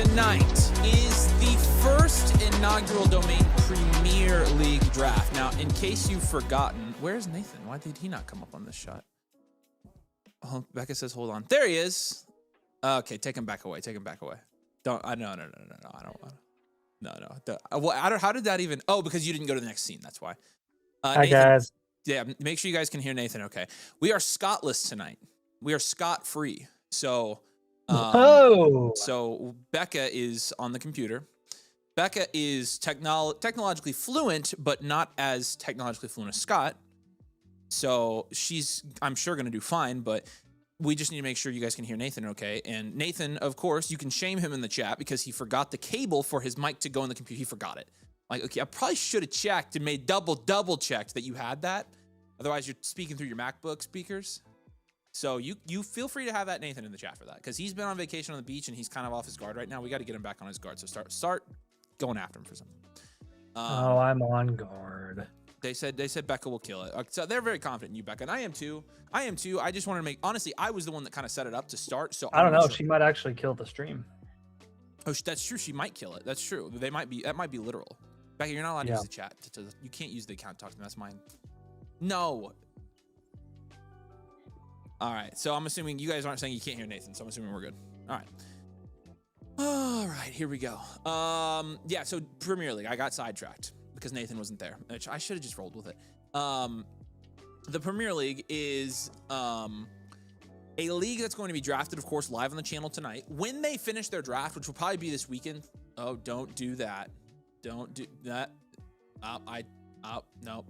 tonight is the first inaugural Domain Premier League draft. Now, in case you've forgotten, where's Nathan? Why did he not come up on this shot? Oh, Becca says, hold on. There he is. Okay, take him back away. Take him back away. Don't. No. I don't want. No. How did that even? Oh, because you didn't go to the next scene. That's why. Hi, Nathan, guys. Yeah, make sure you guys can hear Nathan. Okay, we are Scot-less tonight. We are Scot-free. So. So Becca is on the computer. Becca is technologically fluent, but not as technologically fluent as Scott. So she's, I'm sure, going to do fine, but we just need to make sure you guys can hear Nathan okay. And Nathan, of course, you can shame him in the chat because he forgot the cable for his mic to go in the computer. He forgot it. Like, okay, I probably should have checked and made double checked that you had that. Otherwise, you're speaking through your MacBook speakers. So you feel free to have that Nathan in the chat for that, because he's been on vacation on the beach and he's kind of off his guard right now. We got to get him back on his guard. So start going after him for something. I'm on guard. They said Becca will kill it. So they're very confident in you, Becca, and I am too. I just wanted to make, honestly, I was the one that kind of set it up to start. So I don't know. She might actually kill the stream. Oh, that's true. She might kill it. That's true. That might be literal. Becca, you're not allowed to use the chat. You can't use the account to talk to me. That's mine. No. All right, so I'm assuming you guys aren't saying you can't hear Nathan, so I'm assuming we're good. All right, here we go. Yeah, so Premier League, I got sidetracked because Nathan wasn't there, which I should have just rolled with it. The Premier League is a league that's going to be drafted, of course, live on the channel tonight. When they finish their draft, which will probably be this weekend. Oh, don't do that. Don't do that. No.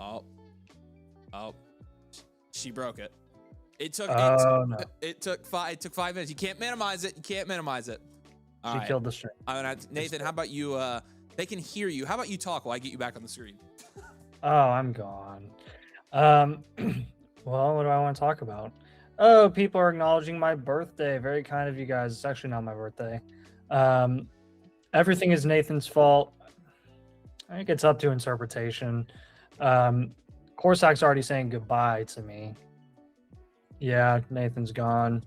Oh. She broke it. It took 5 minutes. You can't minimize it. All right. Killed the stream. Nathan, how about you? They can hear you. How about you talk while I get you back on the screen? Oh, I'm gone. Well, what do I want to talk about? Oh, people are acknowledging my birthday. Very kind of you guys. It's actually not my birthday. Everything is Nathan's fault. I think it's up to interpretation. Corsac's already saying goodbye to me. Yeah, Nathan's gone.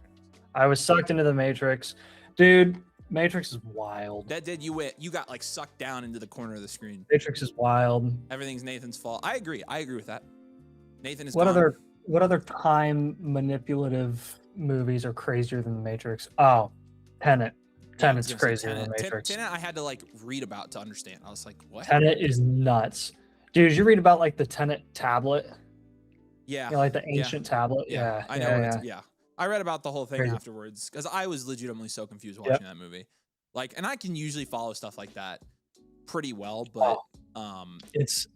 I was sucked into the Matrix. Dude, Matrix is wild. That did you got like sucked down into the corner of the screen. Matrix is wild. Everything's Nathan's fault. I agree with that. Nathan is what gone. What other time manipulative movies are crazier than the Matrix? Oh, Tenet. Tenet's crazier than the Matrix. Tenet I had to like read about to understand. I was like, what? Tenet is nuts. Dude, did you read about like the Tenet tablet? Yeah. You know, like the ancient tablet? Yeah. I know. Yeah. I read about the whole thing afterwards because I was legitimately so confused watching that movie. Like, and I can usually follow stuff like that pretty well, but it's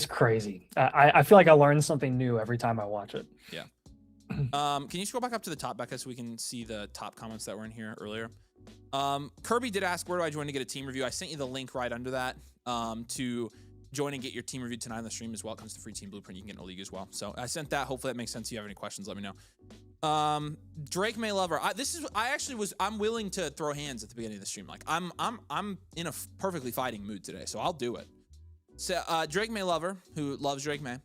crazy. I feel like I learn something new every time I watch it. Yeah. Can you scroll back up to the top, Becca, so we can see the top comments that were in here earlier? Kirby did ask, where do I join to get a team review? I sent you the link right under that to join and get your team reviewed tonight on the stream as well. It comes to free team blueprint. You can get in a league as well. So I sent that. Hopefully that makes sense. If you have any questions, let me know. Drake May Lover. I'm willing to throw hands at the beginning of the stream. Like I'm in a perfectly fighting mood today, so I'll do it. So Drake May Lover, who loves Drake May,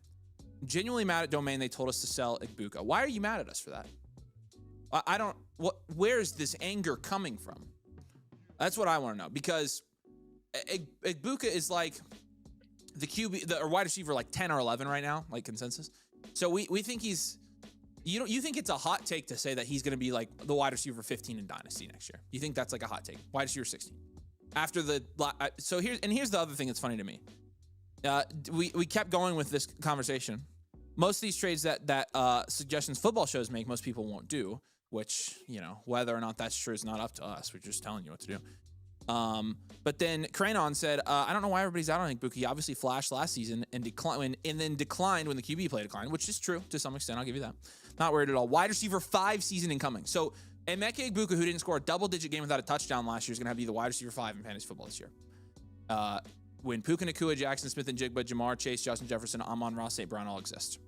genuinely mad at Domain. They told us to sell Igbuka. Why are you mad at us for that? Where's this anger coming from? That's what I want to know, because Igbuka is like the QB, or wide receiver, like 10 or 11 right now, like consensus. So we think he's, you think it's a hot take to say that he's going to be like the wide receiver 15 in Dynasty next year? You think that's like a hot take? Wide receiver 16 after here's the other thing that's funny to me. We kept going with this conversation. Most of these trades that suggestions football shows make, most people won't do, which, you know, whether or not that's true is not up to us. We're just telling you what to do. But then Cranon said, I don't know why everybody's out on Igbuka. He obviously flashed last season and then declined when the QB play declined, which is true to some extent. I'll give you that. Not worried at all. Wide receiver 5 season incoming. So Emeka Igbuka, who didn't score a double-digit game without a touchdown last year, is going to be the wide receiver 5 in fantasy football this year. When Puka Nacua, Jackson Smith and Jigba, Jamar Chase, Justin Jefferson, Amon-Ra, St. Brown all exist.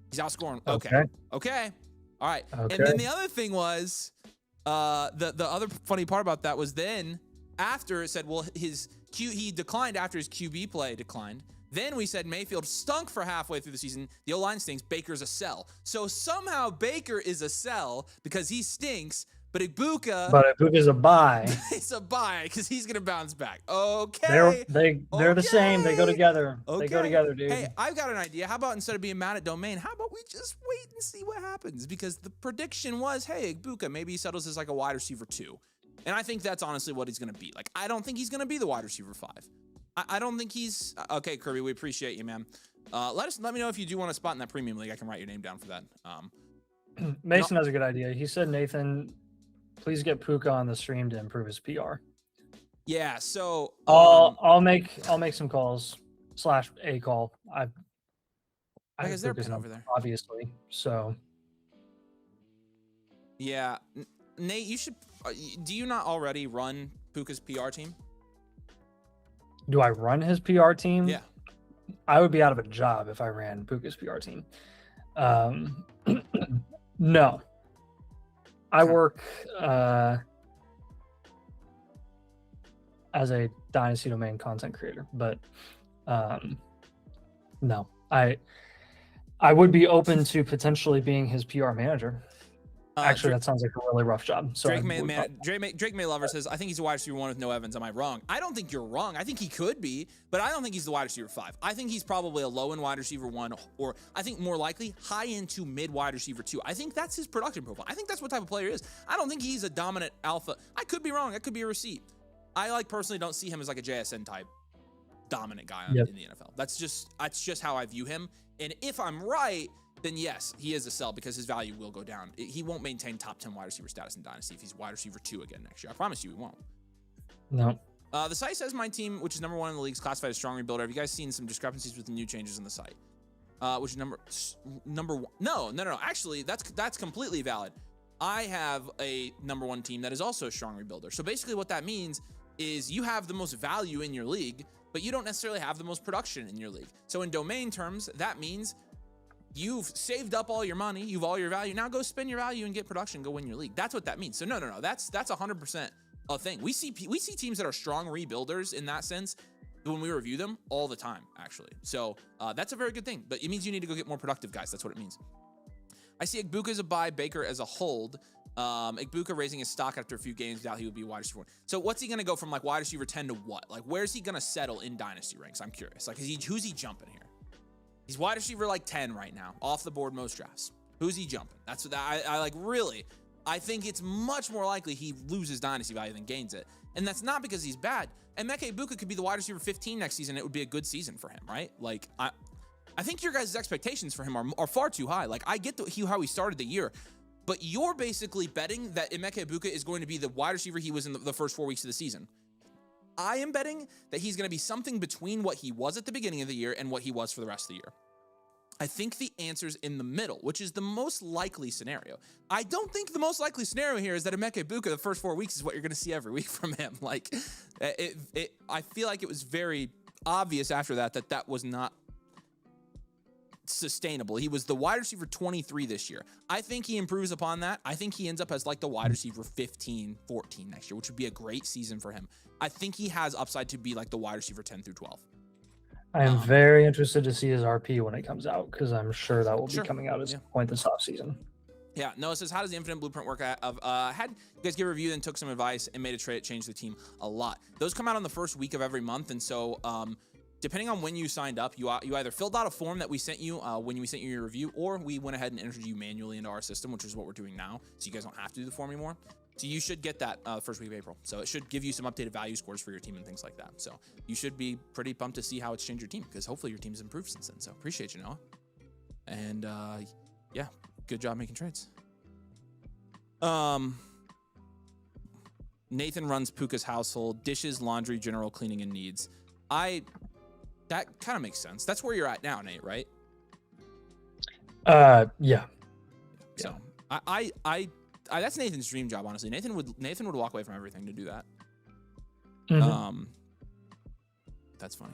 He's outscoring. Okay. All right. Okay. And then the other thing was, the other funny part about that was then after it said, well, he declined after his QB play declined. Then we said Mayfield stunk for halfway through the season. The O-line stinks. Baker's a sell. So somehow Baker is a sell because he stinks, But Ibuka, But Ibuka's a buy. it's a buy because he's gonna bounce back. Okay. They're the same. They go together. Okay. They go together, dude. Hey, I've got an idea. How about instead of being mad at Domain, how about we just wait and see what happens? Because the prediction was, hey, Ibuka, maybe he settles as like a wide receiver 2. And I think that's honestly what he's gonna be. Like, I don't think he's gonna be the wide receiver 5. I don't think he's okay, Kirby. We appreciate you, man. Let me know if you do want a spot in that premium league. I can write your name down for that. Mason has a good idea. He said, Nathan, please get Puka on the stream to improve his PR. Yeah, so I'll make some calls / a call. because they're pin over there, obviously. So yeah, Nate, you should. Do you not already run Puka's PR team? Do I run his PR team? Yeah. I would be out of a job if I ran Puka's PR team. No. I work as a Dynasty domain content creator, but no. I would be open to potentially being his PR manager. Actually, that sounds like a really rough job. So Drake May Lover says, I think he's a wide receiver 1 with no Evans. Am I wrong? I don't think you're wrong. I think he could be, but I don't think he's the wide receiver 5. I think he's probably a low end wide receiver 1, or I think more likely high end to mid wide receiver 2. I think that's his production profile. I think that's what type of player he is. I don't think he's a dominant alpha. I could be wrong. That could be a receipt. I personally don't see him as like a JSN type dominant guy in the NFL. That's just how I view him. And if I'm right, then yes, he is a sell because his value will go down. He won't maintain top 10 wide receiver status in Dynasty if he's wide receiver 2 again next year. I promise you he won't. No. The site says my team, which is number 1 in the league, is classified as strong rebuilder. Have you guys seen some discrepancies with the new changes in the site? Which is number 1? No. Actually, that's completely valid. I have a number 1 team that is also a strong rebuilder. So basically what that means is you have the most value in your league, but you don't necessarily have the most production in your league. So in domain terms, that means you've saved up all your money, you've all your value. Now go spend your value and get production, go win your league. That's what that means. So no. That's 100% a thing. We see teams that are strong rebuilders in that sense when we review them all the time, actually. So that's a very good thing, but it means you need to go get more productive guys. That's what it means. I see Ibuka as a buy, Baker as a hold. Ibuka raising his stock after a few games, doubt he would be wide receiver 1. So what's he going to go from like wide receiver 10 to what? Like where's he going to settle in Dynasty ranks? I'm curious. Like who's he jumping here? He's wide receiver like 10 right now, off the board most drafts. Who's he jumping? That's what I like. Really, I think it's much more likely he loses Dynasty value than gains it. And that's not because he's bad. And Emeka Ibuka could be the wide receiver 15 next season. It would be a good season for him, right? Like, I think your guys' expectations for him are far too high. Like, I get how he started the year, but you're basically betting that Emeka Ibuka is going to be the wide receiver he was in the first 4 weeks of the season. I am betting that he's going to be something between what he was at the beginning of the year and what he was for the rest of the year. I think the answer's in the middle, which is the most likely scenario. I don't think the most likely scenario here is that Emeka Ibuka the first 4 weeks is what you're going to see every week from him. Like, I feel like it was very obvious after that was not sustainable. He was the wide receiver 23 this year. I think he improves upon that. I think he ends up as like the wide receiver 15, 14 next year, which would be a great season for him. I think he has upside to be like the wide receiver 10 through 12. I am very interested to see his RP when it comes out, because I'm sure that will be coming out at some point this offseason. Yeah, Noah says, how does the Infinite Blueprint work? Had you guys give a review and took some advice and made a trade, it changed the team a lot. Those come out on the first week of every month, and so depending on when you signed up, you either filled out a form that we sent you when we sent you your review, or we went ahead and entered you manually into our system, which is what we're doing now, so you guys don't have to do the form anymore. So you should get that first week of April. So it should give you some updated value scores for your team and things like that. So you should be pretty pumped to see how it's changed your team, because hopefully your team's improved since then. So appreciate you, Noah. And yeah, good job making trades. Nathan runs Puka's household, dishes, laundry, general cleaning, and needs. That kind of makes sense. That's where you're at now, Nate, right? Yeah. So that's Nathan's dream job, honestly. Nathan would walk away from everything to do that. Mm-hmm. That's funny.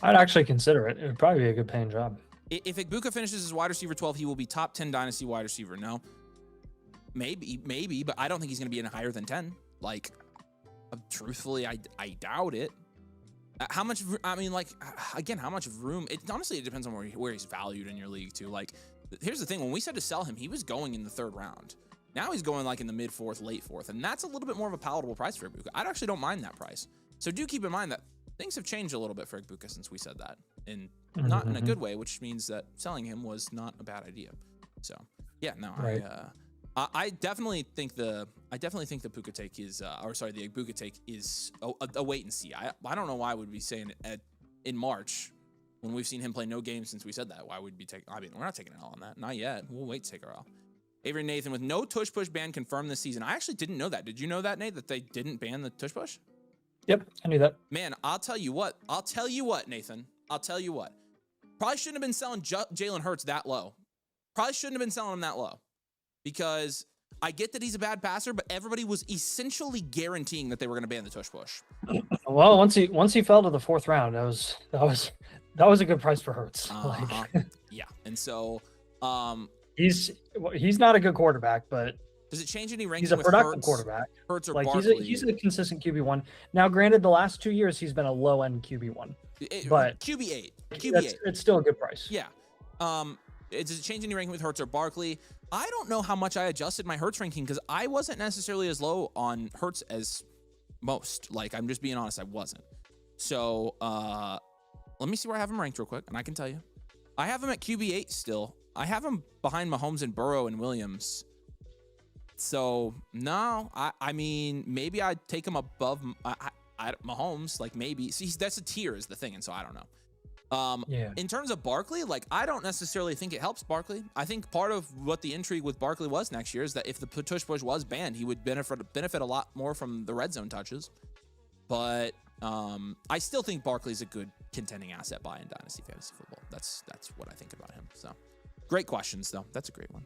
I'd actually consider it. It would probably be a good paying job. If Ibuka finishes as wide receiver 12, he will be top 10 Dynasty wide receiver. No, maybe, but I don't think he's going to be in higher than 10. Like, truthfully, I doubt it. How much? I mean, like, again, how much room? It honestly, it depends on where he's valued in your league too. Like, here's the thing: when we said to sell him, he was going in the 3rd round. Now he's going like in the mid 4th, late 4th, and that's a little bit more of a palatable price for Ibuka. I actually don't mind that price. So do keep in mind that things have changed a little bit for Ibuka since we said that, and not in a good way, which means that selling him was not a bad idea. So yeah, no, Right. I definitely think the Puka take is, the Ibuka take is a wait and see. I don't know why I would be saying it in March when we've seen him play no games since we said that. Why would we take? I mean, we're not taking an L on that, not yet. We'll wait to take our L. Avery Nathan with no tush push ban confirmed this season. I actually didn't know that. Did you know that, Nate? That they didn't ban the tush push? Yep, I knew that. Man, I'll tell you what, Nathan. I'll tell you what. Probably shouldn't have been selling Jalen Hurts that low. Probably shouldn't have been selling him that low. Because I get that he's a bad passer, but everybody was essentially guaranteeing that they were going to ban the tush push. Well, once he fell to the 4th round, that was a good price for Hurts. Yeah, and so he's not a good quarterback, but does it change any ranking? He's a with productive Hurts, quarterback. Hurts or like Barkley? he's a consistent QB1. Now, granted, the last 2 years he's been a low end QB1, but QB8. It's still a good price. Yeah. Does it change any ranking with Hurts or Barkley? I don't know how much I adjusted my Hurts ranking because I wasn't necessarily as low on Hurts as most. Like, I'm just being honest, I wasn't. So let me see where I have him ranked real quick, and I can tell you. I have him at QB8 still. I have him behind Mahomes and Burrow and Williams. So, no, I mean, maybe I'd take him above Mahomes, like maybe. See, that's a tier is the thing, and so I don't know. In terms of Barkley, like, I don't necessarily think it helps Barkley. I think part of what the intrigue with Barkley was next year is that if the tush push was banned, he would benefit a lot more from the red zone touches. But I still think Barkley's a good contending asset buy in Dynasty Fantasy Football. That's what I think about him. So great questions, though. That's a great one.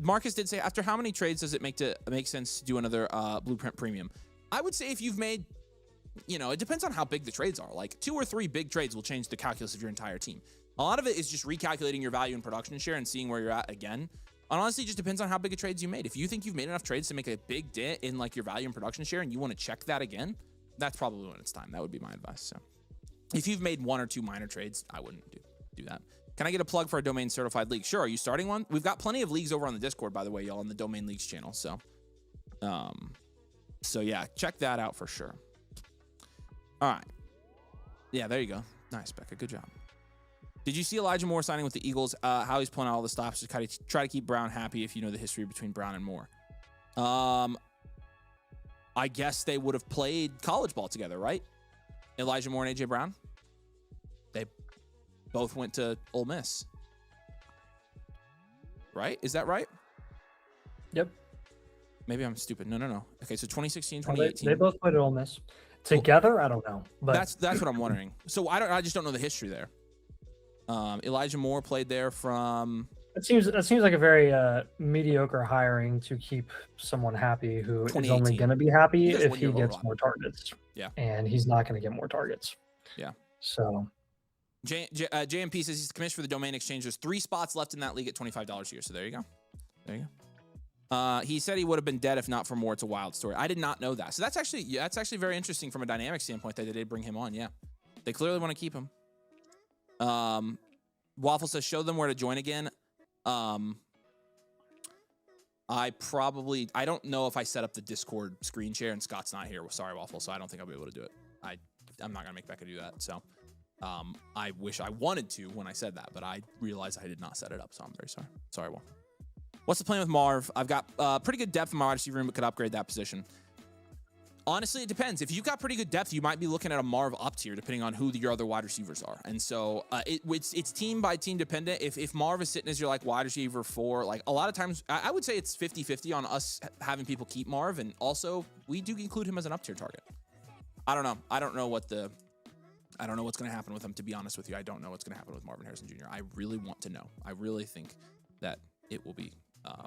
Marcus did say, after how many trades does it make sense to do another Blueprint Premium? I would say if you've made, it depends on how big the trades are. Like 2 or 3 big trades will change the calculus of your entire team. A lot of it is just recalculating your value and production share and seeing where you're at again. And honestly, it just depends on how big a trades you made. If you think you've made enough trades to make a big dent in like your value and production share and you want to check that again, that's probably when it's time. That would be my advice. So if you've made 1 or 2 minor trades, I wouldn't do that. Can I get a plug for a domain certified league? Sure. Are you starting one? We've got plenty of leagues over on the Discord, by the way, y'all, on the Domain Leagues channel. So yeah, check that out for sure. All right. Yeah, there you go. Nice, Becca. Good job. Did you see Elijah Moore signing with the Eagles? How he's pulling out all the stops to try to keep Brown happy, if you know the history between Brown and Moore. I guess they would have played college ball together, right? Elijah Moore and AJ Brown. They both went to Ole Miss. Right? Is that right? Yep. Maybe I'm stupid. No. Okay, so 2016, 2018. They both played at Ole Miss. Together? I don't know. But that's what I'm wondering. So I just don't know the history there. Elijah Moore played there from. That seems like a very mediocre hiring to keep someone happy who is only going to be happy if he gets more targets. Yeah. And he's not going to get more targets. Yeah. So. JMP says he's the commissioner for the Domain Exchange. There's 3 spots left in that league at $25 a year. So there you go. He said he would have been dead if not for Moore. It's a wild story. I did not know that. So that's actually very interesting from a dynamic standpoint that they did bring him on. Yeah. They clearly want to keep him. Waffle says, show them where to join again. I don't know if I set up the Discord screen share and Scott's not here. Sorry, Waffle. So I don't think I'll be able to do it. I'm not going to make Becca do that. So, I wish I wanted to when I said that, but I realized I did not set it up. So I'm very sorry. Sorry, Waffle. What's the plan with Marv? I've got pretty good depth in my wide receiver room, but could upgrade that position. Honestly, it depends. If you've got pretty good depth, you might be looking at a Marv up tier, depending on who your other wide receivers are. And so it's team by team dependent. If Marv is sitting as your like wide receiver 4, like a lot of times, I would say it's 50-50 on us having people keep Marv. And also, we do include him as an up tier target. I don't know. I don't know what's going to happen with him, to be honest with you. I don't know what's going to happen with Marvin Harrison Jr. I really want to know. I really think that it will be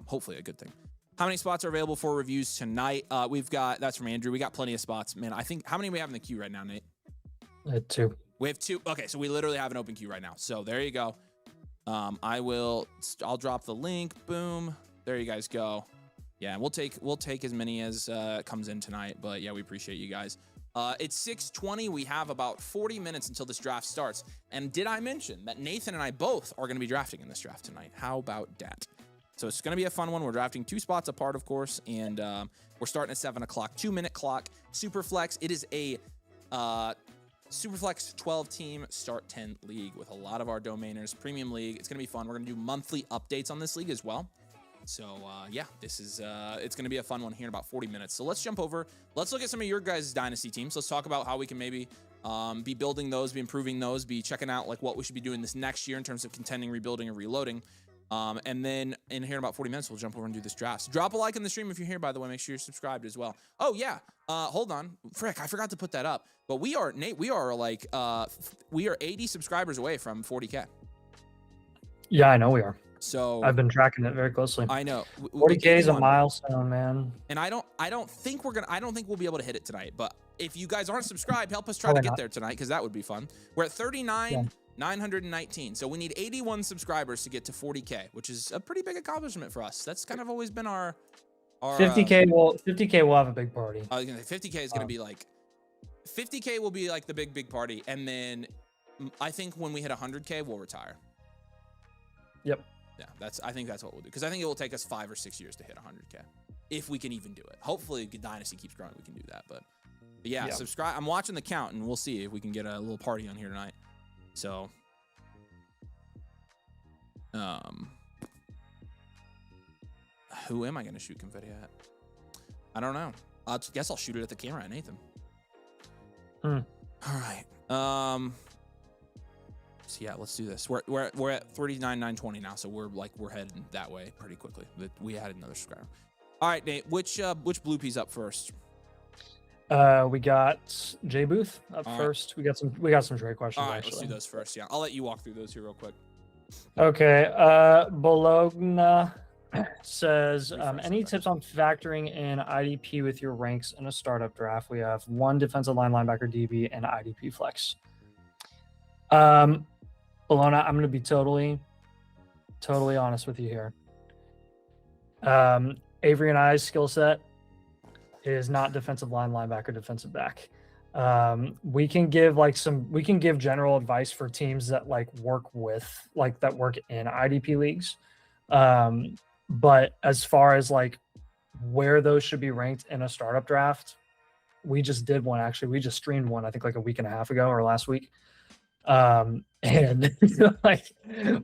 hopefully a good thing. How many spots are available for reviews tonight? That's from Andrew. We got plenty of spots, man. I think, how many do we have in the queue right now, Nate? 2. We have 2. Okay, so we literally have an open queue right now. So there you go. I'll drop the link. Boom. There you guys go. Yeah, we'll take as many as comes in tonight. But yeah, we appreciate you guys. It's 6:20. We have about 40 minutes until this draft starts. And did I mention that Nathan and I both are going to be drafting in this draft tonight? How about that? So it's going to be a fun one. We're drafting 2 spots apart, of course, and we're starting at 7 o'clock. 2-minute clock. Superflex. It is a Superflex 12-team Start 10 league with a lot of our domainers. Premium league. It's going to be fun. We're going to do monthly updates on this league as well. So, yeah, this is it's going to be a fun one here in about 40 minutes. So let's jump over. Let's look at some of your guys' Dynasty teams. Let's talk about how we can maybe be building those, be improving those, be checking out like what we should be doing this next year in terms of contending, rebuilding, and reloading. And then in here in about 40 minutes, we'll jump over and do this draft. So drop a like in the stream if you're here, by the way. Make sure you're subscribed as well. Oh, yeah. Hold on. Frick, I forgot to put that up. But we are, Nate, we are 80 subscribers away from 40K. Yeah, I know we are. So I've been tracking it very closely. I know 40K is a milestone, man. And I don't think we'll be able to hit it tonight. But if you guys aren't subscribed, help us try to get there tonight because that would be fun. We're at 39,919. So we need 81 subscribers to get to 40K, which is a pretty big accomplishment for us. That's kind of always been our 50K. 50K will have a big party. I was gonna say 50K is gonna be like 50K will be like the big party, and then I think when we hit 100K, we'll retire. Yep. Yeah, I think that's what we'll do because I think it will take us 5 or 6 years to hit 100K if we can even do it. Hopefully, Dynasty keeps growing, we can do that. But yeah, subscribe. I'm watching the count, and we'll see if we can get a little party on here tonight. So, who am I gonna shoot confetti at? I don't know. I guess I'll shoot it at the camera at Nathan. All right. So yeah, let's do this. We're at 39,920 now, so we're heading that way pretty quickly. We had another subscriber. All right, Nate. Which blue piece up first? We got Jay Booth up first. We got some trade questions. All right, actually. let's do those first. Yeah, I'll let you walk through those here real quick. Okay. Bologna says, any tips on factoring in IDP with your ranks in a startup draft? We have 1 defensive line, linebacker, DB, and IDP flex. Bologna, I'm going to be totally honest with you here. Avery and I's skill set is not defensive line, linebacker, defensive back. We can give general advice for teams that work in IDP leagues. But as far as where those should be ranked in a startup draft, we just did one. Actually, we just streamed one, I think a week and a half ago or last week. And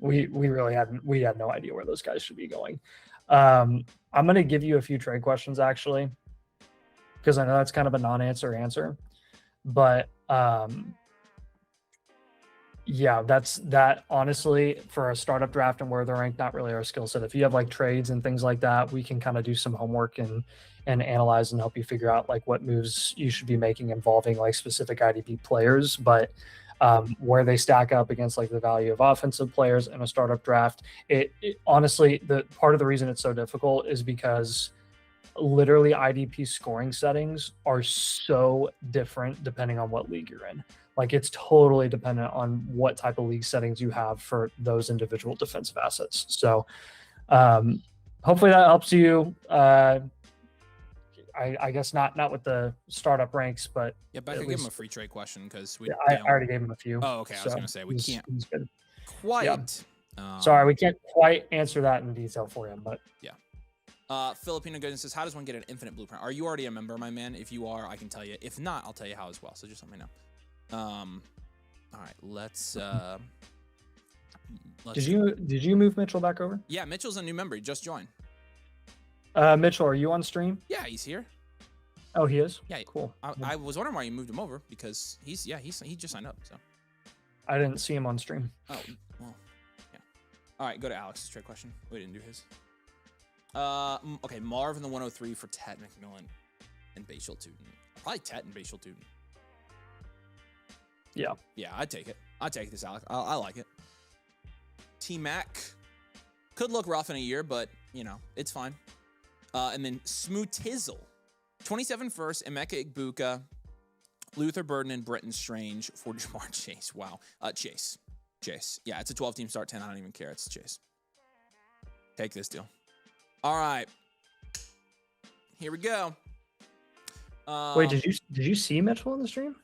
we had no idea where those guys should be going. I'm going to give you a few trade questions actually, because I know that's kind of a non-answer, but yeah, that honestly for a startup draft and where they're ranked, not really our skill set. If you have trades and things like that, we can kind of do some homework and analyze and help you figure out what moves you should be making involving specific IDP players. But where they stack up against the value of offensive players in a startup draft, it honestly, the part of the reason it's so difficult is because literally IDP scoring settings are so different depending on what league you're in. It's totally dependent on what type of league settings you have for those individual defensive assets. So hopefully that helps you. I guess not with the startup ranks, but yeah, but I could give him a free trade question because I already gave him a few. Oh, okay. I was gonna say we can't quite. Yeah. Sorry, we can't quite answer that in detail for you, but yeah. Filipino Goodness says, how does one get an infinite blueprint? Are you already a member, my man? If you are, I can tell you. If not, I'll tell you how as well. So just let me know. All right, let's did you move Mitchell back over? Yeah, Mitchell's a new member. He just joined. Mitchell, are you on stream? Yeah, he's here. Oh, he is? Yeah, cool. I was wondering why you moved him over because he just signed up. So I didn't see him on stream. Oh, well, yeah. All right, go to Alex's trade question. We didn't do his. Okay, Marv in the 103 for Tet McMillan and Bashal Tootin. Probably Tet and Bashal Tootin. Yeah. Yeah, I'd take it. I'd take this, Alex. I like it. T-Mac could look rough in a year, but, it's fine. And then Smootizzle. 27 first, Emeka Igbuka, Luther Burden, and Britton Strange for Jamar Chase. Wow. Chase. Yeah, it's a 12-team start 10. I don't even care. It's Chase. Take this deal. All right. Here we go. Wait, did you see Mitchell on the stream?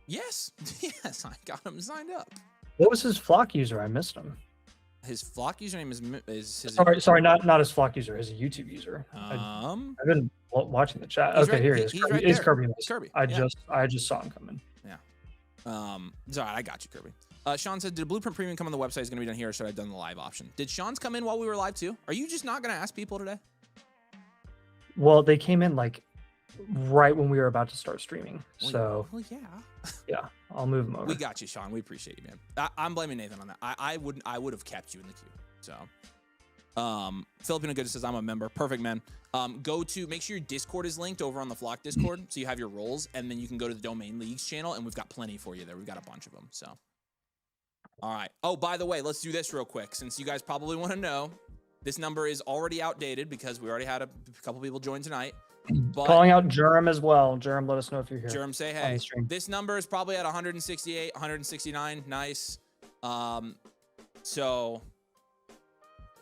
Yes. Yes, I got him signed up. What was his flock user? I missed him. His Flock username is his. Sorry, not his Flock user, his YouTube user. I've been watching the chat. He's Okay, right, here he is. He's right It's there. Kirby. It's Kirby. I just saw him coming. Yeah. Sorry, I got you, Kirby. Sean said, did Blueprint Premium come on the website? Is going to be done here, or should I have done the live option? Did Sean's come in while we were live too? Are you just not going to ask people today? Well, they came in like right when we were about to start streaming. So yeah. Yeah, I'll move them over. We got you, Sean. We appreciate you, man. I'm blaming Nathan on that. I would have kept you in the queue. So, Filipino Good says, I'm a member. Perfect, man. Make sure your Discord is linked over on the Flock Discord, so you have your roles, and then you can go to the Domain Leagues channel, and we've got plenty for you there. We've got a bunch of them. So, all right. Oh, by the way, let's do this real quick, since you guys probably want to know. This number is already outdated because we already had a couple people join tonight. But calling out Germ as well. Germ, let us know if you're here. Germ, say hey. This number is probably at 168, 169. Nice. So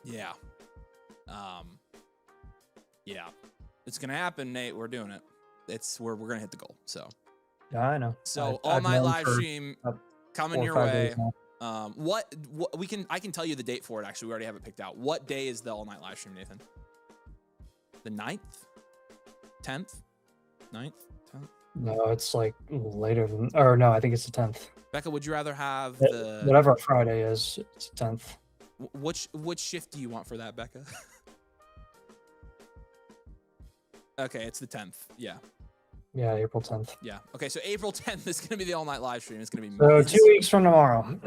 yeah. Yeah. It's gonna happen, Nate. We're doing it. We're gonna hit the goal. So yeah, I know. So all night live stream coming your way. I can tell you the date for it. Actually, we already have it picked out. What day is the all night live stream, Nathan? The 9th? 10th? 9th? 10th? No, it's like later than, or no, I think it's the 10th. Becca, would you rather have whatever Friday is, it's the 10th. Which shift do you want for that, Becca? Okay, it's the 10th. Yeah. Yeah, April 10th. Yeah. Okay, so April 10th is going to be the all night live stream. It's going to be so 2 weeks from tomorrow.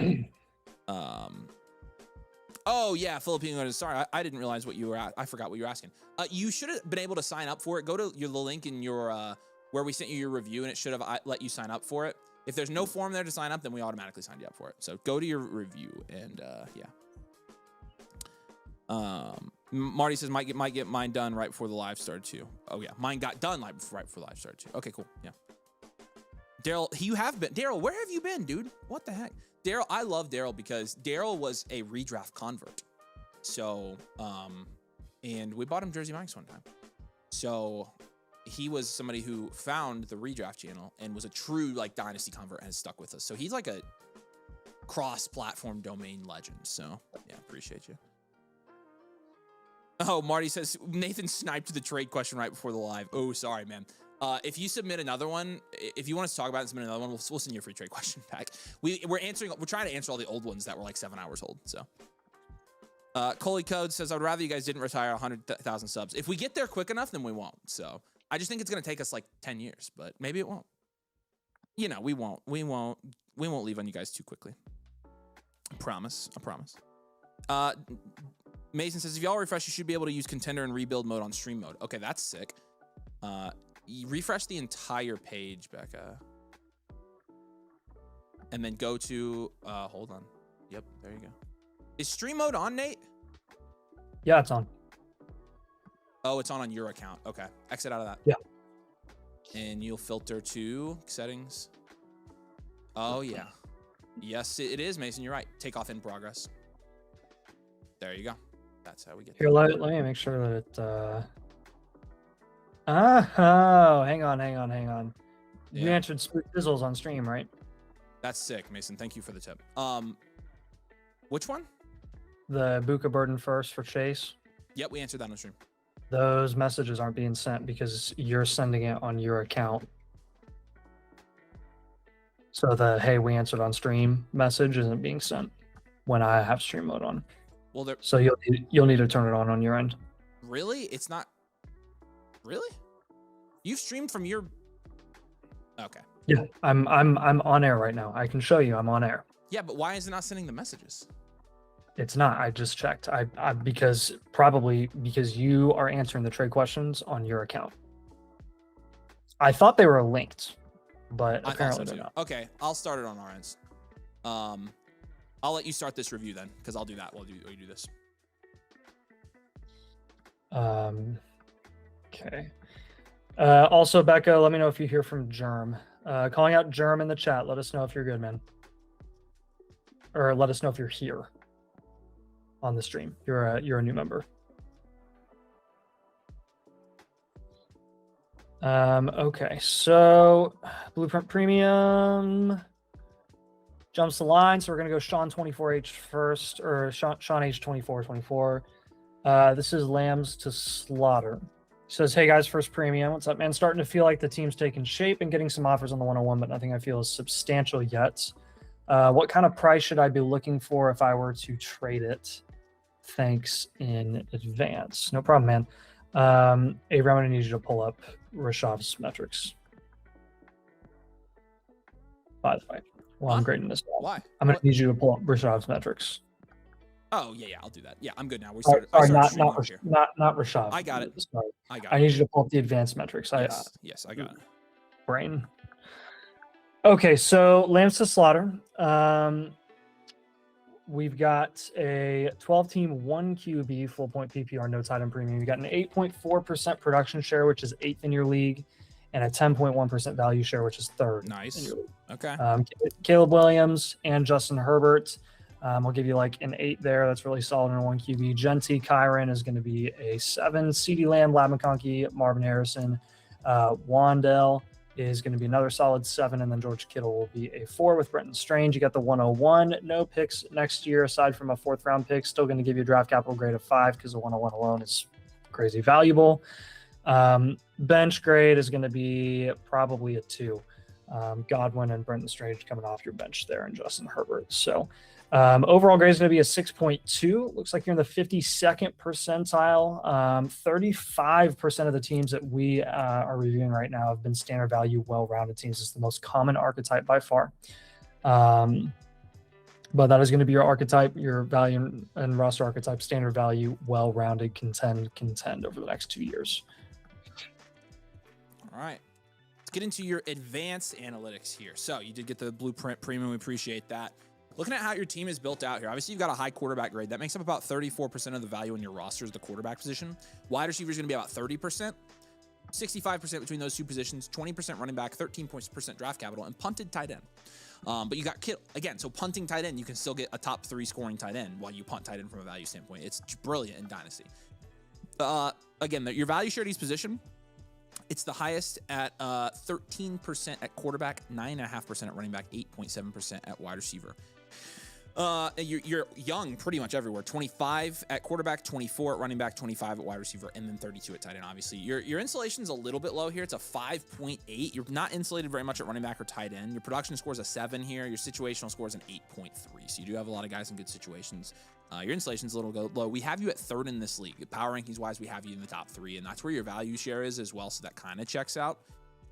Oh yeah, Filipino. Sorry, I didn't realize what you were at. I forgot what you were asking. You should have been able to sign up for it. Go to the link in your where we sent you your review, and it should have let you sign up for it. If there's no form there to sign up, then we automatically signed you up for it. So go to your review and yeah. Marty says might get mine done right before the live started too. Oh yeah, mine got done right before the live started too. Okay, cool. Yeah. Daryl, you have been. Daryl, where have you been, dude? What the heck? Daryl, I love Daryl because Daryl was a redraft convert. So, and we bought him Jersey Mike's one time. So he was somebody who found the redraft channel and was a true like Dynasty convert and has stuck with us. So he's like a cross-platform domain legend. So yeah, appreciate you. Oh, Marty says Nathan sniped the trade question right before the live. Oh, sorry, man. If you submit another one, if you want us to talk about it and submit another one, we'll send you a free trade question back. We're trying to answer all the old ones that were like 7 hours old. So, Coley Code says, I'd rather you guys didn't retire 100,000 subs. If we get there quick enough, then we won't. So I just think it's going to take us like 10 years, but maybe it won't. You know, we won't leave on you guys too quickly. I promise. Mason says, if y'all refresh, you should be able to use contender and rebuild mode on stream mode. Okay, that's sick. You refresh the entire page, Becca. And then go to, hold on. Yep, there you go. Is stream mode on, Nate? Yeah, it's on. Oh, it's on your account. Okay, exit out of that. Yeah. And you'll filter to settings. Oh, yeah. Yes, it is, Mason. You're right. Take off in progress. There you go. That's how we get here. Let me make sure that it, oh, hang on. You answered Spook Fizzles on stream, right? That's sick, Mason. Thank you for the tip. Which one? The Buka Burden first for Chase. Yep, we answered that on stream. Those messages aren't being sent because you're sending it on your account. So the hey, we answered on stream message isn't being sent when I have stream mode on. Well, so you'll need to turn it on your end. Really? It's not. Really? You've streamed from your. Okay. Yeah, I'm on air right now. I can show you I'm on air. Yeah, but why is it not sending the messages? It's not. I just checked. I because you are answering the trade questions on your account. I thought they were linked, but apparently they're not. Okay, I'll start it on our ends. I'll let you start this review then, because I'll do that while you do this. Okay. Also, Becca, let me know if you hear from Germ. Calling out Germ in the chat. Let us know if you're good, man. Or let us know if you're here on the stream. You're a new member. Okay, so Blueprint Premium. jumps the line. So we're going to go Sean 24H first, or Sean H 24. This is Lambs to Slaughter. Says, hey guys, first premium. What's up, man? Starting to feel like the team's taking shape and getting some offers on the 101, but nothing I feel is substantial yet. What kind of price should I be looking for if I were to trade it? Thanks in advance. No problem, man. Abram, I'm going to need you to pull up Rashav's metrics. By the way, I'm grading this. Why? I'm going to need you to pull up Rashav's metrics. Oh yeah, I'll do that. Yeah, I'm good now. Not Rashav. I got it. Sorry. I need you to pull up the advanced metrics. Yes, I got it. Brain. Okay, so Lambs to Slaughter. We've got a 12-team 1 QB full point PPR no tight end premium. You got an 8.4% production share, which is 8th in your league, and a 10.1% value share, which is 3rd. Nice. Okay. Caleb Williams and Justin Herbert. I'll give you like an 8 there. That's really solid in a 1 QB. Genty Kyron is going to be a 7. CeeDee Lamb, Lab McConkey, Marvin Harrison, Wandell is going to be another solid 7, and then George Kittle will be a 4 with Brenton Strange. You got the 101. No picks next year aside from a 4th round pick. Still going to give you a draft capital grade of 5 because the 101 alone is crazy valuable. Bench grade is going to be probably a 2. Godwin and Brenton Strange coming off your bench there, and Justin Herbert. So overall grade is going to be a 6.2. Looks like you're in the 52nd percentile. 35% of the teams that we are reviewing right now have been standard value, well-rounded teams. It's the most common archetype by far. But that is going to be your archetype, your value and roster archetype, standard value, well-rounded, contend over the next 2 years. All right. Let's get into your advanced analytics here. So you did get the blueprint premium. We appreciate that. Looking at how your team is built out here, obviously you've got a high quarterback grade. That makes up about 34% of the value in your roster is the quarterback position. Wide receiver is going to be about 30%, 65% between those two positions, 20% running back, 13% draft capital, and punted tight end. But you got Kittle. Again, so punting tight end, you can still get a top 3 scoring tight end while you punt tight end from a value standpoint. It's brilliant in Dynasty. Again, your value share at each position, it's the highest at 13% at quarterback, 9.5% at running back, 8.7% at wide receiver. You're young pretty much everywhere. 25 at quarterback, 24 at running back, 25 at wide receiver, and then 32 at tight end. Obviously, your insulation's a little bit low here. It's a 5.8. You're not insulated very much at running back or tight end. Your production score is a 7 here. Your situational score is an 8.3. So you do have a lot of guys in good situations. Your insulation's a little low. We have you at 3rd in this league. Power rankings wise, we have you in the top 3, and that's where your value share is as well. So that kind of checks out.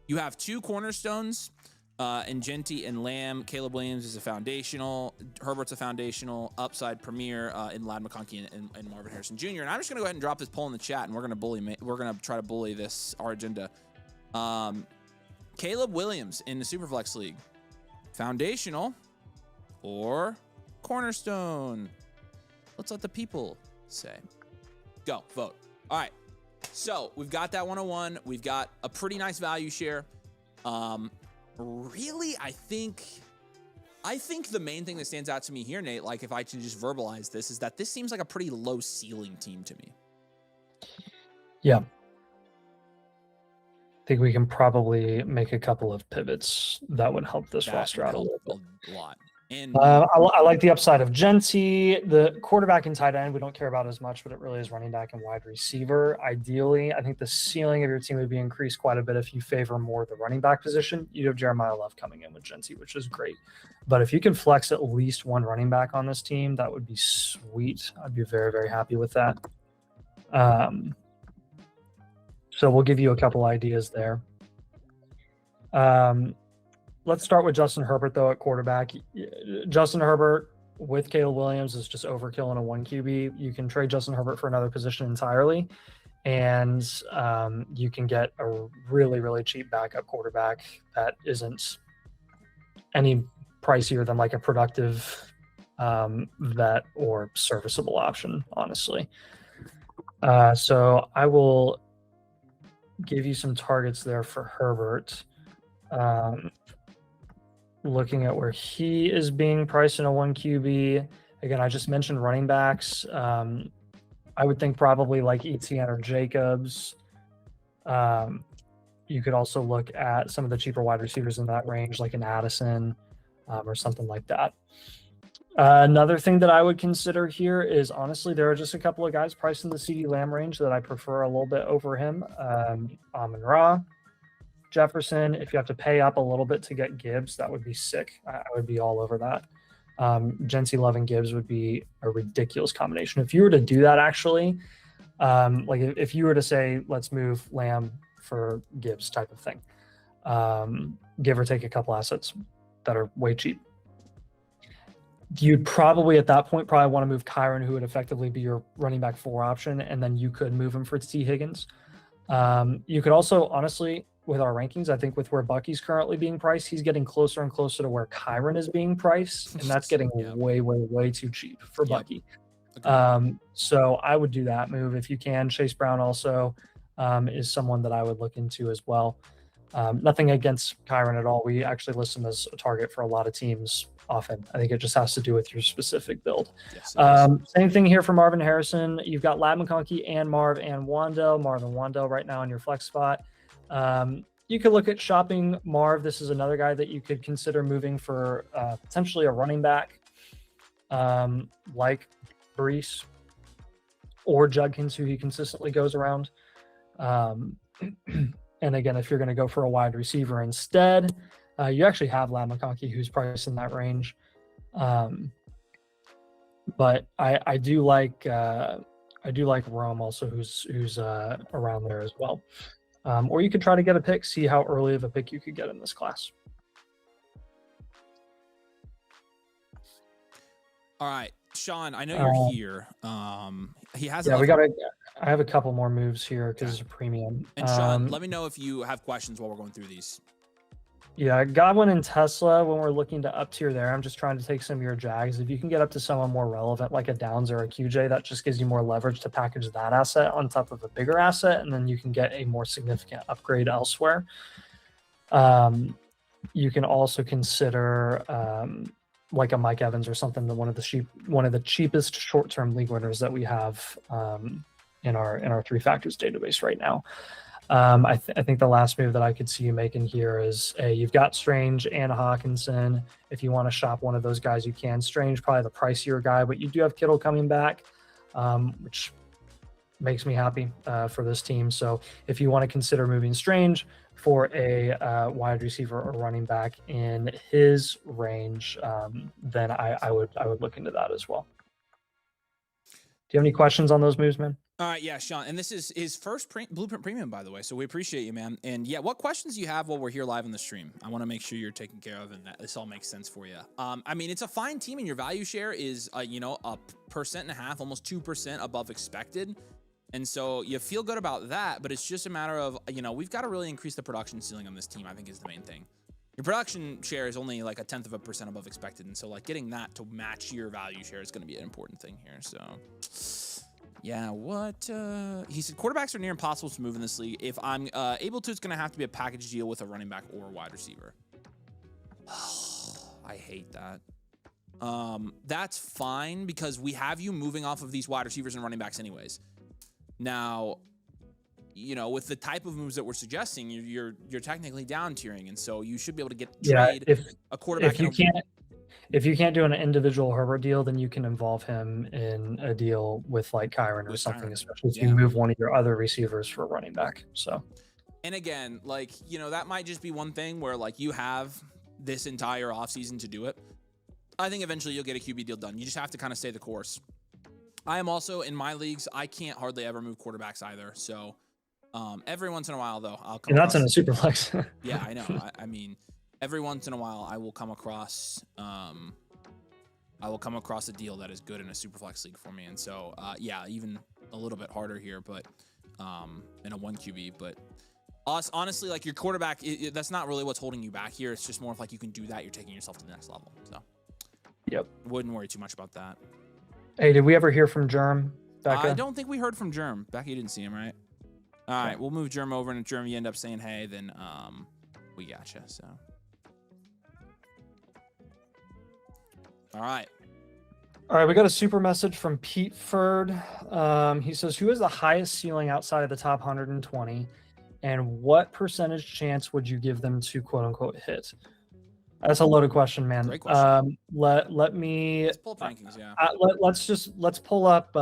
You have 2 cornerstones. And Genty and Lamb. Caleb Williams is a foundational. Herbert's a foundational. Upside premier in Lad McConkey and Marvin Harrison Jr. And I'm just gonna go ahead and drop this poll in the chat, and we're gonna try to bully our agenda. Caleb Williams in the Superflex League, foundational or cornerstone? Let's let the people say. Go vote. All right. So we've got that 101. We've got a pretty nice value share. Really, I think the main thing that stands out to me here, Nate, like if I can just verbalize this, is that this seems like a pretty low ceiling team to me. Yeah. I think we can probably make a couple of pivots that would help this roster out a little bit. A lot. And I like the upside of Genty. The quarterback and tight end we don't care about as much, but it really is running back and wide receiver. Ideally, I think the ceiling of your team would be increased quite a bit if you favor more the running back position. You have Jeremiah Love coming in with Genty, which is great. But if you can flex at least one running back on this team, that would be sweet. I'd be very, very happy with that. So we'll give you a couple ideas there. Let's start with Justin Herbert, though, at quarterback. Justin Herbert with Caleb Williams is just overkill in a 1 QB. You can trade Justin Herbert for another position entirely, and you can get a really, really cheap backup quarterback that isn't any pricier than like a productive vet or serviceable option, honestly. So I will give you some targets there for Herbert. Looking at where he is being priced in a 1 QB. Again, I just mentioned running backs. I would think probably like Etienne or Jacobs. You could also look at some of the cheaper wide receivers in that range, like an Addison. or something like that. Another thing that I would consider here is, honestly, there are just a couple of guys priced in the CD Lamb range that I prefer a little bit over him. Amon-Ra, Jefferson. If you have to pay up a little bit to get Gibbs, that would be sick. I would be all over that. Jency Love and Gibbs would be a ridiculous combination. If you were to do that, actually, like if you were to say, let's move Lamb for Gibbs type of thing, give or take a couple assets that are way cheap, you'd probably at that point probably want to move Kyron, who would effectively be your running back 4 option, and then you could move him for T. Higgins. You could also, honestly, with our rankings, I think with where Bucky's currently being priced, he's getting closer and closer to where Kyron is being priced, and that's getting way too cheap for Bucky. So I would do that move if you can. Chase Brown also is someone that I would look into as well. Nothing against Kyron at all. We actually list him as a target for a lot of teams often. I think it just has to do with your specific build. Yes, same thing here for Marvin Harrison. You've got Lad McConkey and Marv and Wandell. Marv and Wandell right now in your flex spot. You could look at shopping Marv. This is another guy that you could consider moving for potentially a running back like Brees or Judkins, who he consistently goes around. And again, if you're going to go for a wide receiver instead, you actually have Lad McConkey, who's priced in that range. But I do like Rome also, who's around there as well. Or you could try to get a pick, see how early of a pick you could get in this class. All right, Sean, I know you're here. He has. Yeah, I have a couple more moves here because it's a premium. And Sean, let me know if you have questions while we're going through these. Yeah, Godwin and Tesla, when we're looking to up tier there, I'm just trying to take some of your Jags. If you can get up to someone more relevant, like a Downs or a QJ, that just gives you more leverage to package that asset on top of a bigger asset, and then you can get a more significant upgrade elsewhere. You can also consider like a Mike Evans or something, one of the cheapest short-term league winners that we have in our 3 factors database right now. I think the last move that I could see you making here is you've got Strange and Hawkinson. If you want to shop one of those guys, you can. Strange, probably the pricier guy, but you do have Kittle coming back, which makes me happy for this team. So if you want to consider moving Strange for a wide receiver or running back in his range, then I would look into that as well. Do you have any questions on those moves, man? All right, yeah, Sean, and this is his first Blueprint Premium, by the way, so we appreciate you, man. And yeah, what questions do you have while we're here live on the stream? I want to make sure you're taken care of and that this all makes sense for you. I mean, it's a fine team, and your value share is, a 1.5%, almost 2% above expected. And so you feel good about that, but it's just a matter of, we've got to really increase the production ceiling on this team, I think is the main thing. Your production share is only like 0.1% above expected, and so like getting that to match your value share is going to be an important thing here, so... Yeah, he said quarterbacks are near impossible to move in this league. If I'm able to, it's going to have to be a package deal with a running back or a wide receiver. I hate that. That's fine because we have you moving off of these wide receivers and running backs anyways. Now, with the type of moves that we're suggesting, you're technically down tiering, and so you should be able to trade a quarterback. If you can't do an individual Herbert deal, then you can involve him in a deal with like Kyron or something, especially if you move one of your other receivers for a running back. So, and again, that might just be one thing where you have this entire offseason to do it. I think eventually you'll get a QB deal done. You just have to kind of stay the course. I am also in my leagues. I can't hardly ever move quarterbacks either. So every once in a while, though, I'll come. And that's in a super flex. Yeah, I know. I mean. Every once in a while, I will come across a deal that is good in a superflex league for me, and so even a little bit harder here, but in a 1 QB. But honestly, your quarterback, that's not really what's holding you back here. It's just more of you can do that. You're taking yourself to the next level. So, yep, wouldn't worry too much about that. Hey, did we ever hear from Germ? Becca? I don't think we heard from Germ. Becky, you didn't see him, right? All right, we'll move Germ over, and if Germ you end up saying hey, then we gotcha. So. All right, we got a super message from Pete Ferd. He says, who has the highest ceiling outside of the top 120, and what percentage chance would you give them to quote-unquote hit? That's a loaded question, man. Great question. Let me Let's pull up rankings, yeah. let's pull up.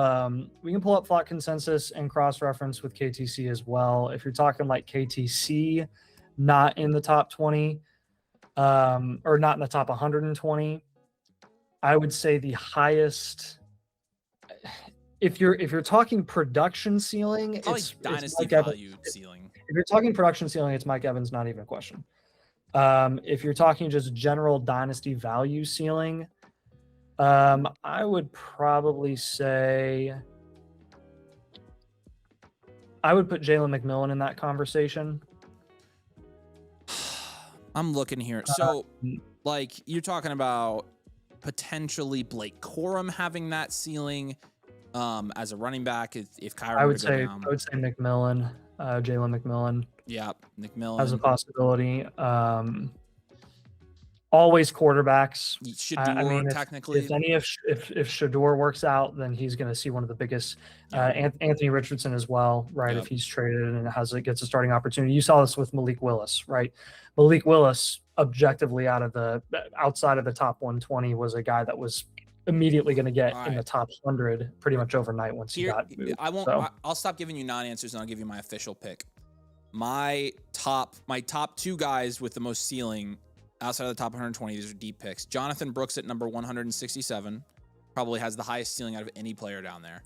We can pull up Flock Consensus and cross reference with KTC as well. If you're talking like KTC, not in the top 20, or not in the top 120, I would say the highest. If you're talking production ceiling, Probably it's Dynasty Mike Evans. value ceiling. If you're talking production ceiling, it's Mike Evans, not even a question. If you're talking just general dynasty value ceiling, I would probably say I would put Jalen McMillan in that conversation. I'm looking here. So, like, you're talking about potentially Blake Corum having that ceiling as a running back if Kyron I were would to go say down. McMillan, Jalen McMillan. Yeah, McMillan As a possibility. Always quarterbacks. Shador, I mean, technically. if Shador works out, then he's going to see one of the biggest. Anthony Richardson as well, right? If he's traded and gets a starting opportunity, you saw this with Malik Willis, right? Malik Willis, objectively outside of the top 120, was a guy that was immediately going to get in the top 100 pretty much overnight once he got moved. I'll stop giving you non-answers and I'll give you my official pick. My top two guys with the most ceiling outside of the top 120, these are deep picks. Jonathan Brooks at number 167, probably has the highest ceiling out of any player down there.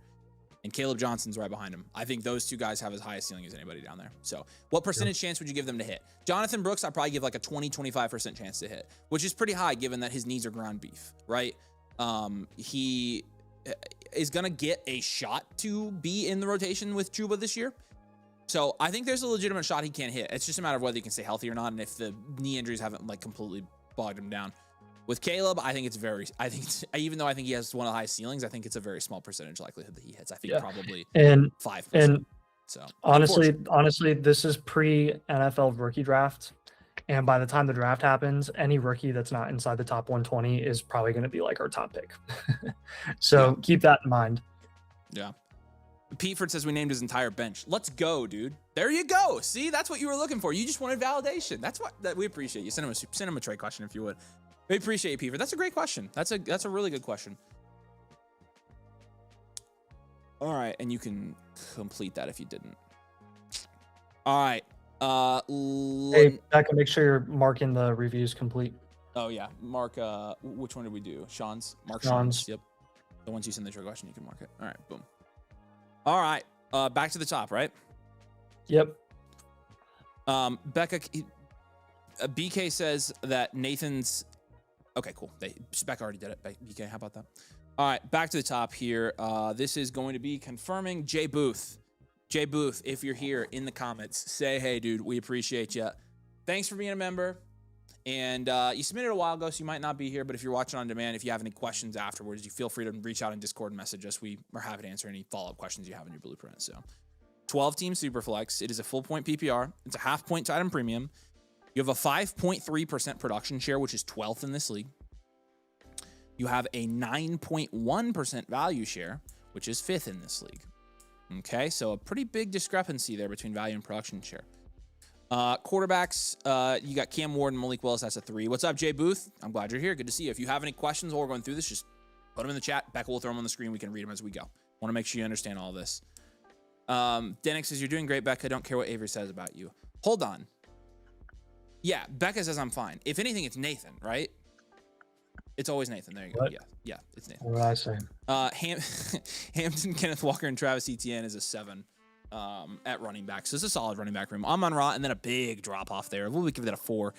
And Caleb Johnson's right behind him. I think those two guys have as high a ceiling as anybody down there. So what percentage chance would you give them to hit? Jonathan Brooks, I'd probably give like a 20-25% chance to hit, which is pretty high given that his knees are ground beef, right? He is going to get a shot to be in the rotation with Chuba this year. So I think there's a legitimate shot he can't hit. It's just a matter of whether he can stay healthy or not, and if the knee injuries haven't like completely bogged him down. With Caleb, even though I think he has one of the highest ceilings, I think it's a very small percentage likelihood that he hits. I think probably 5%. And so honestly, this is pre-NFL rookie draft. And by the time the draft happens, any rookie that's not inside the top 120 is probably going to be like our top pick. So keep that in mind. Yeah. Peteford says we named his entire bench. Let's go, dude. There you go. See, that's what you were looking for. You just wanted validation. That's what we appreciate you. Send him a trade question if you would. We appreciate you, Peteford. That's a great question. That's a really good question. All right, and you can complete that if you didn't. All right. Hey, Becca, make sure you're marking the reviews complete. Oh yeah, mark. Which one did we do? Sean's. Mark Sean's. Yep. The ones you send the trade question, you can mark it. All right. Boom. All right, back to the top, right? Yep. Becca, BK says that Nathan's. Okay, cool. Becca already did it. BK, how about that? All right, back to the top here. This is going to be confirming Jay Booth. Jay Booth, if you're here in the comments, say, hey, dude, we appreciate you. Thanks for being a member. And you submitted a while ago, so you might not be here. But if you're watching on demand, if you have any questions afterwards, you feel free to reach out in Discord and message us. We are happy to answer any follow-up questions you have in your blueprint. So 12-team Superflex. It is a full-point PPR. It's a half-point Titan Premium. You have a 5.3% production share, which is 12th in this league. You have a 9.1% value share, which is 5th in this league. Okay, so a pretty big discrepancy there between value and production share. Quarterbacks, you got Cam Ward and Malik Willis. That's a 3. What's up, Jay Booth? I'm glad you're here. Good to see you. If you have any questions while we're going through this, just put them in the chat. Becca will throw them on the screen. We can read them as we go. Want to make sure you understand all this. Denick says, you're doing great, Becca. Don't care what Avery says about you. Hold on. Yeah, Becca says I'm fine. If anything, it's Nathan, right? It's always Nathan. There you go. What? Yeah, it's Nathan. What did I say? Hampton, Kenneth Walker, and Travis Etienne is a 7 at running back. So it's a solid running back room. Amon-Ra, and then a big drop off there. We'll give that a 4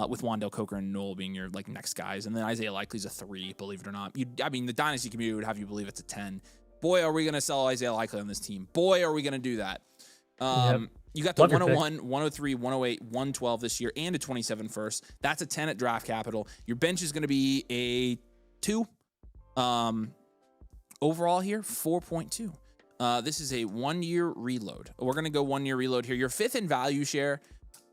with Wandale Coker and Noel being your like next guys. And then Isaiah Likely's a 3, believe it or not. The Dynasty community would have you believe it's a 10. Boy, are we going to sell Isaiah Likely on this team. Boy, are we going to do that. Yep. You got the 101, 103, 108, 112 this year, and a 27 first. That's a 10 at draft capital. Your bench is going to be a 2. Overall here, 4.2. This is a 1-year reload. We're going to go 1-year reload here. Your 5th in value share.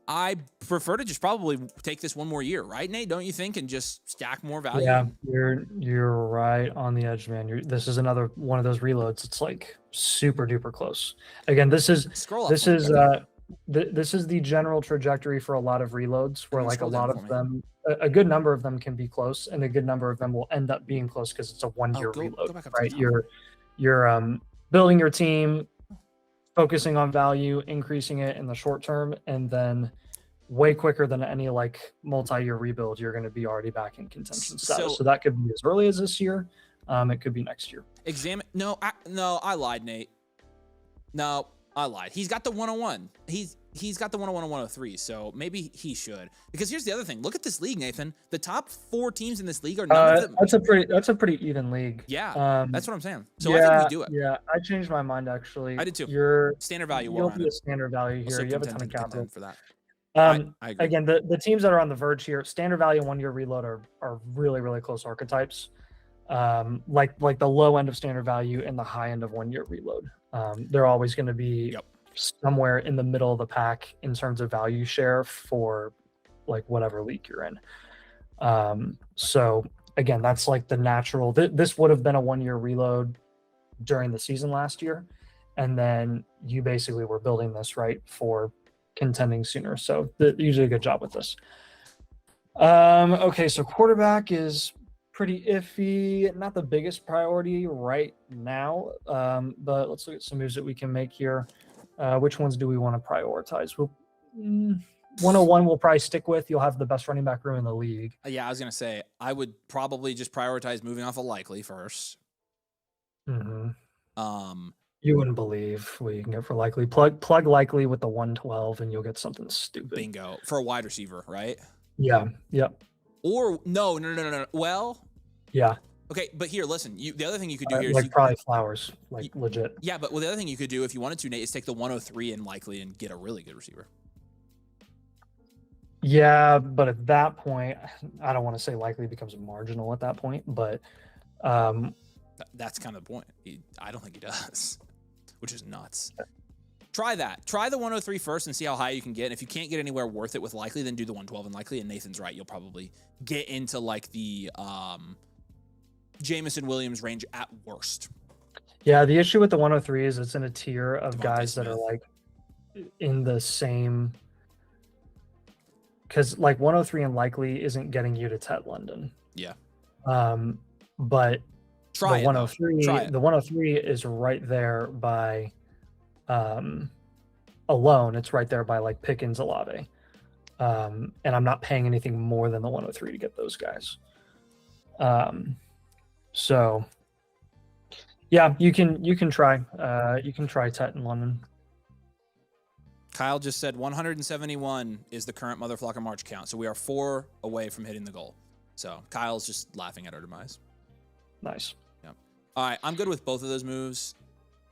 I prefer to just probably take this one more year, right, Nate? Don't you think? And just stack more value. Yeah, you're right on the edge, man. This is another one of those reloads. It's like super duper close. Again, this is the general trajectory for a lot of reloads, where like a lot of them a good number of them can be close, and a good number of them will end up being close because it's a 1-year go reload, back up to right? the top. You're building your team, focusing on value, increasing it in the short term, and then way quicker than any like multi-year rebuild, you're going to be already back in contention status. So that could be as early as this year. It could be next year. No, I lied, Nate. No, I lied. He's got the 101. He's got the 101 and 103, so maybe he should. Because here's the other thing. Look at this league, Nathan. The top 4 teams in this league are none of them. That's a pretty even league. Yeah, that's what I'm saying. So yeah, I think we do it. Yeah, I changed my mind actually. I did too. Your standard value. You'll be a standard value here. You have a ton of capital for that. I agree. Again, the teams that are on the verge here, standard value 1-year reload are really, really close archetypes. Like the low end of standard value and the high end of 1-year reload. They're always going to be somewhere in the middle of the pack in terms of value share for like whatever league you're in. So again, that's like the natural. This would have been a 1-year reload during the season last year, and then you basically were building this right for contending sooner. So usually a good job with this. Okay, so quarterback is pretty iffy, not the biggest priority right now, but let's look at some moves that we can make here. Which ones do we want to prioritize? 101 we'll probably stick with. You'll have the best running back room in the league. Yeah, I was going to say, I would probably just prioritize moving off of Likely first. You wouldn't believe what you can get for Likely. Plug Likely with the 112 and you'll get something stupid. Bingo. For a wide receiver, right? Yeah. Yep. Or no. Well, yeah. Okay, but here, listen. The other thing you could do here is like probably Flowers, like legit. Yeah, but the other thing you could do if you wanted to, Nate, is take the 103 and Likely and get a really good receiver. Yeah, but at that point, I don't want to say Likely becomes marginal at that point, but that's kind of the point. I don't think he does, which is nuts. Try that. Try the 103 first and see how high you can get. And if you can't get anywhere worth it with Likely, then do the 112 and Likely. And Nathan's right. You'll probably get into like the Jameson Williams range at worst. Yeah, the issue with the 103 is it's in a tier of guys that are like in the same, because like 103 and Likely isn't getting you to Ted London. Yeah. But try the 103, the 103 is right there by alone. It's right there by like Pickens, Olave. And I'm not paying anything more than the 103 to get those guys. So yeah, you can try Tet in London. Kyle just said 171 is the current Motherflocker March count. So we are 4 away from hitting the goal. So Kyle's just laughing at our demise. Nice. Yeah. All right. I'm good with both of those moves.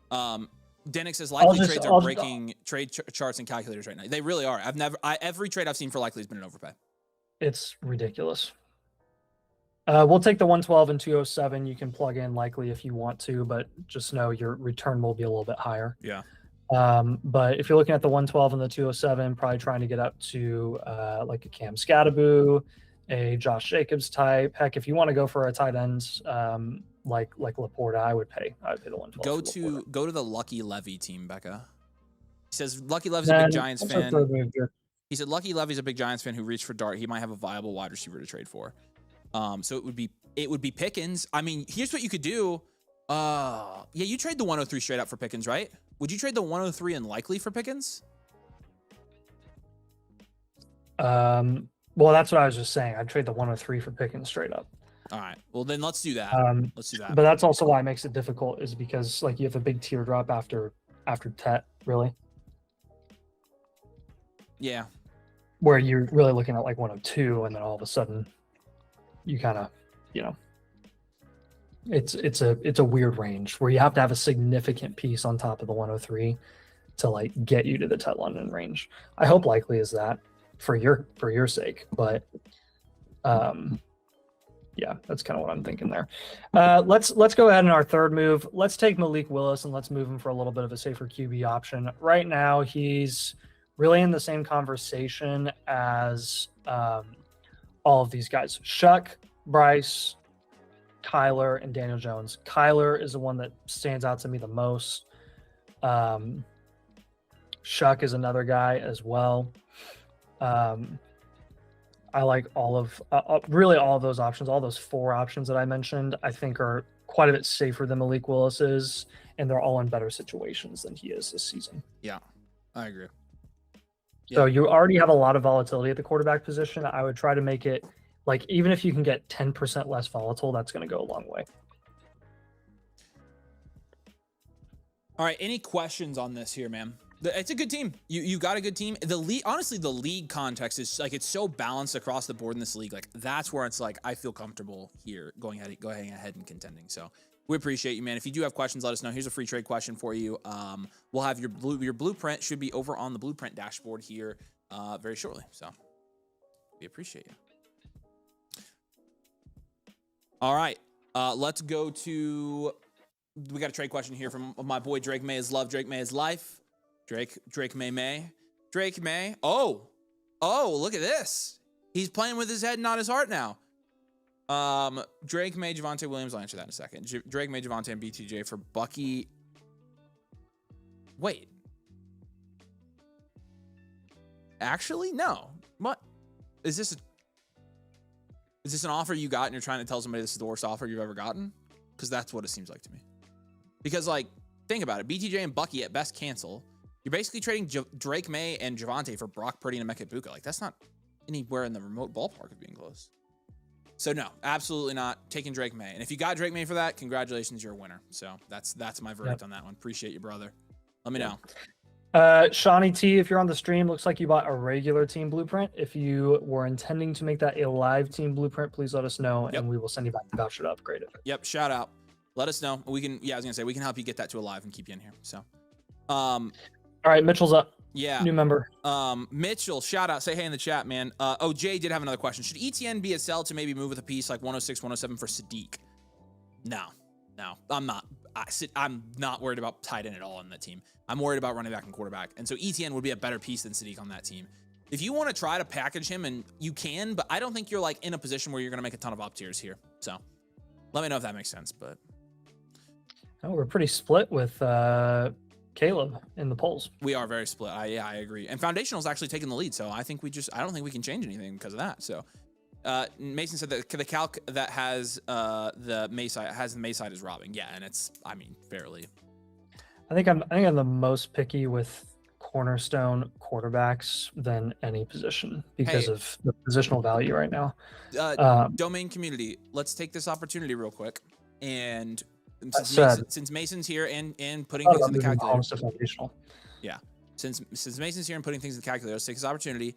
Dennick says Likely trades are breaking trade charts and calculators right now. They really are. Every trade I've seen for Likely has been an overpay. It's ridiculous. We'll take the 112 and 207. You can plug in Likely if you want to, but just know your return will be a little bit higher. Yeah. But if you're looking at the 112 and the 207, probably trying to get up to like a Cam Scattaboo, a Josh Jacobs type. Heck, if you want to go for a tight end like Laporta, I would pay the 112. Go to the Lucky Levy team, Becca. He says Lucky Levy's a big Giants fan. He said Lucky Levy's a big Giants fan who reached for Dart. He might have a viable wide receiver to trade for. So it would be Pickens. I mean, here's what you could do. Yeah, you trade the 103 straight up for Pickens, right? Would you trade the 103 and Likely for Pickens? Well, that's what I was just saying. I'd trade the 103 for Pickens straight up. All right. Well, then let's do that. Let's do that. But that's also why it makes it difficult, is because like you have a big teardrop after Tet, really. Yeah. Where you're really looking at like 102, and then all of a sudden, you kind of, it's a weird range where you have to have a significant piece on top of the 103 to like get you to the Tet London range. I hope Likely is that for your sake, but yeah, that's kind of what I'm thinking there. Let's go ahead in our third move. Let's take Malik Willis and let's move him for a little bit of a safer QB option. Right now, he's really in the same conversation as all of these guys: Shuck, Bryce, Kyler, and Daniel Jones. Kyler is the one that stands out to me the most. Shuck is another guy as well. I like all of really all of those options. All those 4 options that I mentioned, I think are quite a bit safer than Malik Willis is, and they're all in better situations than he is this season. Yeah, I agree. So Yeah. you already have a lot of volatility at the quarterback position. I would try to make it like, even if you can get 10% less volatile, that's going to go a long way. All right. Any questions on this here, man? It's a good team. You got a good team. The league, honestly, the league context is like, it's so balanced across the board in this league. Like, that's where it's like, I feel comfortable here going ahead and contending. So we appreciate you, man. If you do have questions, let us know. Here's a free trade question for you. We'll have your blueprint should be over on the blueprint dashboard here very shortly. So we appreciate you. All right. Let's go to, we got a trade question here from my boy Drake May is love. Drake May is life. Drake May. Oh, look at this. He's playing with his head, not his heart now. Drake May, Javonte Williams. I'll answer that in a second. Drake May, Javonte, and BTJ for Bucky. Wait. Actually, no. What? Is this an offer you got and you're trying to tell somebody this is the worst offer you've ever gotten? Because that's what it seems like to me. Because, like, think about it. BTJ and Bucky at best cancel. You're basically trading Drake May and Javonte for Brock Purdy and Emeka Egbuka. Like, that's not anywhere in the remote ballpark of being close. So, no, absolutely not taking Drake May. And if you got Drake May for that, congratulations, you're a winner. So, that's my verdict on that one. Appreciate you, brother. Let me know. Shawnee T, if you're on the stream, looks like you bought a regular team blueprint. If you were intending to make that a live team blueprint, please let us know, and we will send you back the voucher to upgrade it. Yep, shout out. Let us know. We can, I was gonna say, we can help you get that to a live and keep you in here. So, all right, Mitchell's up. Yeah. New member. Mitchell, shout out. Say hey in the chat, man. Jay did have another question. Should ETN be a sell to maybe move with a piece like 106, 107 for Sadiq? No, I'm not. I'm not worried about tight end at all on that team. I'm worried about running back and quarterback. And so ETN would be a better piece than Sadiq on that team. If you want to try to package him, and you can, but I don't think you're like in a position where you're going to make a ton of up tiers here. So let me know if that makes sense. But oh, we're pretty split with Caleb in the polls. We are very split. Yeah, I agree. And Foundational's actually taking the lead. So I think I don't think we can change anything because of that. So Mason said that the calc that has the May side is robbing. Yeah, and it's, I mean, fairly. I think I'm the most picky with cornerstone quarterbacks than any position because of the positional value right now. Domain community, let's take this opportunity real quick. And since Mason's here and putting things in the calculator. Yeah. Since Mason's here and putting things in the calculator, let's take this opportunity.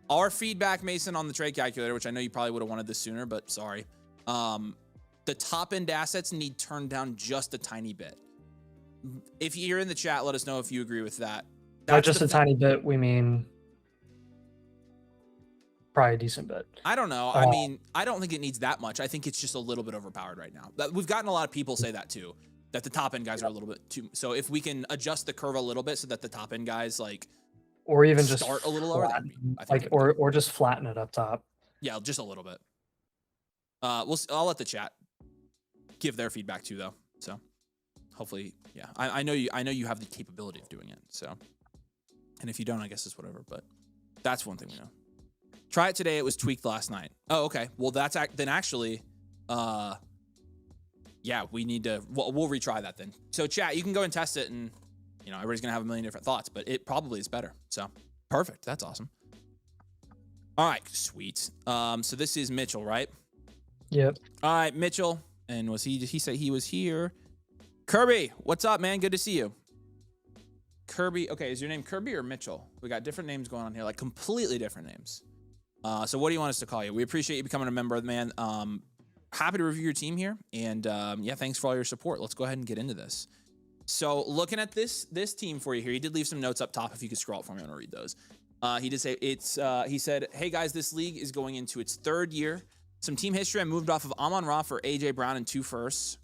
Our feedback, Mason, on the trade calculator, which I know you probably would have wanted this sooner, but sorry. The top end assets need turned down just a tiny bit. If you're in the chat, let us know if you agree with that. Not just a tiny bit, we mean probably a decent bit. I don't know. I mean, I don't think it needs that much. I think it's just a little bit overpowered right now. We've gotten a lot of people say that too, that the top end guys are a little bit too. So if we can adjust the curve a little bit so that the top end guys or even just start a little lower, or just flatten it up top. Yeah, just a little bit. I'll let the chat give their feedback too, though. So hopefully, yeah, I know you have the capability of doing it. So, and if you don't, I guess it's whatever. But that's one thing we know. Try it today. It was tweaked last night. Oh, okay. Well, then actually, yeah, we need to. We'll retry that then. So, chat, you can go and test it, and everybody's gonna have a million different thoughts, but it probably is better. So, perfect. That's awesome. All right, sweet. So this is Mitchell, right? Yep. All right, Mitchell. And he said he was here. Kirby, what's up, man? Good to see you. Kirby, okay, is your name Kirby or Mitchell? We got different names going on here, like completely different names. So what do you want us to call you? We appreciate you becoming a member, man. Happy to review your team here. And yeah, thanks for all your support. Let's go ahead and get into this. So looking at this team for you here, he did leave some notes up top. If you could scroll up for me, I want to read those. He did say he said, hey guys, this league is going into its third year. Some team history. I moved off of Amon-Ra for AJ Brown and 2 firsts.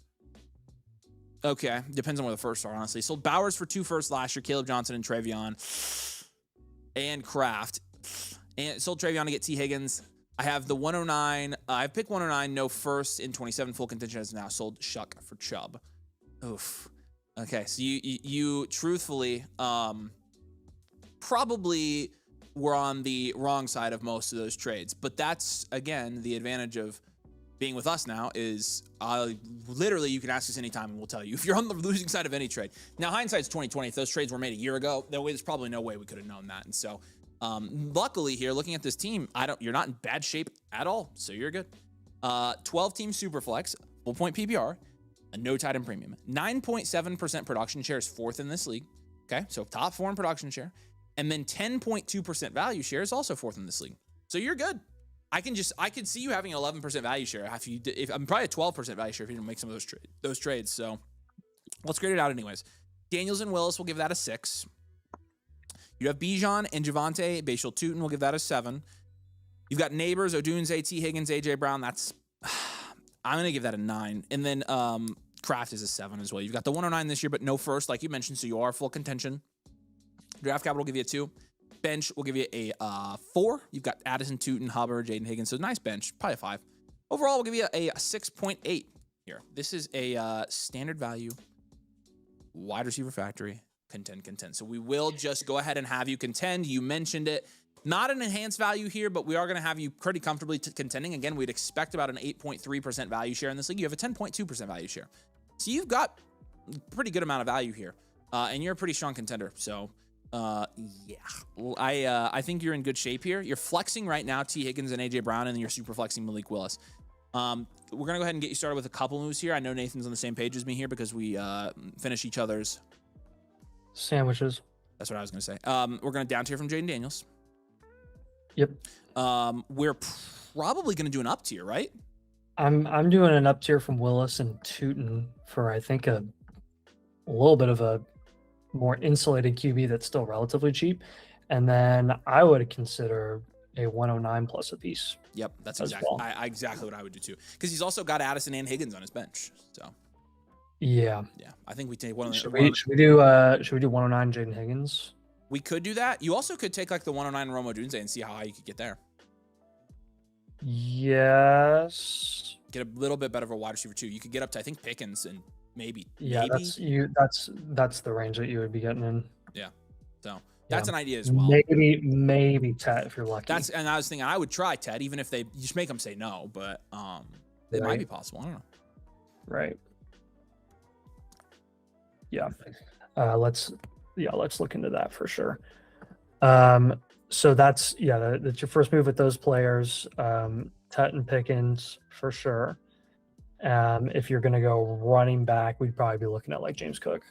Okay, depends on where the firsts are, honestly. Sold Bowers for 2 firsts last year, Caleb Johnson and Travion, and Kraft. And sold Travion to get T. Higgins. I have the 109. I picked 109, no first in 27. Full contention has now sold Shuck for Chubb. Oof. Okay, so you truthfully, probably were on the wrong side of most of those trades. But that's, again, the advantage of being with us now is literally you can ask us anytime and we'll tell you if you're on the losing side of any trade. Now, hindsight's 2020. If those trades were made a year ago, there's probably no way we could have known that. And so luckily here, looking at this team, you're not in bad shape at all. So you're good. 12-team Superflex, full point PPR, a no tight end premium. 9.7% production share is 4th in this league. Okay, so top 4 in production share. And then 10.2% value share is also 4th in this league. So you're good. I could see you having an 11% value share if I'm probably a 12% value share if you don't make some of those trades. So let's grade it out anyways. Daniels and Willis will give that a 6. You have Bijan and Javonte, Bashal Tutin will give that a 7. You've got Neighbors, Odunze, T. Higgins, AJ Brown. I'm gonna give that a 9. And then Kraft is a 7 as well. You've got the 109 this year, but no first, like you mentioned, so you are full contention. Draft capital will give you a 2. Bench will give you a 4. You've got Addison, Tutin, Hubbard, Jaden Higgins. So nice bench, probably a 5. Overall, we'll give you a 6.8 here. This is a standard value wide receiver factory contend. So we will just go ahead and have you contend. You mentioned it. Not an enhanced value here, but we are going to have you pretty comfortably contending. Again, we'd expect about an 8.3% value share in this league. You have a 10.2% value share. So you've got a pretty good amount of value here. And you're a pretty strong contender. So yeah, I think you're in good shape here. You're flexing right now T. Higgins and AJ Brown, and then you're super flexing Malik Willis. We're gonna go ahead and get you started with a couple moves here. I know Nathan's on the same page as me here because we finish each other's sandwiches. That's what I was gonna say. We're gonna down tier from Jaden Daniels. Yep. We're probably gonna do an up tier, right? I'm doing an up tier from Willis and Tutin for I think a little bit of a more insulated QB that's still relatively cheap, and then I would consider a 109 plus a piece. Yep, that's exactly exactly what I would do too, because he's also got Addison and Higgins on his bench. So yeah, I think we take one. Should we do 109 Jaden Higgins? We could do that. You also could take like the 109 Rome Odunze and see how high you could get there. Yes. Get a little bit better of a wide receiver too. You could get up to I think Pickens and maybe. That's the range that you would be getting in. Yeah. So that's an idea as well. Maybe Ted if you're lucky. And I was thinking I would try Ted even if you just make them say no, but it might be possible. I don't know. Right. Yeah. Let's look into that for sure. So that's your first move with those players. Tet and Pickens for sure. If you're going to go running back, we'd probably be looking at like James Cook.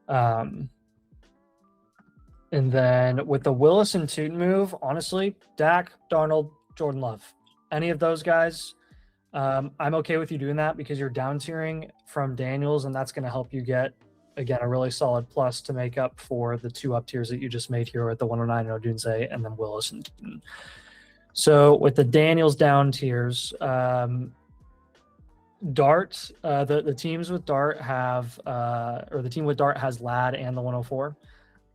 And then with the Willis and Tutin move, honestly, Dak, Darnold, Jordan Love, any of those guys, I'm okay with you doing that because you're down tiering from Daniels, and that's going to help you get, again, a really solid plus to make up for the 2 up tiers that you just made here with the 109 and Odunze and then Willis and Tutin. So with the Daniels down tiers, Dart, the teams with Dart have, or the team with Dart has Lad and the 104.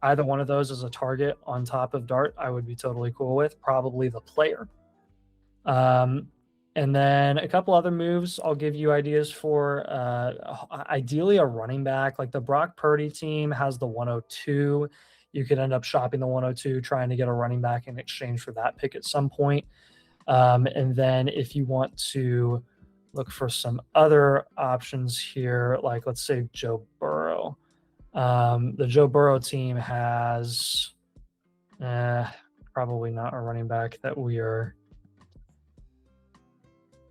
Either one of those is a target on top of Dart, I would be totally cool with, probably the player. And then a couple other moves I'll give you ideas for. Ideally, a running back. Like the Brock Purdy team has the 102. You could end up shopping the 102, trying to get a running back in exchange for that pick at some point. And then if you want to look for some other options here, like let's say Joe Burrow. The Joe Burrow team has probably not a running back that we are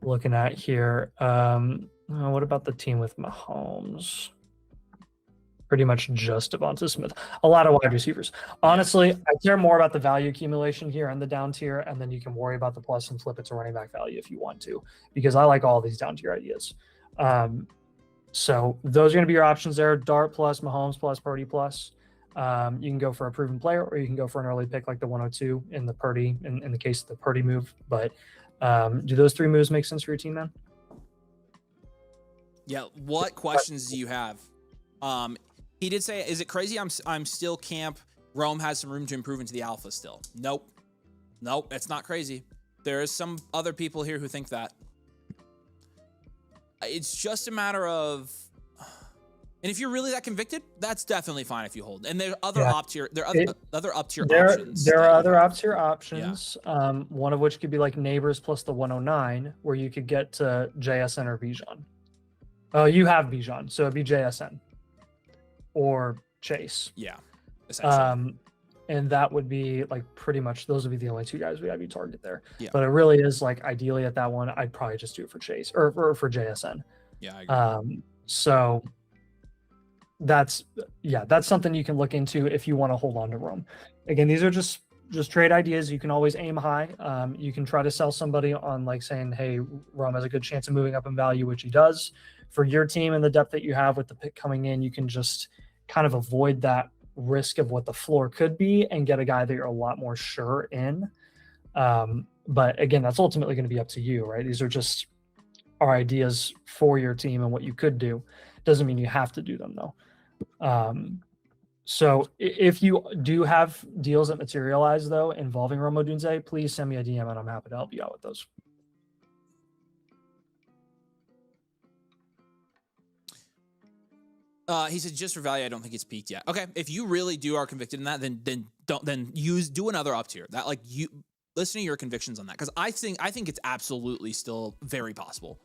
looking at here. What about the team with Mahomes? Pretty much just Devonta Smith. A lot of wide receivers. Honestly, I care more about the value accumulation here in the down tier, and then you can worry about the plus and flip it to running back value if you want to, because I like all these down tier ideas. So those are going to be your options there. Dart plus, Mahomes plus, Purdy plus. You can go for a proven player, or you can go for an early pick like the 102 in the Purdy, in the case of the Purdy move. But do those 3 moves make sense for your team, man? Yeah. What questions do you have? He did say, is it crazy I'm still camp Rome has some room to improve into the alpha still? Nope, it's not crazy. There is some other people here who think that. It's just a matter of And if you're really that convicted, that's definitely fine if you hold. And there are other Yeah. up tier, there are other up tier There options. there that are you other have. up tier options. One of which could be like Neighbors plus the 109, where you could get to JSN or Bijan. Oh, you have Bijan, so it'd be JSN or Chase. Yeah, essentially. And that would be like pretty much those would be the only two guys we have you target there. Yeah. But it really is like ideally at that one, I'd probably just do it for Chase or for JSN. Yeah, I agree. So that's something you can look into if you want to hold on to Rome. Again, these are just trade ideas. You can always aim high. You can try to sell somebody on like saying, hey, Rome has a good chance of moving up in value, which he does. For your team and the depth that you have with the pick coming in, you can just kind of avoid that risk of what the floor could be and get a guy that you're a lot more sure in. But again, that's ultimately going to be up to you, right? These are just our ideas for your team and what you could do. Doesn't mean you have to do them though. So if you do have deals that materialize though involving Rome Odunze, please send me a DM and I'm happy to help you out with those. He said just for value, I don't think it's peaked yet. Okay, if you really are convicted in that, then do another up tier. That like you listen to your convictions on that because I think it's absolutely still very possible.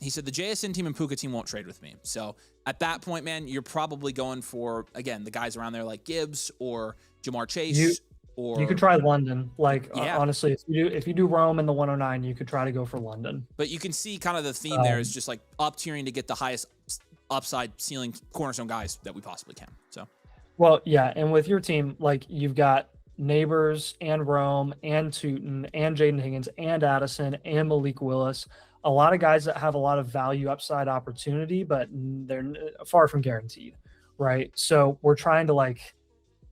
He said the JSN team and Puka team won't trade with me. So at that point, man, you're probably going for again the guys around there like Gibbs or Jamar Chase. You could try London. Like honestly, if you do Rome and the 109, you could try to go for London. But you can see kind of the theme there is just like up tiering to get the highest upside ceiling cornerstone guys that we possibly can. So, well, yeah, and with your team, like you've got Neighbors and Rome and Tootin and Jaden Higgins and Addison and Malik Willis. A lot of guys that have a lot of value upside opportunity, but they're far from guaranteed, right? So we're trying to like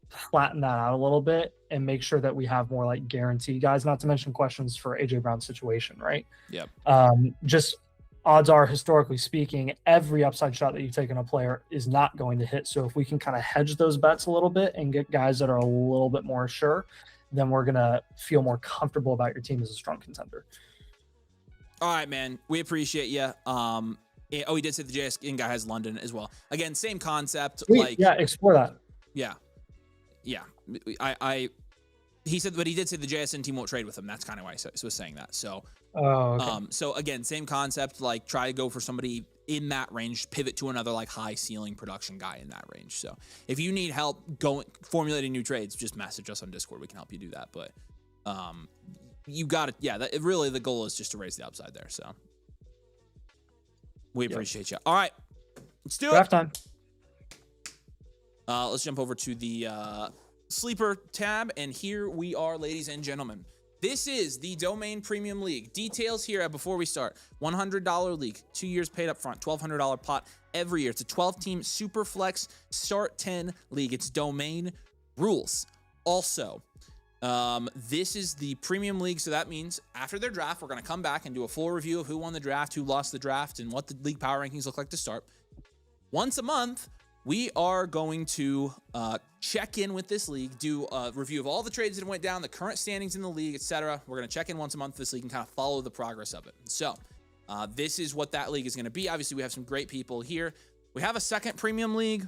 flatten that out a little bit and make sure that we have more like guaranteed guys, not to mention questions for AJ Brown's situation, right? Yep. Just odds are, historically speaking, every upside shot that you take on a player is not going to hit. So if we can kind of hedge those bets a little bit and get guys that are a little bit more sure, then we're going to feel more comfortable about your team as a strong contender. All right, man. We appreciate you. He did say the JSN guy has London as well. Again, same concept. Like, yeah, explore that. Yeah. Yeah, he said, but he did say the JSN team won't trade with him. That's kind of why I was saying that. So, okay. So again, same concept. Like, try to go for somebody in that range. Pivot to another like high ceiling production guy in that range. So, if you need help formulating new trades, just message us on Discord. We can help you do that. But, you got it. Yeah, really the goal is just to raise the upside there. So, we appreciate you. All right, let's do it. Draft time. Let's jump over to the sleeper tab, and here we are, ladies and gentlemen. This is the Domain Premium League. Details here before we start. $100 league, 2 years paid up front, $1,200 pot every year. It's a 12-team super flex start 10 league. It's Domain rules. Also, this is the Premium League, so that means after their draft, we're going to come back and do a full review of who won the draft, who lost the draft, and what the league power rankings look like to start. Once a month, we are going to check in with this league, do a review of all the trades that went down, the current standings in the league, etc. We're going to check in once a month with this league and kind of follow the progress of it. So this is what that league is going to be. Obviously, we have some great people here. We have a second premium league.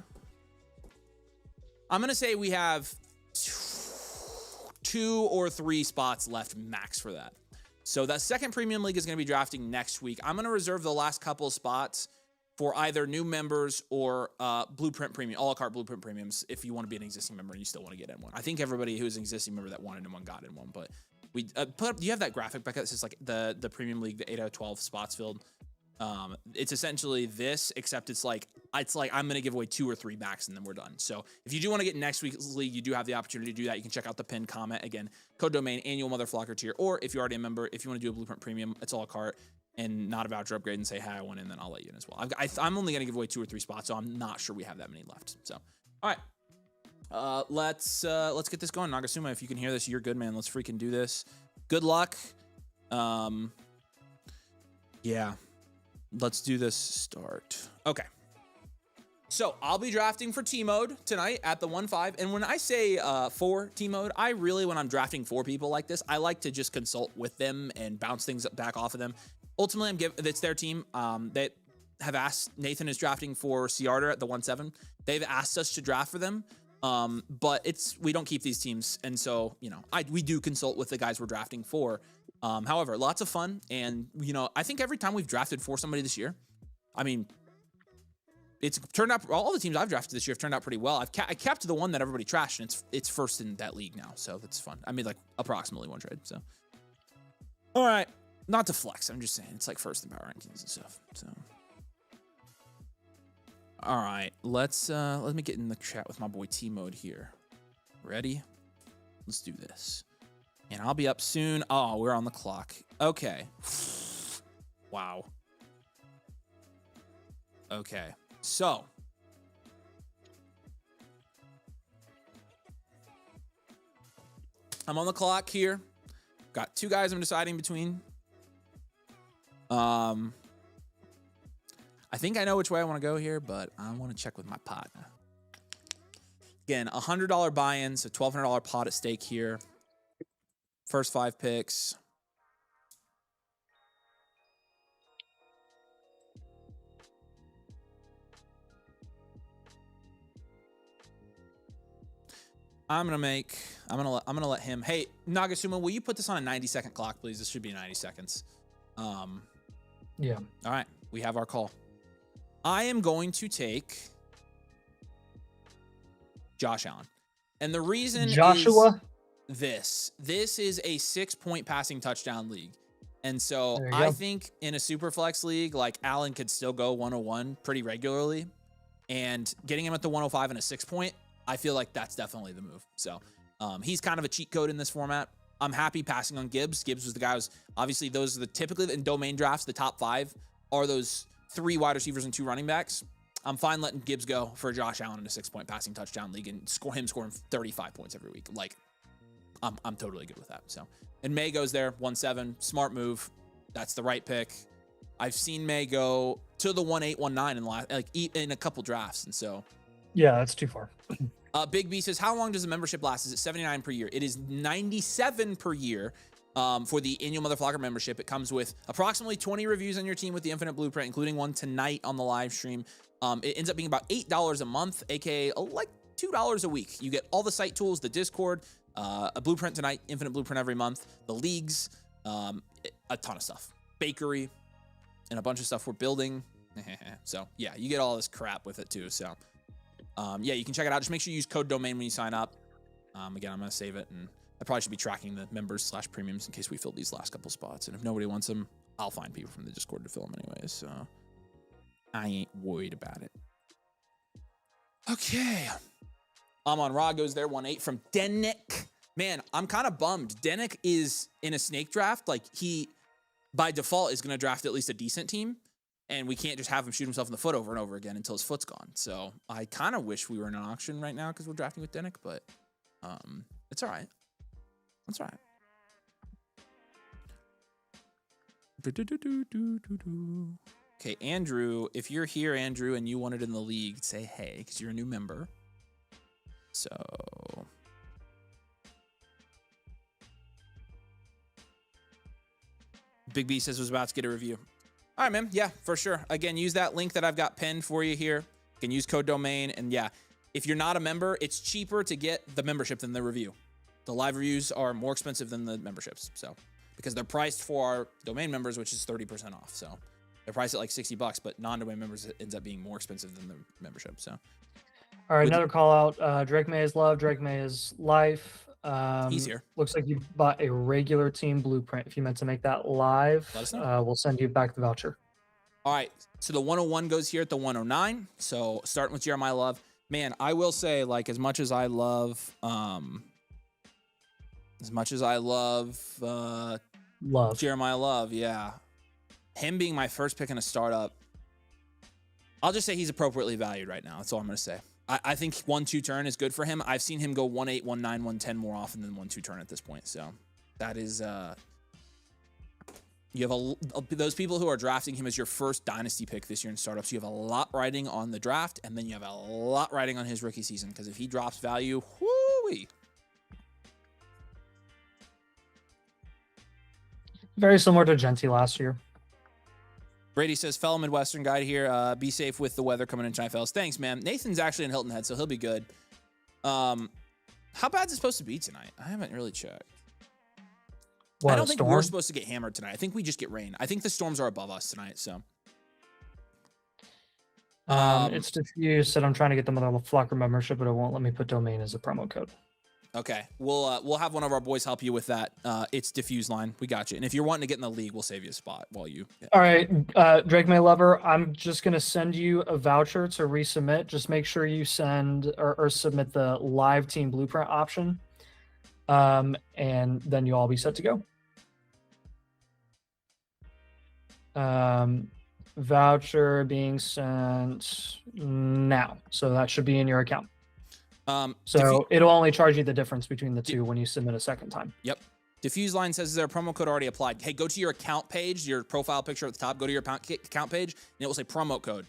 I'm going to say we have 2 or 3 spots left max for that. So that second premium league is going to be drafting next week. I'm going to reserve the last couple of spots for either new members or Blueprint Premium, a la carte Blueprint Premiums, if you want to be an existing member and you still want to get in one. I think everybody who's an existing member that wanted in one got in one, but we put up, do you have that graphic back? It's just like the Premium League, the 8 out of 12 spots filled. It's essentially this, except it's like I'm going to give away 2 or 3 max and then we're done. So if you do want to get next week's league, you do have the opportunity to do that. You can check out the pinned comment. Again, code domain, annual motherflocker tier, or if you're already a member, if you want to do a Blueprint Premium, it's a la carte and not a voucher upgrade and say, hey, I want in, then I'll let you in as well. I'm only going to give away 2 or 3 spots, so I'm not sure we have that many left. So, all right, let's get this going. Nagasuma, if you can hear this, you're good, man. Let's freaking do this. Good luck. Yeah, let's do this. Start. Okay. So I'll be drafting for T-Mode tonight at the 1-5. And when I say for T-Mode, when I'm drafting 4 people like this, I like to just consult with them and bounce things back off of them. Ultimately, it's their team. That have asked, Nathan is drafting for Ciarder at the 1-7. They've asked us to draft for them. But we don't keep these teams. And so, we do consult with the guys we're drafting for. However, lots of fun. And, I think every time we've drafted for somebody this year, I mean, it's turned out, all the teams I've drafted this year have turned out pretty well. I kept the one that everybody trashed, and it's first in that league now. So that's fun. I made like approximately one trade. So, all right. Not to flex. I'm just saying it's like first in power rankings and stuff. So, all right. Let me get in the chat with my boy T-Mode here. Ready? Let's do this. And I'll be up soon. Oh, we're on the clock. Okay. Wow. Okay. So, I'm on the clock here. Got two guys I'm deciding between. I think I know which way I want to go here, but I want to check with my partner. Again, $100 buy-in, so $1,200 pot at stake here. First 5 picks. I'm gonna let him. Hey, Nagasuma, will you put this on a 90-second clock, please? This should be 90 seconds. Yeah. All right, we have our call. I am going to take Josh Allen, and the reason Joshua. Is this is a 6-point passing touchdown league, and so I think in a super flex league, like Allen could still go 101 pretty regularly, and getting him at the 105 and a 6-point. I feel like that's definitely the move. So he's kind of a cheat code in this format. I'm happy passing on Gibbs. Gibbs was the guy who's obviously those are the typically in domain drafts, the top 5 are those 3 wide receivers and 2 running backs. I'm fine letting Gibbs go for Josh Allen in a 6-point passing touchdown league and scoring 35 points every week. Like I'm totally good with that. So, and May goes there 1-7, smart move. That's the right pick. I've seen May go to the 1-8, 1-9 in a couple drafts. And so, yeah, that's too far. Big B says, how long does the membership last? Is it 79 per year? It is 97 per year for the annual Motherflocker membership. It comes with approximately 20 reviews on your team with the Infinite Blueprint, including one tonight on the live stream. It ends up being about $8 a month, aka like $2 a week. You get all the site tools, the Discord, a Blueprint tonight, Infinite Blueprint every month, the leagues, a ton of stuff, bakery, and a bunch of stuff we're building. So yeah, you get all this crap with it too. So yeah, you can check it out. Just make sure you use code domain when you sign up. Again, I'm going to save it, and I probably should be tracking the members/premiums in case we fill these last couple spots. And if nobody wants them, I'll find people from the Discord to fill them anyways. So I ain't worried about it. Okay. Amon Ra goes there, 1-8 from Denick. Man, I'm kind of bummed. Denick is in a snake draft. Like, he, by default, is going to draft at least a decent team. And we can't just have him shoot himself in the foot over and over again until his foot's gone. So I kind of wish we were in an auction right now because we're drafting with Denick, but it's all right. It's all right. Okay, Andrew, if you're here, Andrew, and you want it in the league, say hey, because you're a new member. So Big B says was about to get a review. All right, man. Yeah, for sure. Again, use that link that I've got pinned for you here. You can use code domain. And yeah, if you're not a member, it's cheaper to get the membership than the review. The live reviews are more expensive than the memberships. So, because they're priced for our domain members, which is 30% off. So they're priced at like $60, but non-domain members, it ends up being more expensive than the membership. So. All right, another call out. Drake May is love. Drake May is life. He's here. Looks like you bought a regular team blueprint. If you meant to make that live, let us know. We'll send you back the voucher. All right. So the 101 goes here at the 109. So starting with Jeremiah Love. Man, I will say, like, as much as I love Jeremiah Love, yeah. Him being my first pick in a startup, I'll just say he's appropriately valued right now. That's all I'm going to say. I think 1-2 turn is good for him. I've seen him go 1-8, 1-9, 1-10 more often than 1-2 turn at this point. So that is, you have those people who are drafting him as your first dynasty pick this year in startups. You have a lot riding on the draft, and then you have a lot riding on his rookie season. Because if he drops value, whoo-wee. Very similar to Genty last year. Brady says, fellow Midwestern guy here. Be safe with the weather coming in tonight, fellas. Thanks, man. Nathan's actually in Hilton Head, so he'll be good. How bad is it supposed to be tonight? I haven't really checked. What, I don't think storm? we're supposed to get hammered tonight. I think we just get rain. I think the storms are above us tonight, so. It's diffused. Said I'm trying to get them with a Flocker membership, but it won't let me put domain as a promo code. Okay, we'll have one of our boys help you with that. It's diffuse line. We got you. And if you're wanting to get in the league, we'll save you a spot while you. Yeah. All right, Drake May Lover, I'm just gonna send you a voucher to resubmit. Just make sure you send or submit the live team blueprint option, and then you'll all be set to go. Voucher being sent now, so that should be in your account. So it'll only charge you the difference between the two when you submit a second time. Yep. Diffuse line says, is there a promo code already applied? Hey, go to your account page, your profile picture at the top, go to your account page, and it will say promo code.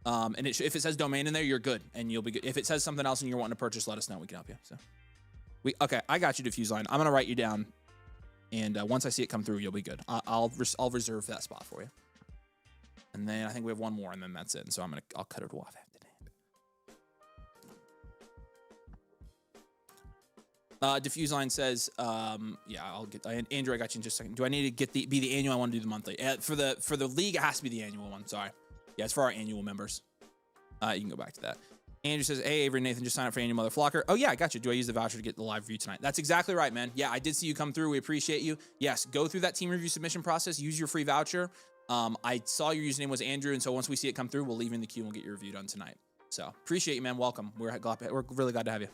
And if it says domain in there, you're good, and you'll be good. If it says something else and you're wanting to purchase, let us know. We can help you. So, okay, I got you, diffuse line. I'm gonna write you down, and once I see it come through, you'll be good. I'll reserve that spot for you. And then I think we have one more, and then that's it. And so I'll cut it off after that. Diffuse line says, yeah, I'll get Andrew. I got you in just a second. Do I need to be the annual? I want to do the monthly. For the league, it has to be the annual one. Sorry. Yeah, it's for our annual members. You can go back to that. Andrew says, hey, Avery, Nathan, just sign up for Annual Mother Flocker. Oh, yeah, I got you. Do I use the voucher to get the live review tonight? That's exactly right, man. Yeah, I did see you come through. We appreciate you. Yes, go through that team review submission process. Use your free voucher. I saw your username was Andrew, and so once we see it come through, we'll leave you in the queue and we'll get your review done tonight. So appreciate you, man. Welcome. We're really glad to have you.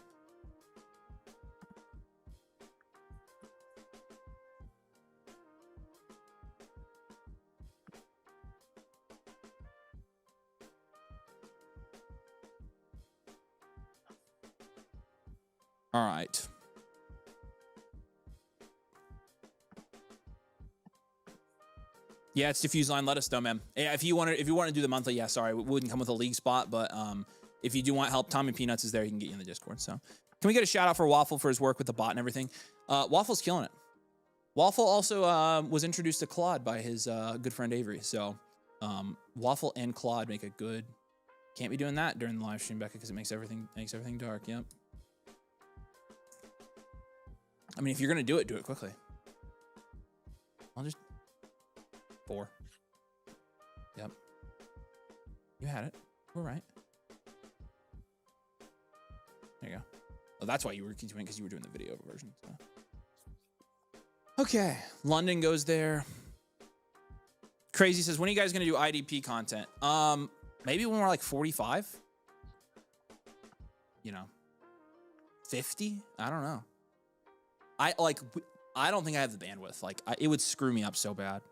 All right. Yeah, it's diffuse line. Let us know, man. Yeah, if you want to do the monthly, yeah, sorry, we wouldn't come with a league spot, but if you do want help, Tommy Peanuts is there. He can get you in the Discord. So, can we get a shout out for Waffle for his work with the bot and everything? Waffle's killing it. Waffle also was introduced to Claude by his good friend Avery. So, Waffle and Claude make a good. Can't be doing that during the live stream, Becca, because it makes everything dark. Yep. I mean, if you're gonna do it quickly. I'll just 4. Yep. You had it. We're right. There you go. Oh, that's why you were doing, because you were doing the video version. So. Okay. London goes there. Crazy says, when are you guys gonna do IDP content? Maybe when we're like 45. 50. I don't know. I don't think I have the bandwidth. It would screw me up so bad.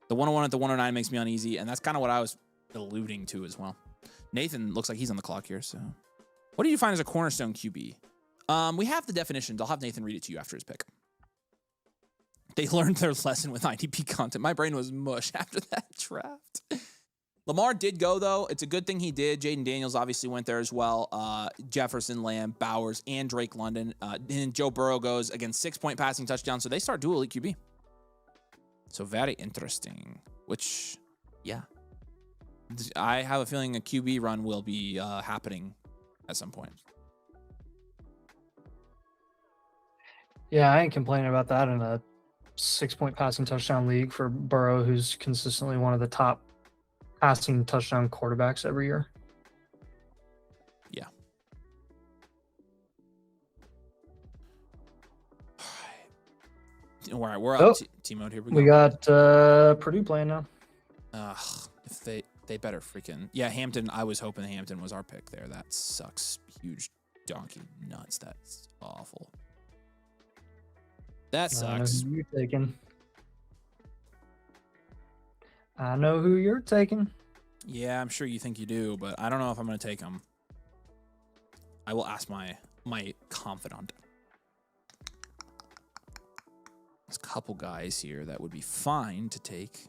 The 101 at the 109 makes me uneasy, and that's kind of what I was alluding to as well. Nathan looks like he's on the clock here, so. What do you find as a cornerstone QB? We have the definitions. I'll have Nathan read it to you after his pick. They learned their lesson with IDP content. My brain was mush after that draft. Lamar did go, though. It's a good thing he did. Jaden Daniels obviously went there as well. Jefferson, Lamb, Bowers, and Drake London. And Joe Burrow goes against 6-point passing touchdown, so they start dual elite QB. So very interesting, which, yeah. I have a feeling a QB run will be happening at some point. Yeah, I ain't complaining about that in a 6-point passing touchdown league for Burrow, who's consistently one of the top passing touchdown quarterbacks every year. Yeah. All right, we're up team mode here. We got Purdue playing now. If they better freaking Hampton. I was hoping Hampton was our pick there. That sucks. Huge donkey nuts. That's awful. That sucks. I know who you're taking. I know who you're taking. Yeah, I'm sure you think you do, but I don't know if I'm going to take him. I will ask my confidant. There's a couple guys here that would be fine to take.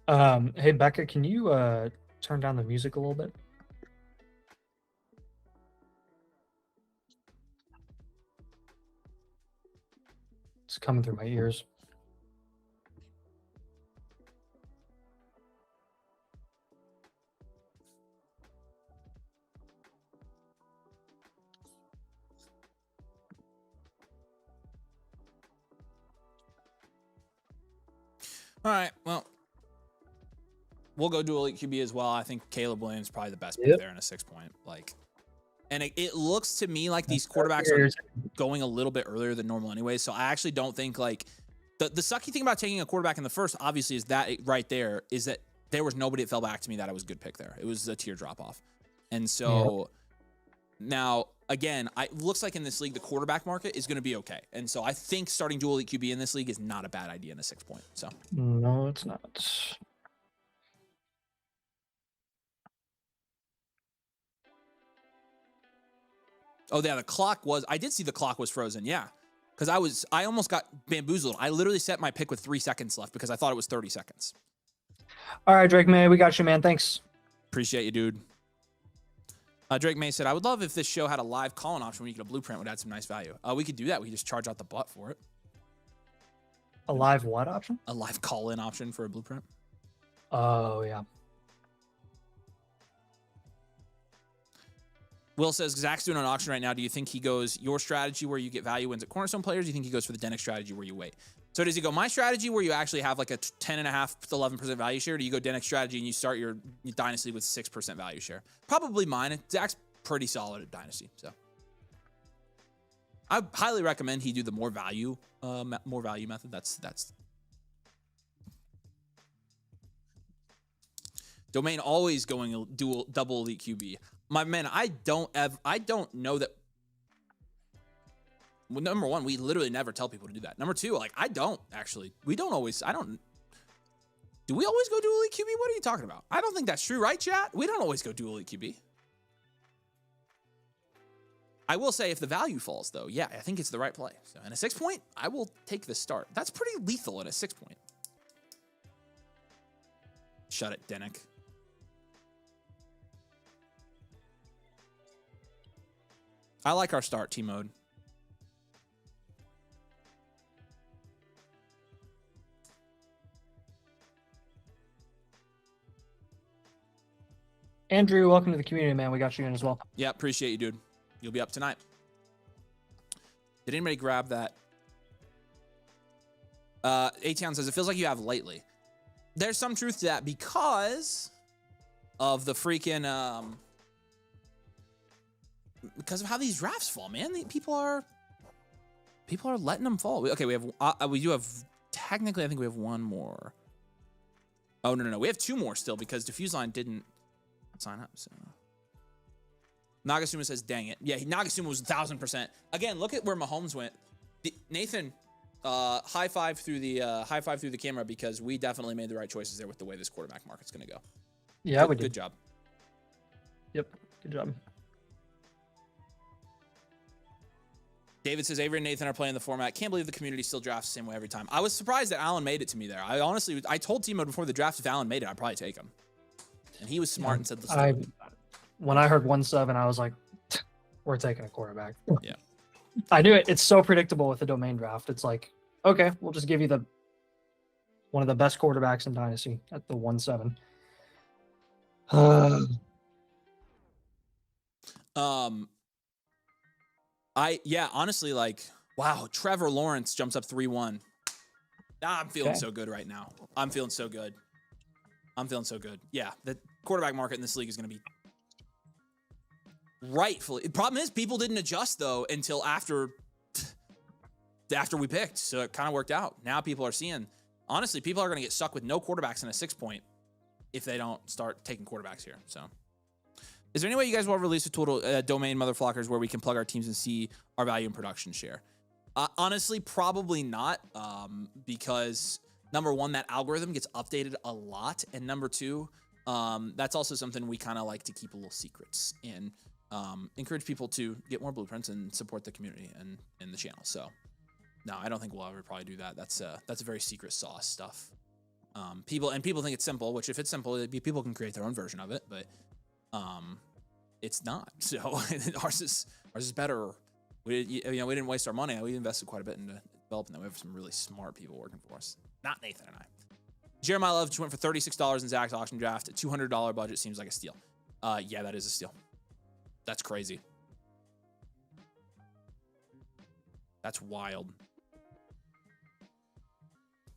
Hey Becca, can you turn down the music a little bit? It's coming through my ears. All right, well, we'll go dual elite QB as well. I think Caleb Williams is probably the best pick Yep. there in a 6-point. Like, and it looks to me like these quarterbacks are going a little bit earlier than normal anyway. So I actually don't think like the sucky thing about taking a quarterback in the first, obviously, is that right there is that there was nobody that fell back to me that it was a good pick there. It was a tier drop off. And so now, again, it looks like in this league, the quarterback market is going to be okay. And so I think starting dual elite QB in this league is not a bad idea in a 6-point. So No, it's not. oh yeah, the clock was, I did see the clock was frozen. Yeah. Because I almost got bamboozled. I literally set my pick with 3 seconds left because I thought it was 30 seconds. All right, Drake May, we got you, man. Thanks. Appreciate you, dude. Drake May said, I would love if this show had a live call-in option where you could a blueprint would add some nice value. We could do that. We could just charge out the butt for it. A live what option? A live call-in option for a blueprint. Oh, yeah. Will says, Zach's doing an auction right now. Do you think he goes your strategy where you get value wins at cornerstone players? Do you think he goes for the Dynasty strategy where you wait? So does he go my strategy where you actually have like a 10.5 to 11% value share? Or do you go Dynasty strategy and you start your Dynasty with 6% value share? Probably mine. Zach's pretty solid at Dynasty. So I highly recommend he do the more value method. That's Domain always going double elite QB. My man, I don't know that. Well, number one, we literally never tell people to do that. Number two, like I don't actually. We don't always. I don't. Do we always go dual elite QB? What are you talking about? I don't think that's true, right, chat? We don't always go dual elite QB. I will say if the value falls, though, yeah, I think it's the right play. So in a 6-point, I will take the start. That's pretty lethal in a 6-point. Shut it, Denick. I like our start, T-Mode. Andrew, welcome to the community, man. We got you in as well. Yeah, appreciate you, dude. You'll be up tonight. Did anybody grab that? A-Town says, it feels like you have lately. There's some truth to that because of the freaking... because of how these drafts fall, man. People are letting them fall. Okay, we do have, technically, I think we have one more. Oh, no. We have 2 more still because Diffuse Line didn't sign up. So Nagasuma says, dang it. Yeah, Nagasuma was 1,000%. Again, look at where Mahomes went. Nathan, high five through the camera because we definitely made the right choices there with the way this quarterback market's going to go. Yeah, we did. Good job. Yep, good job. David says, Avery and Nathan are playing the format. Can't believe the community still drafts the same way every time. I was surprised that Alan made it to me there. I told Timo before the draft if Alan made it, I'd probably take him. And he was smart and said, let's do it. When I heard 1-7, I was like, we're taking a quarterback. Yeah. I knew it. It's so predictable with the domain draft. It's like, okay, we'll just give you one of the best quarterbacks in Dynasty at the 1-7. Honestly, like, wow, Trevor Lawrence jumps up 3-1. I'm feeling so good right now. I'm feeling so good. Yeah, the quarterback market in this league is going to be rightfully. The problem is people didn't adjust, though, until after we picked. So it kind of worked out. Now people are seeing, honestly, people are going to get stuck with no quarterbacks in a 6-point if they don't start taking quarterbacks here. So is there any way you guys will release a tool domain motherflockers where we can plug our teams and see our value and production share? Honestly, probably not, because number one, that algorithm gets updated a lot, and number two, that's also something we kind of like to keep a little secrets and encourage people to get more blueprints and support the community and the channel. So no, I don't think we'll ever probably do that. That's a very secret sauce stuff. People think it's simple, which if it's simple, people can create their own version of it, but it's not. So ours is better. We didn't waste our money. We invested quite a bit into developing that. We have some really smart people working for us. Not Nathan and I. Jeremiah Love just went for $36 in Zach's auction draft. A $200 budget seems like a steal. Yeah, that is a steal. That's crazy. That's wild.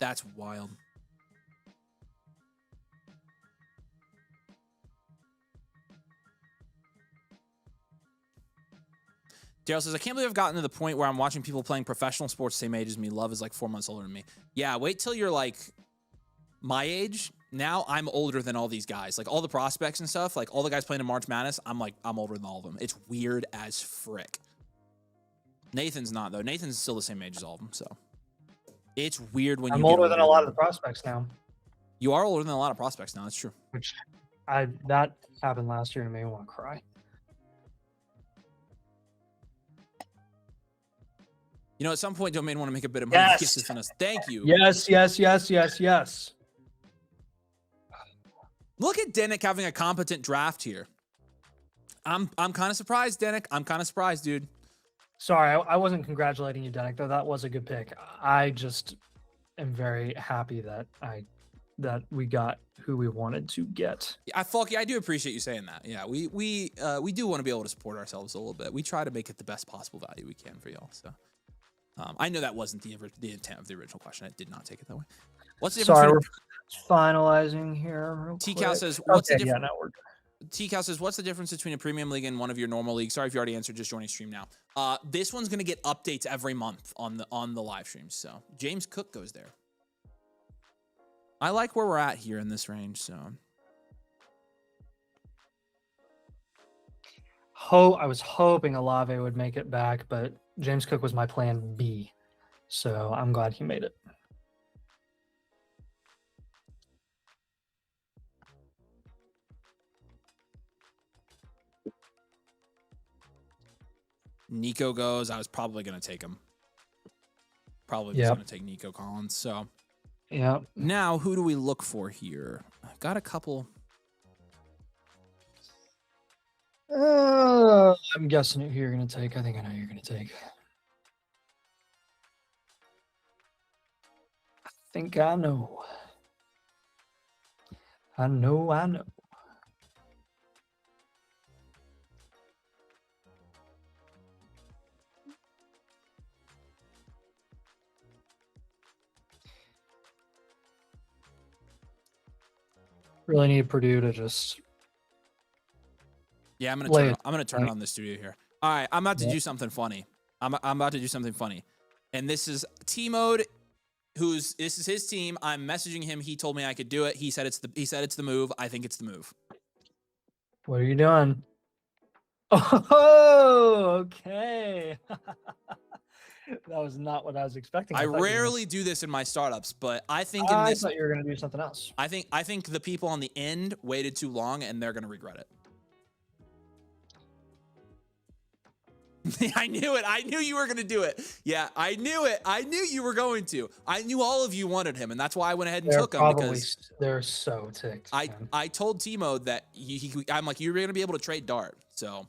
That's wild. Daryl says, I can't believe I've gotten to the point where I'm watching people playing professional sports same age as me. Love is like 4 months older than me. Yeah, wait till you're like my age. Now I'm older than all these guys. Like all the prospects and stuff, like all the guys playing in March Madness, I'm older than all of them. It's weird as frick. Nathan's not, though. Nathan's still the same age as all of them, so. It's weird when I'm older than a lot of the prospects now. You are older than a lot of prospects now, that's true. Which that happened last year and made me want to cry. You know, at some point, Domain want to make a bit of money. Yes. Thank you. Yes. Look at Denick having a competent draft here. I'm kind of surprised, Denick. I'm kind of surprised, dude. Sorry, I wasn't congratulating you, Denick, though. That was a good pick. I just am very happy that we got who we wanted to get. I do appreciate you saying that. Yeah, we do want to be able to support ourselves a little bit. We try to make it the best possible value we can for y'all. So I know that wasn't the intent of the original question. I did not take it that way. What's the difference? Sorry, we're finalizing here. T-Cal says, what's the difference? Yeah, no, we're good. T-Cal says, what's the difference between a premium league and one of your normal leagues? Sorry if you already answered, just joining stream now. This one's going to get updates every month on the live streams. So James Cook goes there. I like where we're at here in this range. So I was hoping Olave would make it back, but James Cook was my plan B. So I'm glad he made it. Nico goes. I was probably going to take him. Probably was going to take Nico Collins. So, yeah. Now, who do we look for here? I've got a couple. I'm guessing who you're going to take. I think I know who you're going to take. I think I know. I know. Really need Purdue to just. Yeah, I'm gonna turn it on the studio here. All right, I'm about to do something funny. I'm about to do something funny, and this is T-Mode. This is his team. I'm messaging him. He told me I could do it. He said it's the move. I think it's the move. What are you doing? Oh, okay. That was not what I was expecting. I rarely do this in my startups, but I think I thought you were going to do something else. I think the people on the end waited too long, and they're going to regret it. I knew it. I knew you were going to do it. Yeah, I knew it. I knew you were going to. I knew all of you wanted him, and that's why I went ahead and took him because they're so ticked. I told T-Mode that I'm like, you're going to be able to trade Dart. So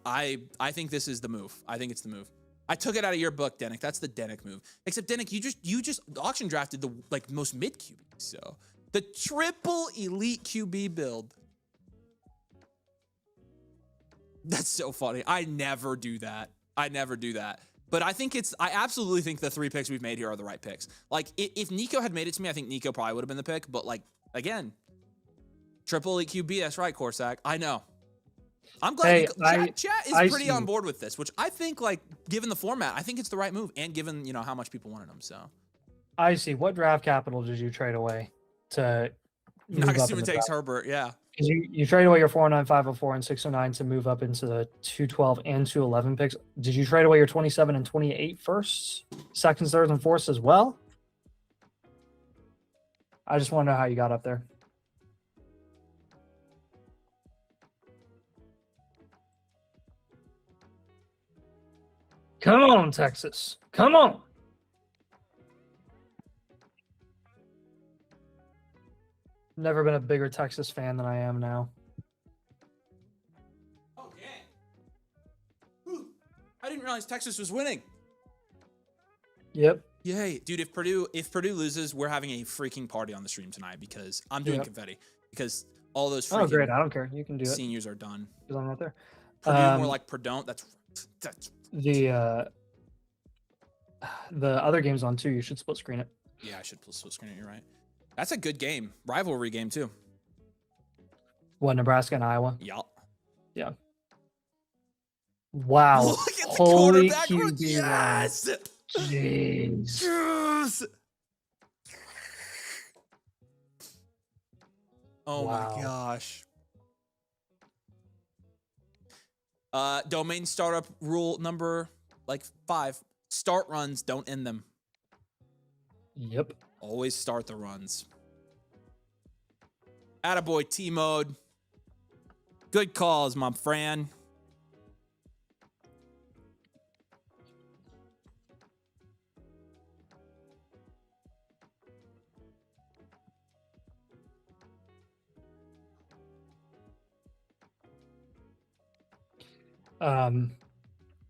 I think this is the move. I think it's the move. I took it out of your book, Denick. That's the Denick move. Except Denick, you just auction drafted the most mid QB. So the triple elite QB build. That's so funny. I never do that. But I absolutely think the 3 picks we've made here are the right picks. Like if Nico had made it to me, I think Nico probably would have been the pick. But like again, triple elite QB. That's right, Corsac. I know. I'm glad chat is pretty on board with this, which I think, like, given the format, I think it's the right move, and given how much people wanted them. So, I see. What draft capital did you trade away to? Nagasuma takes Herbert. Yeah, you trade away your 409, 504, and 609 to move up into the 212 and 211 picks. Did you trade away your 27 and 28 firsts, seconds, thirds, and fourths as well? I just want to know how you got up there. Come on, Texas. Come on. never been a bigger Texas fan than I am now. Oh, dang. Whew. I didn't realize Texas was winning. Yep. Yay. Dude, if Purdue loses, we're having a freaking party on the stream tonight because I'm doing confetti because all those freaking great. I don't care. You can do it. seniors are done. Because I'm not there. Purdue more like Purdue. That's the other game's on too. You should split screen it. Yeah, I should split screen it. You're right. That's a good game. Rivalry game too. What, Nebraska and Iowa? Yup. Yeah. Wow. Look at the Holy quarterback. QB. Yes. Jeez. Yes. Oh Wow. my gosh. Domain startup rule number 5. Start runs, don't end them. Yep. Always start the runs. Attaboy T-mode. Good calls, my friend.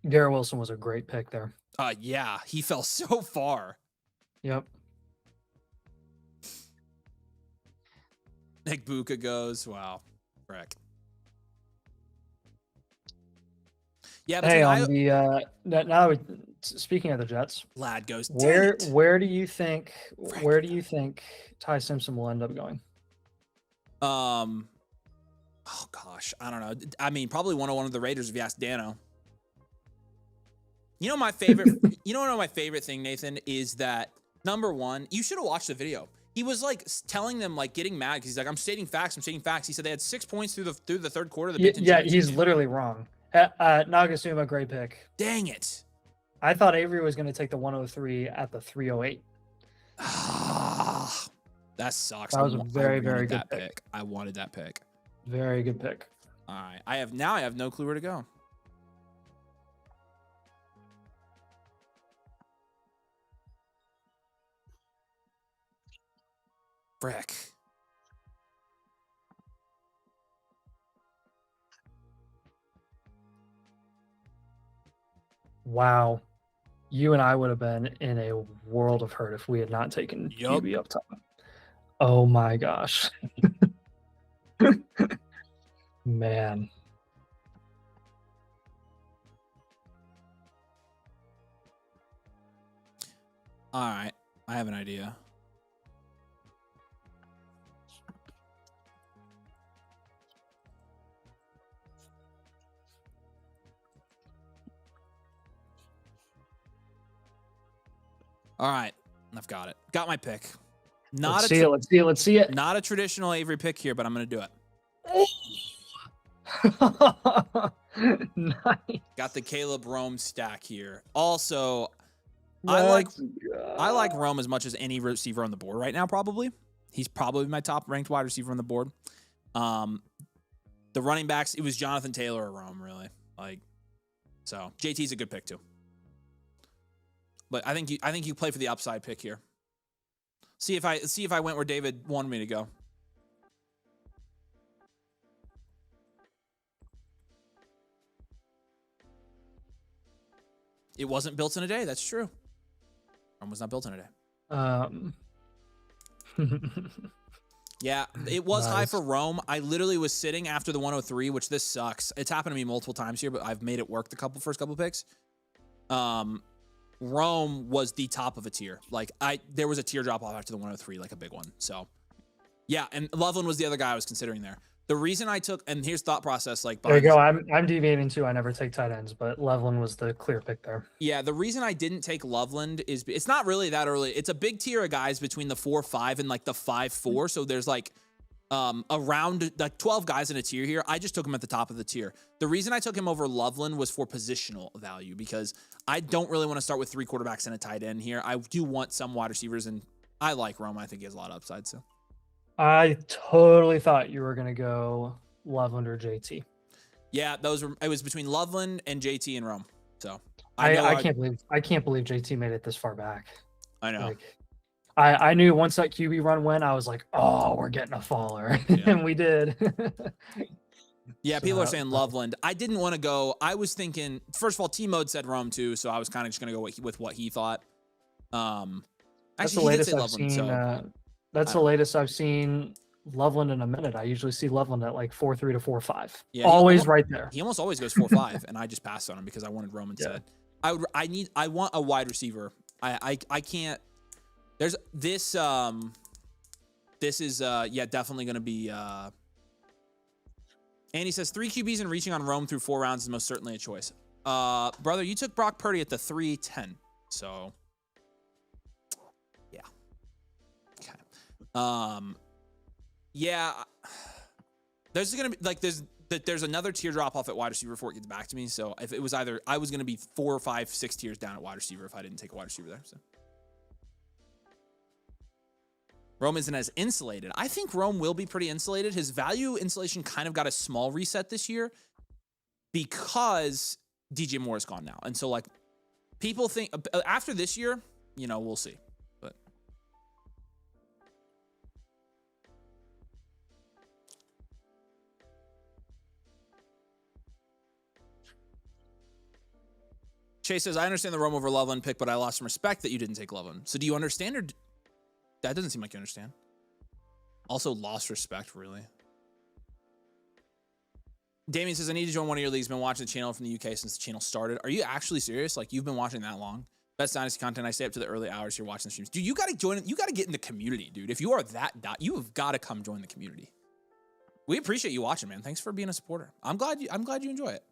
Garrett Wilson was a great pick there. Yeah, he fell so far. Yep. Nick Buka goes, wow, frick. Yeah, but hey, now speaking of the Jets, lad goes. Where do you think Ty Simpson will end up going? Oh gosh, I don't know. I mean, probably one of the Raiders if you ask Dano. You know my favorite. My favorite thing, Nathan, is that number one, you should have watched the video. He was like telling them, like getting mad because he's like, I'm stating facts. He said they had 6 points through the third quarter. Of the Big Ten yeah, he's literally wrong. Nagasuma, great pick. Dang it! I thought Avery was going to take the 103 at the 308. That sucks. That was a very good pick. I wanted that pick. Very good pick. All right, I have no clue where to go. Frick. Wow. You and I would have been in a world of hurt if we had not taken QB up top. Oh my gosh. Man. All right, I have an idea. All right, I've got it. Got my pick. Let's see it. Not a traditional Avery pick here, but I'm going to do it. Nice. Got the Caleb Rome stack here. Also, I like Rome as much as any receiver on the board right now, probably. He's probably my top ranked wide receiver on the board. The running backs, it was Jonathan Taylor or Rome, really. So JT's a good pick too. But I think you play for the upside pick here. See if I went where David wanted me to go. It wasn't built in a day. That's true. Rome was not built in a day. Yeah, it was high for Rome. I literally was sitting after the 103, which this sucks. It's happened to me multiple times here, but I've made it work the first couple picks. Rome was the top of a tier. There was a tier drop off after the 103, like a big one. So yeah, and Loveland was the other guy I was considering there. The reason I took, and here's thought process, there you go. I'm deviating too. I never take tight ends, but Loveland was the clear pick there. Yeah, the reason I didn't take Loveland is it's not really that early. It's a big tier of guys between the 4-5 and the 5-4. So there's around 12 guys in a tier here. I just took him at the top of the tier. The reason I took him over Loveland was for positional value because I don't really want to start with 3 quarterbacks and a tight end here. I do want some wide receivers, and I like Rome. I think he has a lot of upside. So I totally thought you were gonna go Loveland or JT. Yeah, it was between Loveland and JT and Rome. So I can't believe JT made it this far back. I know. I knew once that QB run went, I was like, oh, we're getting a faller. Yeah. And we did. Yeah, people are saying So, Loveland. I didn't want to go. I was thinking, first of all, T-Mode said Rome too, so I was kind of just going to go with what he thought. that's the Actually, he did say latest I've Loveland, seen. so That's I the don't know. latest I've seen Loveland in a minute. I usually see Loveland at like 4.3 to 4.5. Yeah, Always right there. he almost always goes 4.5, and I just passed on him because I wanted Rome instead. I want a wide receiver. I can't. There's this this is definitely going to be and he says 3 QBs and reaching on Rome through 4 rounds is most certainly a choice. Brother, you took Brock Purdy at the 310. So yeah. Okay. Yeah. There's going to be like there's another tier drop off at wide receiver before it gets back to me. So if it was either I was going to be 4 or 5, 6 tiers down at wide receiver if I didn't take a wide receiver there. So Rome isn't as insulated. I think Rome will be pretty insulated. His value insulation kind of got a small reset this year because DJ Moore is gone now. And so, like, people think after this year, you know, we'll see. But Chase says, I understand the Rome over Loveland pick, but I lost some respect that you didn't take Loveland. So do you understand, or that doesn't seem like you understand? Also lost respect, really. Damien says, I need to join one of your leagues. Been watching the channel from the UK since the channel started. Are you actually serious? Like, you've been watching that long? Best Dynasty content. I stay up to the early hours here watching the streams. Dude, you got to join. You got to get in the community, dude. If you are that, you have got to come join the community. We appreciate you watching, man. Thanks for being a supporter. I'm glad you enjoy it.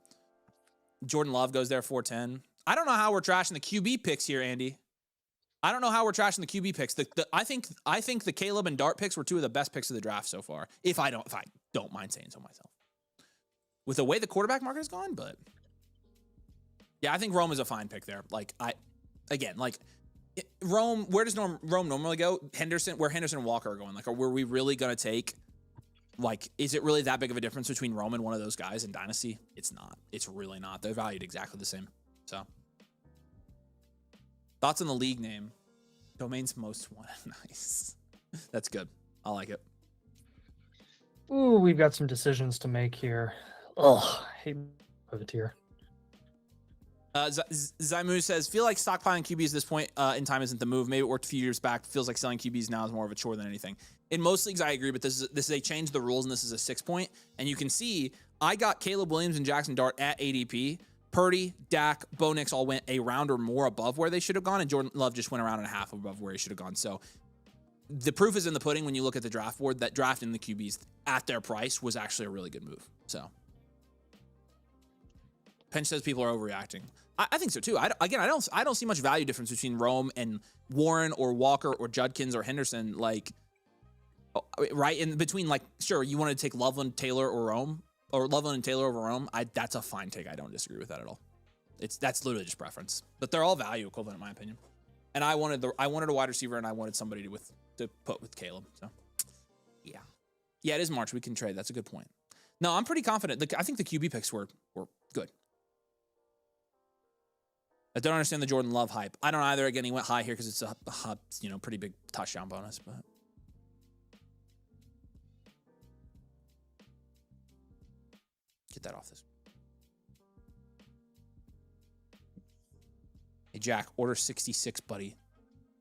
Jordan Love goes there 410. I don't know how we're trashing the QB picks here, Andy. I don't know how we're trashing the QB picks. I think the Caleb and Dart picks were 2 of the best picks of the draft so far. If I don't mind saying so myself. With the way the quarterback market has gone, but yeah, I think Rome is a fine pick there. Like Rome, where does Rome normally go? Where Henderson and Walker are going. Like, were we really gonna take? Like, is it really that big of a difference between Rome and one of those guys in Dynasty? It's not. It's really not. They're valued exactly the same. So, thoughts on the league name? Domains most wanted. Nice. That's good. I like it. Ooh, we've got some decisions to make here. Oh, I hate pivot here. Zaimu says, feel like stockpiling QBs at this point in time isn't the move. Maybe it worked a few years back. Feels like selling QBs now is more of a chore than anything. In most leagues, I agree, but they changed the rules, and this is a 6 point. And you can see I got Caleb Williams and Jackson Dart at ADP. Purdy, Dak, Bo Nix all went a round or more above where they should have gone, and Jordan Love just went a round and a half above where he should have gone. So the proof is in the pudding when you look at the draft board that drafting the QBs at their price was actually a really good move. So Pench says people are overreacting. I think so too. I don't see much value difference between Rome and Warren or Walker or Judkins or Henderson. Like, right in between, like, sure, you want to take Loveland, Taylor, or Rome, or Loveland and Taylor over Rome. That's a fine take. I don't disagree with that at all. That's literally just preference. But they're all value equivalent in my opinion. And I wanted a wide receiver, and I wanted somebody to put with Caleb. So yeah, it is March. We can trade. That's a good point. No, I'm pretty confident. I think the QB picks were good. I don't understand the Jordan Love hype. I don't either. Again, he went high here because it's a pretty big touchdown bonus. But get that off this. Hey Jack, order 66, buddy.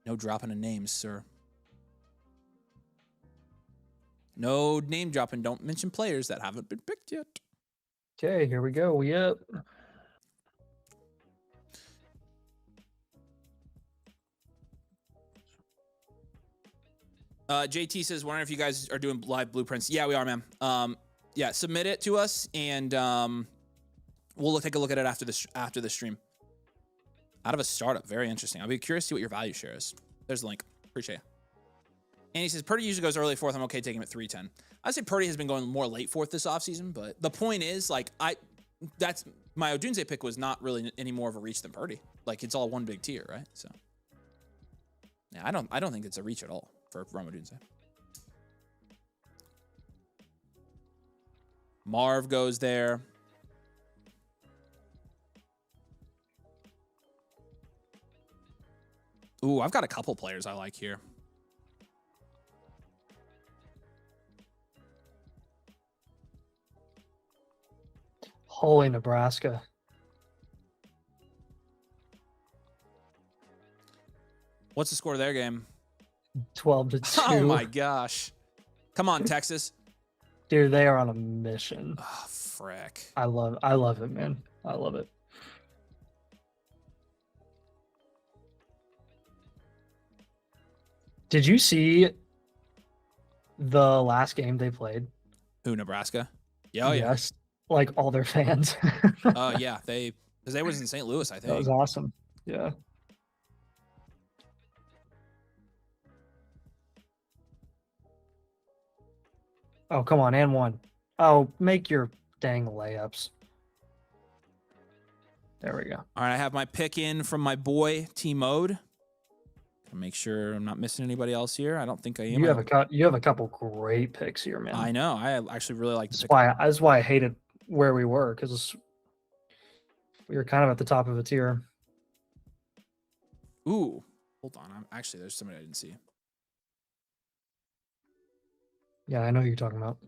No dropping of names, sir. No name dropping. Don't mention players that haven't been picked yet. Okay, here we go. We up. JT says, wondering if you guys are doing live blueprints. Yeah, we are, man. Yeah, submit it to us, and we'll take a look at it after the stream. Out of a startup, very interesting. I'll be curious to see what your value share is. There's the link. Appreciate it. And he says, Purdy usually goes early 4th. I'm okay taking him at 310. I'd say Purdy has been going more late 4th this offseason, but the point is, like, that's my Odunze pick was not really any more of a reach than Purdy. Like, it's all one big tier, right? So yeah, I don't think it's a reach at all for Rome Odunze. Marv goes there. Ooh, I've got a couple players I like here. Holy Nebraska. What's the score of their game? 12-2. Oh my gosh. Come on, Texas. Dude, they are on a mission. Oh, frick. I love it, man. I love it. Did you see the last game they played? Who, Nebraska? Yeah, oh, yeah. Yes. Like all their fans. Yeah, because they was in St. Louis, I think. That was awesome. Yeah. Oh, come on, and one. Oh, make your dang layups. There we go. All right, I have my pick in from my boy T-Mode. Make sure I'm not missing anybody else here. I don't think I am. You have a couple great picks here, man. I know. I actually really like. That's why I hated where we were, because we were kind of at the top of a tier. Ooh, hold on. Actually, there's somebody I didn't see. Yeah, I know who you're talking about.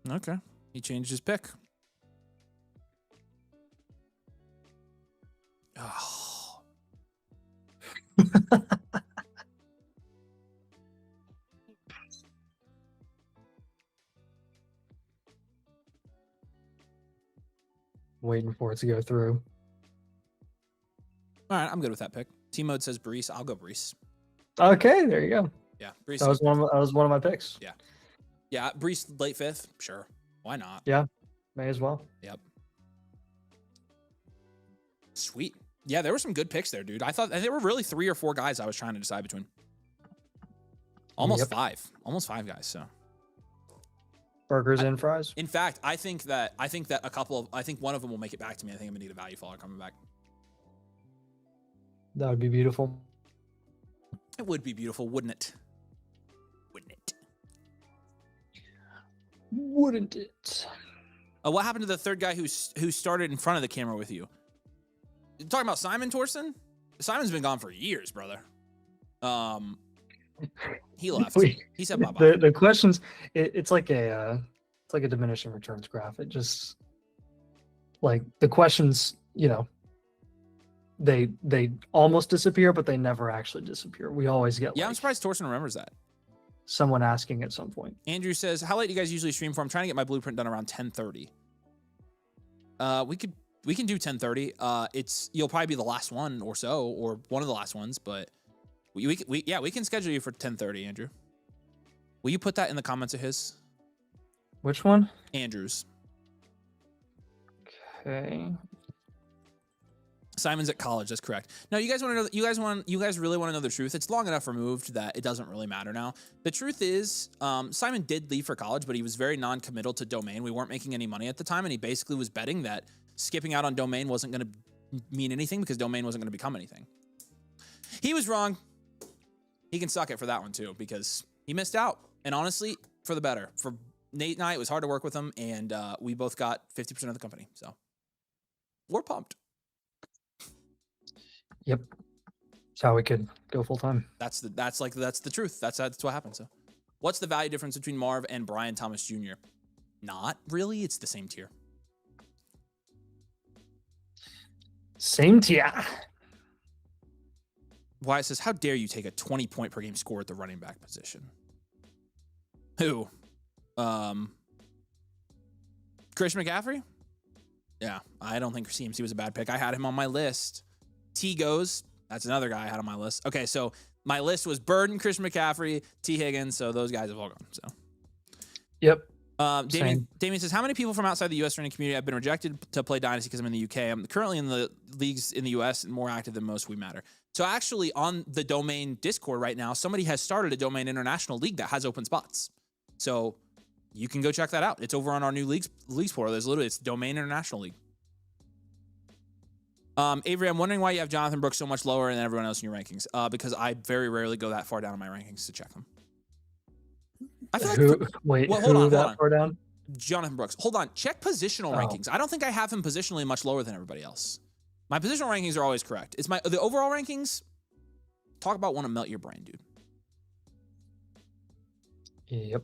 Okay. He changed his pick. Oh. Waiting for it to go through. All right, I'm good with that pick. T-Mode says Brees. I'll go Brees. Okay, there you go. Yeah, Brees. That was one of my picks. Yeah. Yeah, Brees late 5th. Sure. Why not? Yeah, may as well. Yep. Sweet. Yeah, there were some good picks there, dude. I thought there were really 3 or 4 guys I was trying to decide between. Almost 5. Almost 5 guys, so. Burgers and fries. In fact, I think that one of them will make it back to me. I think I'm gonna need a value faller coming back. That would be beautiful. It would be beautiful, wouldn't it? Wouldn't it? Wouldn't it? What happened to the third guy who started in front of the camera with you? You're talking about Simon Torsen? Simon's been gone for years, brother. He left. He said bye-bye. The questions, it's like a diminishing returns graph. It just, like, the questions, they almost disappear, but they never actually disappear. We always get I'm surprised Torsen remembers that. Someone asking at some point. Andrew says, how late do you guys usually stream for? I'm trying to get my blueprint done around 10:30. We can do 10:30. You'll probably be the last one or so, or one of the last ones, but we can schedule you for 10:30, Andrew. Will you put that in the comments of his? Which one? Andrew's. Okay. Simon's at college. That's correct. No, you guys want to know? You guys really want to know the truth? It's long enough removed that it doesn't really matter now. The truth is, Simon did leave for college, but he was very non-committal to Domain. We weren't making any money at the time, and he basically was betting that skipping out on Domain wasn't going to mean anything because Domain wasn't going to become anything. He was wrong. He can suck it for that one too because he missed out. And honestly, for the better. For Nate and I, it was hard to work with him, and we both got 50% of the company. So we're pumped. Yep. That's how we could go full time. That's the truth. That's what happened. So what's the value difference between Marv and Brian Thomas Jr.? Not really. It's the same tier. Same tier. Wyatt says, how dare you take a 20-point per game score at the running back position? Who? Christian McCaffrey? Yeah, I don't think CMC was a bad pick. I had him on my list. T goes. That's another guy I had on my list. Okay, so my list was Burden, Christian McCaffrey, T Higgins. So those guys have all gone. So. Yep. Damien says, how many people from outside the U.S. running community have been rejected to play Dynasty because I'm in the U.K.? I'm currently in the leagues in the U.S. and more active than most. We matter. So actually on the Domain Discord right now, somebody has started a Domain International League that has open spots. So you can go check that out. It's over on our new leagues portal. It's Domain International League. Avery, I'm wondering why you have Jonathan Brooks so much lower than everyone else in your rankings. Because I very rarely go that far down in my rankings to check them. I feel like hold on. Far down? Jonathan Brooks. Hold on. Check positional Oh. rankings. I don't think I have him positionally much lower than everybody else. My positional rankings are always correct. It's the overall rankings. Talk about want to melt your brain, dude. Yep.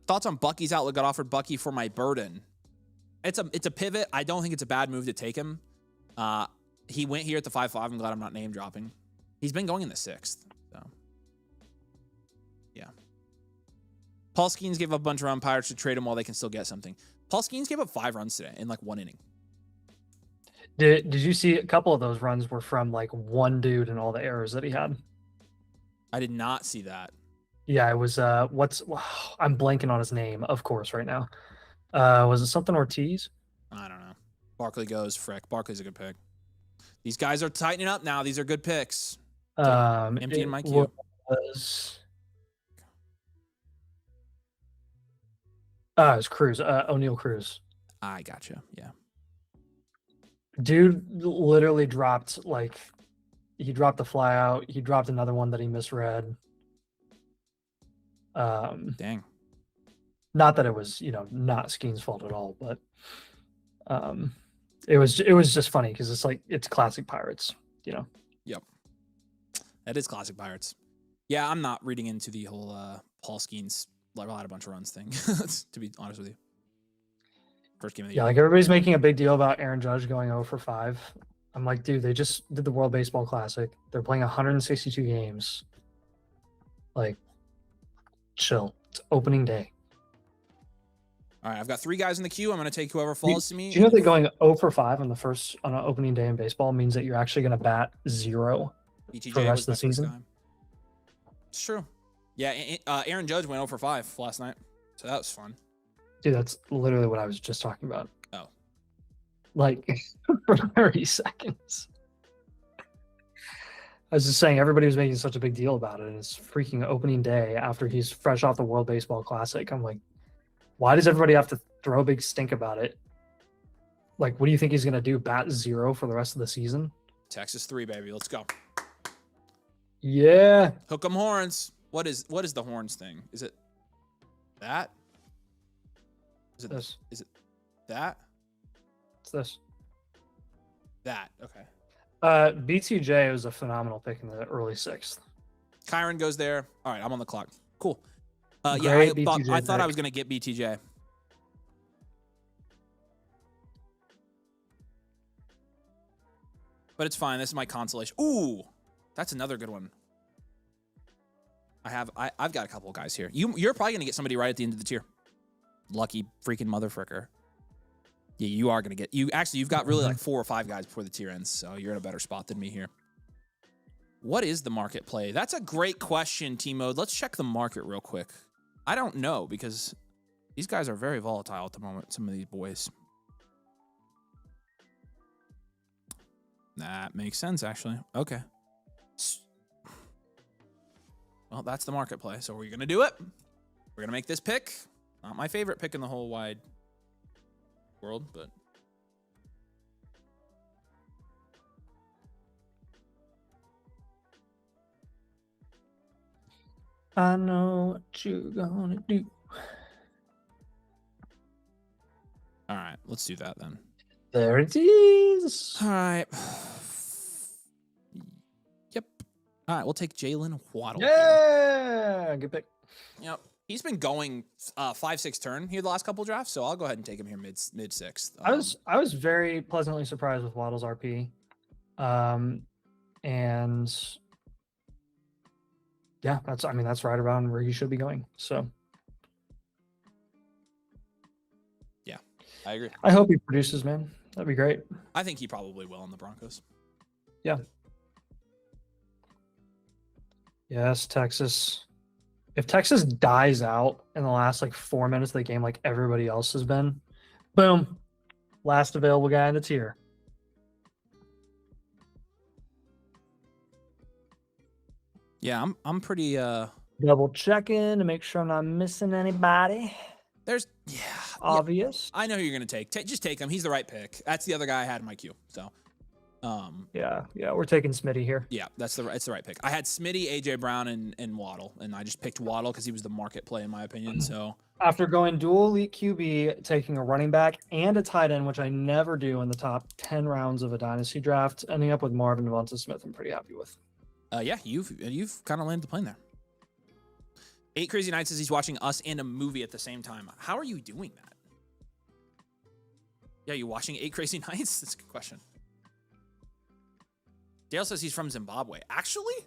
Thoughts on Bucky's outlook? Got offered Bucky for my burden. It's a pivot. I don't think it's a bad move to take him. He went here at the 5-5. I'm glad I'm not name dropping. He's been going in the 6th. So, yeah. Paul Skeens gave up a bunch of run. Pirates should trade him while they can still get something. Paul Skeens gave up 5 runs today in like 1 inning. Did you see a couple of those runs were from like one dude and all the errors that he had? I did not see that. Yeah, it was I'm blanking on his name, of course, right now. Was it something Ortiz? I don't know. Barkley goes, frick. Barkley's a good pick. These guys are tightening up now. These are good picks. Emptying my queue. It was Cruz, O'Neal Cruz. I gotcha. Yeah. Dude literally dropped he dropped the fly out. He dropped another one that he misread. Dang. Not that it was, not Skeen's fault at all, but it was just funny because it's classic Pirates, Yep. That is classic Pirates. Yeah, I'm not reading into the whole Paul Skeens had a bunch of runs thing, to be honest with you. First game of the year. Yeah, like everybody's making a big deal about Aaron Judge going 0 for 5. I'm like, dude, they just did the World Baseball Classic. They're playing 162 games. Like, chill. It's opening day. All right, I've got 3 guys in the queue. I'm going to take whoever falls to me. Do you know that going 0 for 5 on an opening day in baseball means that you're actually going to bat 0 BTJ for the rest of the was my first season? guy. It's true. Yeah, Aaron Judge went 0 for 5 last night, so that was fun. Dude, that's literally what I was just talking about. Oh. Like, for 30 seconds. I was just saying, everybody was making such a big deal about it, and it's freaking opening day after he's fresh off the World Baseball Classic. I'm like, why does everybody have to throw a big stink about it? Like, what do you think he's going to do? Bat 0 for the rest of the season? Texas 3, baby. Let's go. Yeah. Hook 'em horns. What is the horns thing? Is it that? Is it This. Is it that? It's this. That. Okay. BTJ was a phenomenal pick in the early 6th. Kyron goes there. All right, I'm on the clock. Cool. Yeah, Great I BTJ thought I pick. was going to get BTJ. But it's fine. This is my consolation. Ooh, that's another good one. I've got a couple of guys here. You're probably going to get somebody right at the end of the tier. Lucky freaking motherfricker. Yeah, you are going to get... You've got really like 4 or 5 guys before the tier ends, so you're in a better spot than me here. What is the market play? That's a great question, T-Mode. Let's check the market real quick. I don't know, because these guys are very volatile at the moment, some of these boys. That makes sense, actually. Okay. Well, that's the market play. So we're going to do it. We're going to make this pick. Not my favorite pick in the whole wide world, but... I know what you're gonna do. All right, let's do that then. There it is. All right. Yep. All right, we'll take Jalen Waddle. Yeah, good pick. Yep. He's been going 5-6 turn here the last couple drafts, so I'll go ahead and take him here mid 6th. I was very pleasantly surprised with Waddle's RP, and yeah, that's right around where he should be going. So yeah, I agree. I hope he produces, man. That'd be great. I think he probably will in the Broncos. Yeah. Yes, Texas. If Texas dies out in the last 4 minutes of the game like everybody else has been, boom, last available guy in the tier. Yeah, I'm pretty Double checking to make sure I'm not missing anybody. there's Obvious. I know who you're gonna take. Just take him. He's the right pick. That's the other guy I had in my queue. So Yeah, we're taking Smitty here. yeah, it's the right pick. I had Smitty, AJ Brown, and Waddle, and I just picked Waddle because he was the market play in my opinion. So After going dual elite QB, taking a running back and a tight end, which I never do in the top 10 rounds of a dynasty draft, ending up with Marvin Devonta Smith, I'm pretty happy with. Yeah, you've kind of landed the plane there. 8 Crazy Nights says he's watching us and a movie at the same time. How are you doing that? Yeah, you watching 8 Crazy Nights? That's a good question. Dale says he's from Zimbabwe. Actually?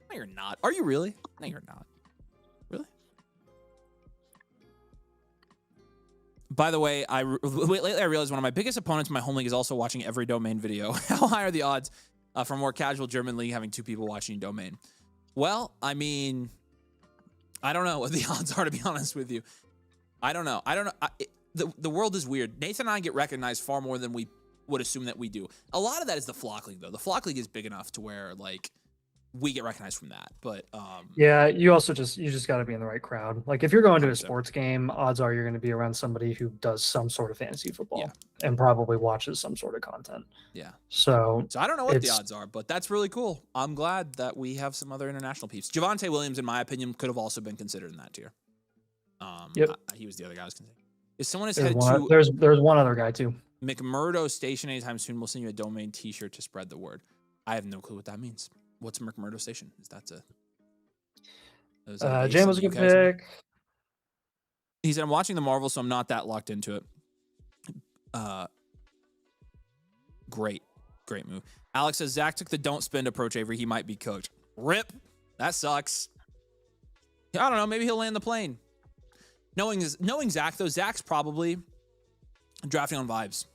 No, you're not. Are you really? No, you're not. Really? By the way, lately I realized one of my biggest opponents in my home league is also watching every Domain video. How high are the odds for more casual German league having 2 people watching Domain? Well, I mean, I don't know what the odds are, to be honest with you. I don't know. The world is weird. Nathan and I get recognized far more than we would assume that we do. A lot of that is the Flock League, though. The Flock League is big enough to where, like, we get recognized from that. But yeah, you just got to be in the right crowd. Like if you're going to a 100%. sports game, odds are you're going to be around somebody who does some sort of fantasy football Yeah. and probably watches some sort of content. Yeah. So I don't know what the odds are, but that's really cool. I'm glad that we have some other international peeps. Javonte Williams, in my opinion, could have also been considered in that tier. Yep. He was the other guy I was considering. If someone is There's headed one, to there's one other guy too. McMurdo Station anytime soon, we'll send you a Domain t-shirt to spread the word. I have no clue what that means. What's McMurdo Station? Is that a Jam was a good pick. He said, I'm watching the Marvel, so I'm not that locked into it. Great move. Alex says, Zach took the don't spend approach, Avery. He might be coach. Rip. That sucks. I don't know. Maybe he'll land the plane. Knowing Zach, though, Zach's probably drafting on vibes.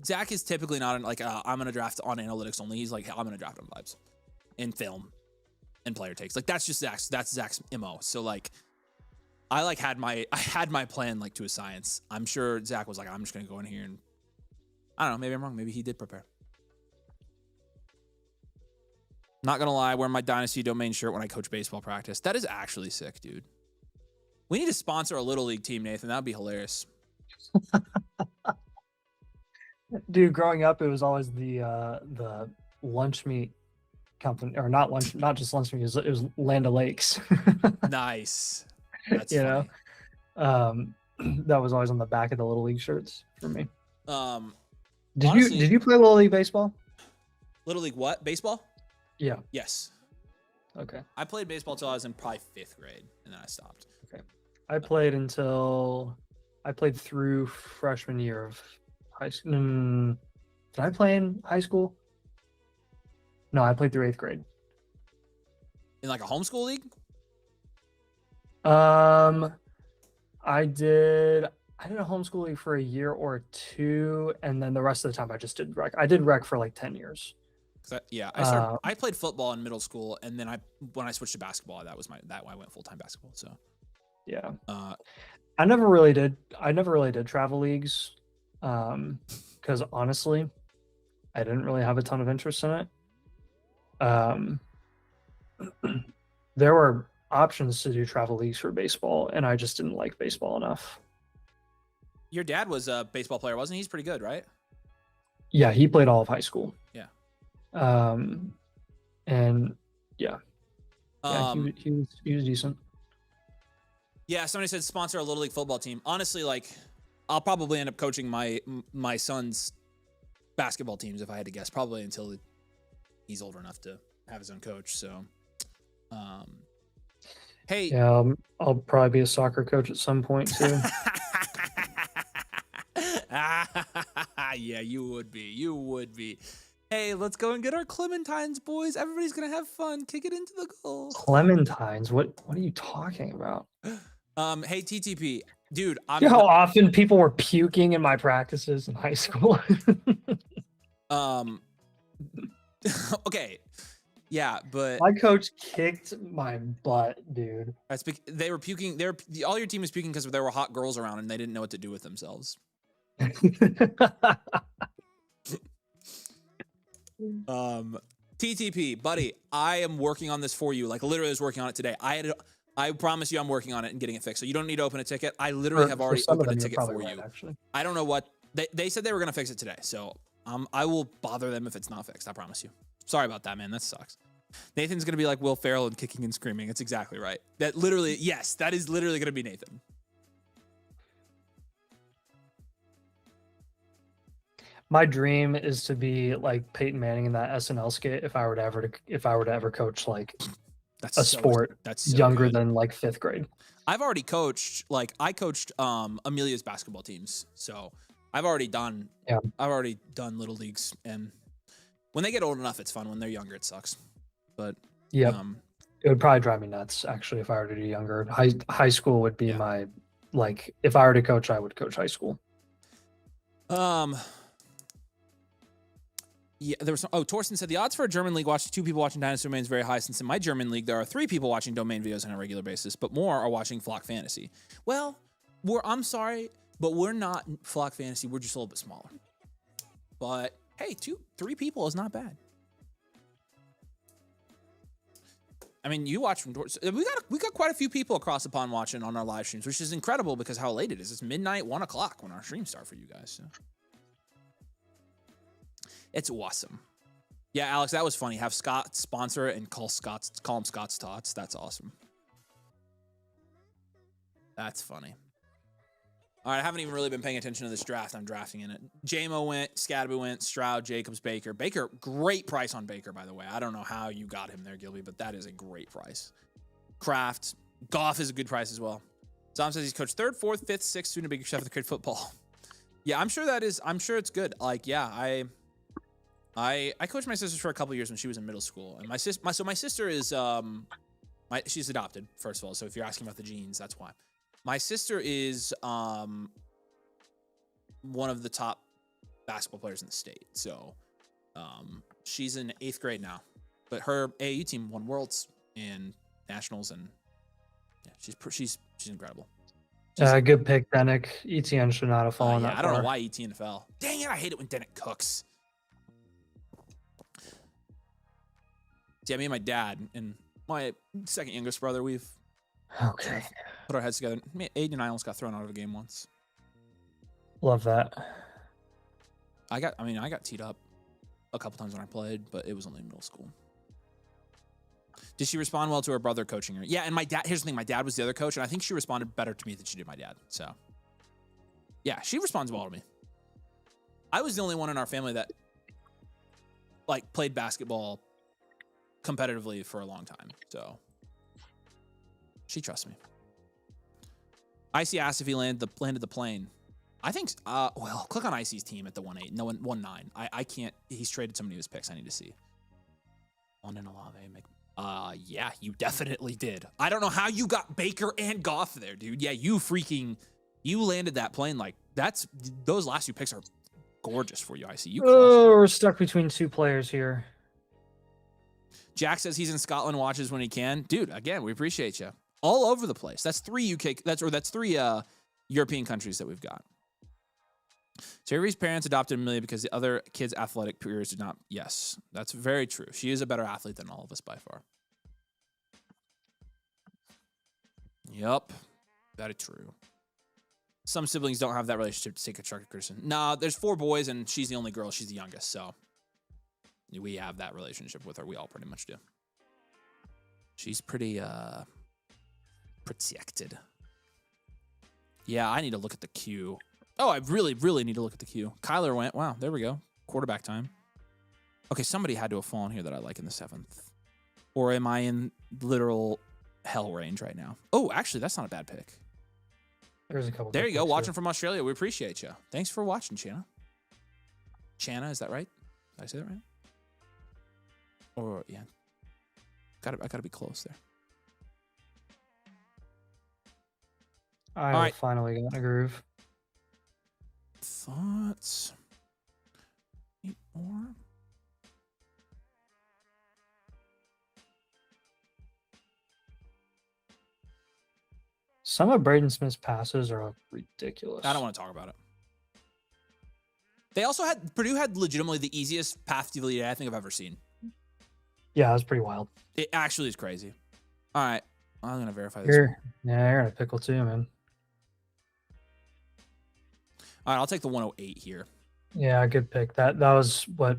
Zach is typically not like, I'm going to draft on analytics only. He's like, I'm going to draft on vibes and film and player takes. Like, that's just Zach's MO. So, like, I had my plan, like, to a science. I'm sure Zach was like, I'm just going to go in here and, I don't know, maybe I'm wrong. Maybe he did prepare. Not going to lie, wear my Dynasty Domain shirt when I coach baseball practice. That is actually sick, dude. We need to sponsor a Little League team, Nathan. That would be hilarious. Dude, growing up, it was always the lunch meat company, or not just lunch meat. It was Land O'Lakes. Nice. That's you funny. know, that was always on the back of the Little League shirts for me. Honestly, Did you play Little League baseball? Little League what? Baseball? Yeah. Yes. Okay. I played baseball till I was in probably 5th grade, and then I stopped. Okay. I played through freshman year of high school. Did I play in high school? No, I played through 8th grade. In like a homeschool league? I did a homeschool league for a year or 2, and then the rest of the time I just did rec. I did rec for like 10 years. I played football in middle school, and then when I switched to basketball, I went full-time basketball. So yeah. I never really did travel leagues, because honestly, I didn't really have a ton of interest in it. There were options to do travel leagues for baseball, and I just didn't like baseball enough. Your dad was a baseball player, wasn't he? He's pretty good, right? Yeah, he played all of high school. Yeah. And yeah, he was decent. Yeah, somebody said sponsor a Little League football team. Honestly, like, I'll probably end up coaching my son's basketball teams if I had to guess, probably until he's old enough to have his own coach. So, hey, yeah, I'll probably be a soccer coach at some point too. Yeah, you would be. Hey, let's go and get our Clementines, boys. Everybody's gonna have fun. Kick it into the goal. Clementines? What are you talking about? Hey, TTP, dude. You know how often people were puking in my practices in high school? Okay. Yeah, but my coach kicked my butt, dude. They were puking. All your team was puking because there were hot girls around and they didn't know what to do with themselves. TTP, buddy, I am working on this for you. Like, literally, I was working on it today. I promise you, I'm working on it and getting it fixed. So you don't need to open a ticket. I literally have already opened a ticket for right, you. Actually. I don't know what they said they were gonna fix it today. So I will bother them if it's not fixed. I promise you. Sorry about that, man. That sucks. Nathan's going to be like Will Ferrell and kicking and screaming. It's exactly right. That literally, yes, that is literally going to be Nathan. My dream is to be like Peyton Manning in that SNL skit if I were to ever coach like a sport that's so younger good. than like 5th grade. I've already coached, like I coached Amelia's basketball teams. So I've already done little leagues, and when they get old enough, it's fun. When they're younger, it sucks. But it would probably drive me nuts actually if I were to do younger. High school would be my, like, if I were to coach, I would coach high school. Yeah, there was Torsten said the odds for a German league watching 2 people watching Dynasty remains very high, since in my German league there are 3 people watching domain videos on a regular basis, but more are watching Flock Fantasy. Well, I'm sorry, but we're not Flock Fantasy. We're just a little bit smaller. But hey, 3 people is not bad. I mean, you watch from we got quite a few people across the pond watching on our live streams, which is incredible because how late it is. It's midnight, 1 o'clock when our streams start for you guys. So. It's awesome. Yeah, Alex, that was funny. Have Scott sponsor it and call him Scott's Tots. That's awesome. That's funny. All right, I haven't even really been paying attention to this draft. I'm drafting in it. JMO went, Scadaboo went, Stroud, Jacobs, Baker. Baker, great price on Baker, by the way. I don't know how you got him there, Gilby, but that is a great price. Kraft, Goff is a good price as well. Zom says he's coached 3rd, 4th, 5th, 6th student Big Chef of the Crit Football. Yeah, I'm sure it's good. Like, yeah, I coached my sisters for a couple years when she was in middle school, and my sister is she's adopted, first of all. So if you're asking about the genes, that's why. My sister is one of the top basketball players in the state. So she's in 8th grade now, but her AAU team won Worlds and Nationals, and yeah, she's incredible. Good pick, Denick. ETN should not have fallen that I don't far. know why ETN fell. Dang it, I hate it when Denick cooks. Yeah, me and my dad and my second youngest brother, we've put our heads together. Aiden and I almost got thrown out of a game once. Love that. I got teed up a couple times when I played, but it was only in middle school. Did she respond well to her brother coaching her? Yeah, and my dad, here's the thing, my dad was the other coach, and I think she responded better to me than she did my dad. So, yeah, she responds well to me. I was the only one in our family that, like, played basketball competitively for a long time, so she trusts me. Icy asked if he landed the plane. I think, well, click on Icy's team at the 1-8, no 1-9. I can't, he's traded so many of his picks. I need to see. London Olave, yeah, you definitely did. I don't know how you got Baker and Goff there, dude. Yeah, you landed that plane. Like, those last 2 picks are gorgeous for you, Icy. We're stuck between 2 players here. Jack says he's in Scotland, watches when he can. Dude, again, we appreciate you. All over the place. That's 3 UK. That's 3 European countries that we've got. Terry's parents adopted Amelia because the other kids' athletic peers did not. Yes, that's very true. She is a better athlete than all of us by far. Yep, that is true. Some siblings don't have that relationship to take a constructive criticism. No, there's 4 boys and she's the only girl. She's the youngest, so we have that relationship with her. We all pretty much do. She's pretty protected. Yeah, I need to look at the queue. Oh, I really, really need to look at the queue. Kyler went. Wow, there we go. Quarterback time. Okay, somebody had to have fallen here that I like in the 7th. Or am I in literal hell range right now? Oh, actually, that's not a bad pick. There's a couple. There you go. Watching from Australia. We appreciate you. Thanks for watching, Channa. Channa, is that right? Did I say that right? Or, yeah. I gotta be close there. I finally got in a groove. Thoughts? 8 more? Some of Braden Smith's passes are ridiculous. I don't want to talk about it. They also Purdue had legitimately the easiest path to the lead I think I've ever seen. Yeah, it was pretty wild. It actually is crazy. All right. I'm going to verify this. You're in a pickle too, man. All right, I'll take the 108 here. Yeah, good pick. That was what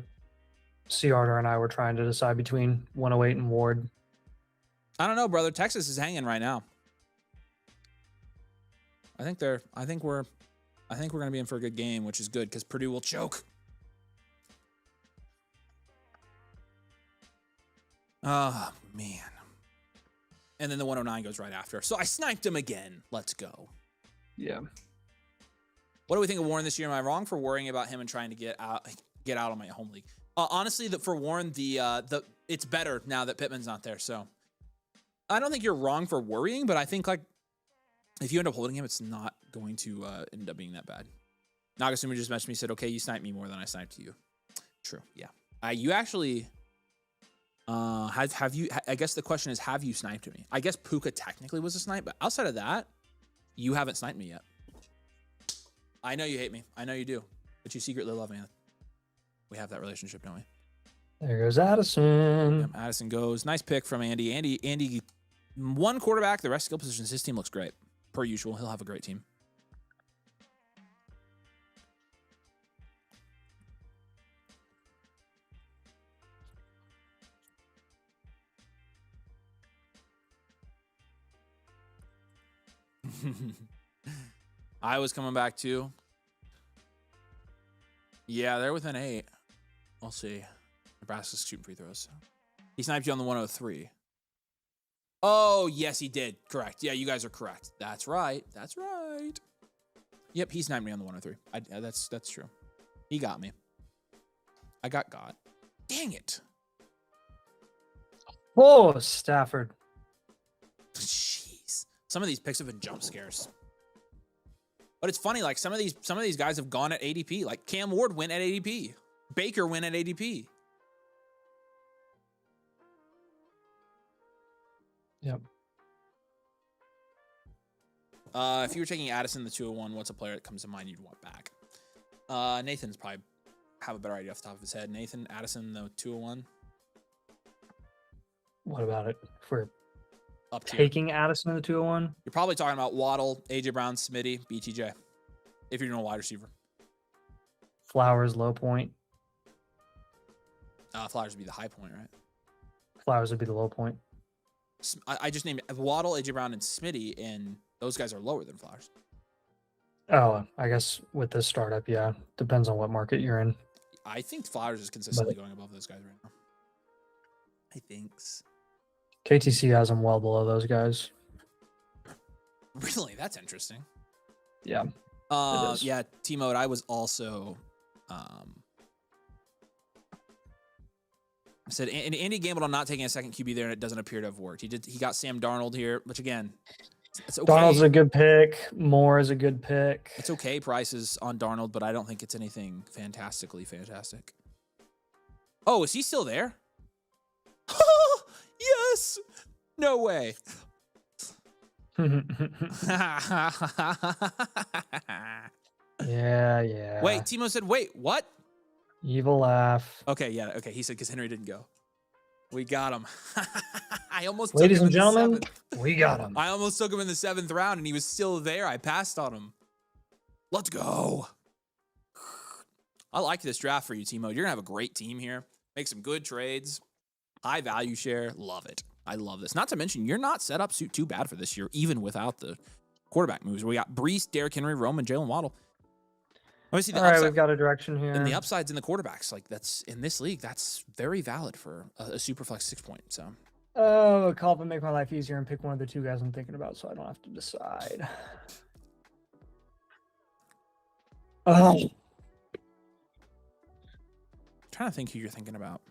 Arter and I were trying to decide between 108 and Ward. I don't know, brother. Texas is hanging right now. I think we're gonna be in for a good game, which is good because Purdue will choke. Oh man. And then the 109 goes right after. So I sniped him again. Let's go. Yeah. What do we think of Warren this year? Am I wrong for worrying about him and trying to get out on my home league? Honestly, for Warren, it's better now that Pittman's not there. So I don't think you're wrong for worrying, but I think like if you end up holding him, it's not going to end up being that bad. Nagasumi just messaged me, said, "Okay, you sniped me more than I sniped you." True. Yeah. You actually. Have you? I guess the question is, have you sniped me? I guess Puka technically was a snipe, but outside of that, you haven't sniped me yet. I know you hate me. I know you do, but you secretly love me. We have that relationship, don't we? There goes Addison. Yep, Addison goes. Nice pick from Andy. Andy, one quarterback. The rest skill positions. His team looks great, per usual. He'll have a great team. I was coming back too. Yeah, they're within 8. We'll see. Nebraska's shooting free throws. He sniped you on the 103. Oh, yes, he did. Correct. Yeah, you guys are correct. That's right. That's right. Yep, he sniped me on the 103. That's true. He got me. I got. Dang it. Oh, Stafford. Jeez. Some of these picks have been jump scares. But it's funny, like some of these guys have gone at ADP. Like Cam Ward went at ADP. Baker went at ADP. Yep. If you were taking Addison the 201, what's a player that comes to mind you'd want back? Nathan's probably have a better idea off the top of his head. Nathan, Addison, the 201. What about it? If we're Up to taking Addison in the 201? You're probably talking about Waddle, AJ Brown, Smitty, BTJ. If you're doing a wide receiver. Flowers, low point. Flowers would be the high point, right? Flowers would be the low point. I just named Waddle, AJ Brown, and Smitty, and those guys are lower than Flowers. Oh, I guess with this startup, yeah. Depends on what market you're in. I think Flowers is consistently going above those guys right now. I think. KTC has them well below those guys. Really? That's interesting. Yeah. Yeah, T-Mode, I was also... I said Andy gambled on not taking a second QB there, and it doesn't appear to have worked. He got Sam Darnold here, which again, it's okay. Darnold's a good pick. Moore is a good pick. It's okay prices on Darnold, but I don't think it's anything fantastically fantastic. Oh, is he still there? Yes! No way. Yeah. Wait, Timo said, wait, what? Evil laugh. Okay, yeah, okay. He said because Henry didn't go. We got him. I almost Ladies took him and gentlemen, we got him. I almost took him in the 7th round, and he was still there. I passed on him. Let's go. I like this draft for you, Timo. You're going to have a great team here. Make some good trades. High value share. Love it. I love this. Not to mention, you're not set up too bad for this year, even without the quarterback moves. We got Brees, Derrick Henry, Roman, Jalen Waddle. Let me see the All upside. right, we've got a direction here. And the upsides in the quarterbacks, like that's in this league, that's very valid for a super flex 6 point. So, oh, call up and make my life easier and pick one of the 2 guys I'm thinking about, so I don't have to decide. Oh, I'm trying to think who you're thinking about.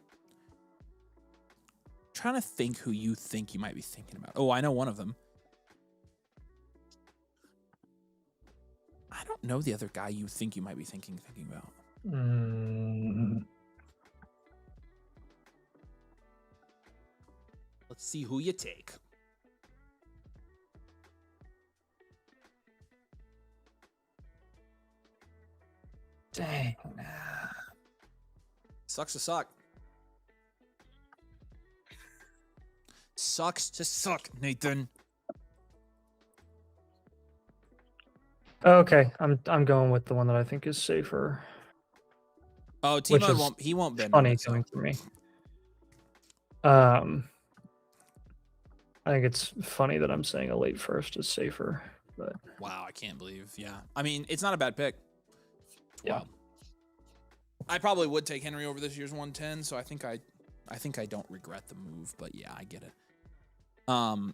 Trying to think who you think you might be thinking about. Oh, I know one of them. I don't know the other guy you think you might be thinking about. Let's see who you take. dang. Sucks to suck. Sucks to suck, Nathan. Okay, I'm going with the one that I think is safer. Oh, which T-Mode is won't. He won't bend. funny coming from me. I think it's funny that I'm saying a late first is safer, but Wow, I can't believe. Yeah, I mean, it's not a bad pick. yeah. Wow. I probably would take Henry over this year's 110, so I think I don't regret the move. But yeah, I get it. I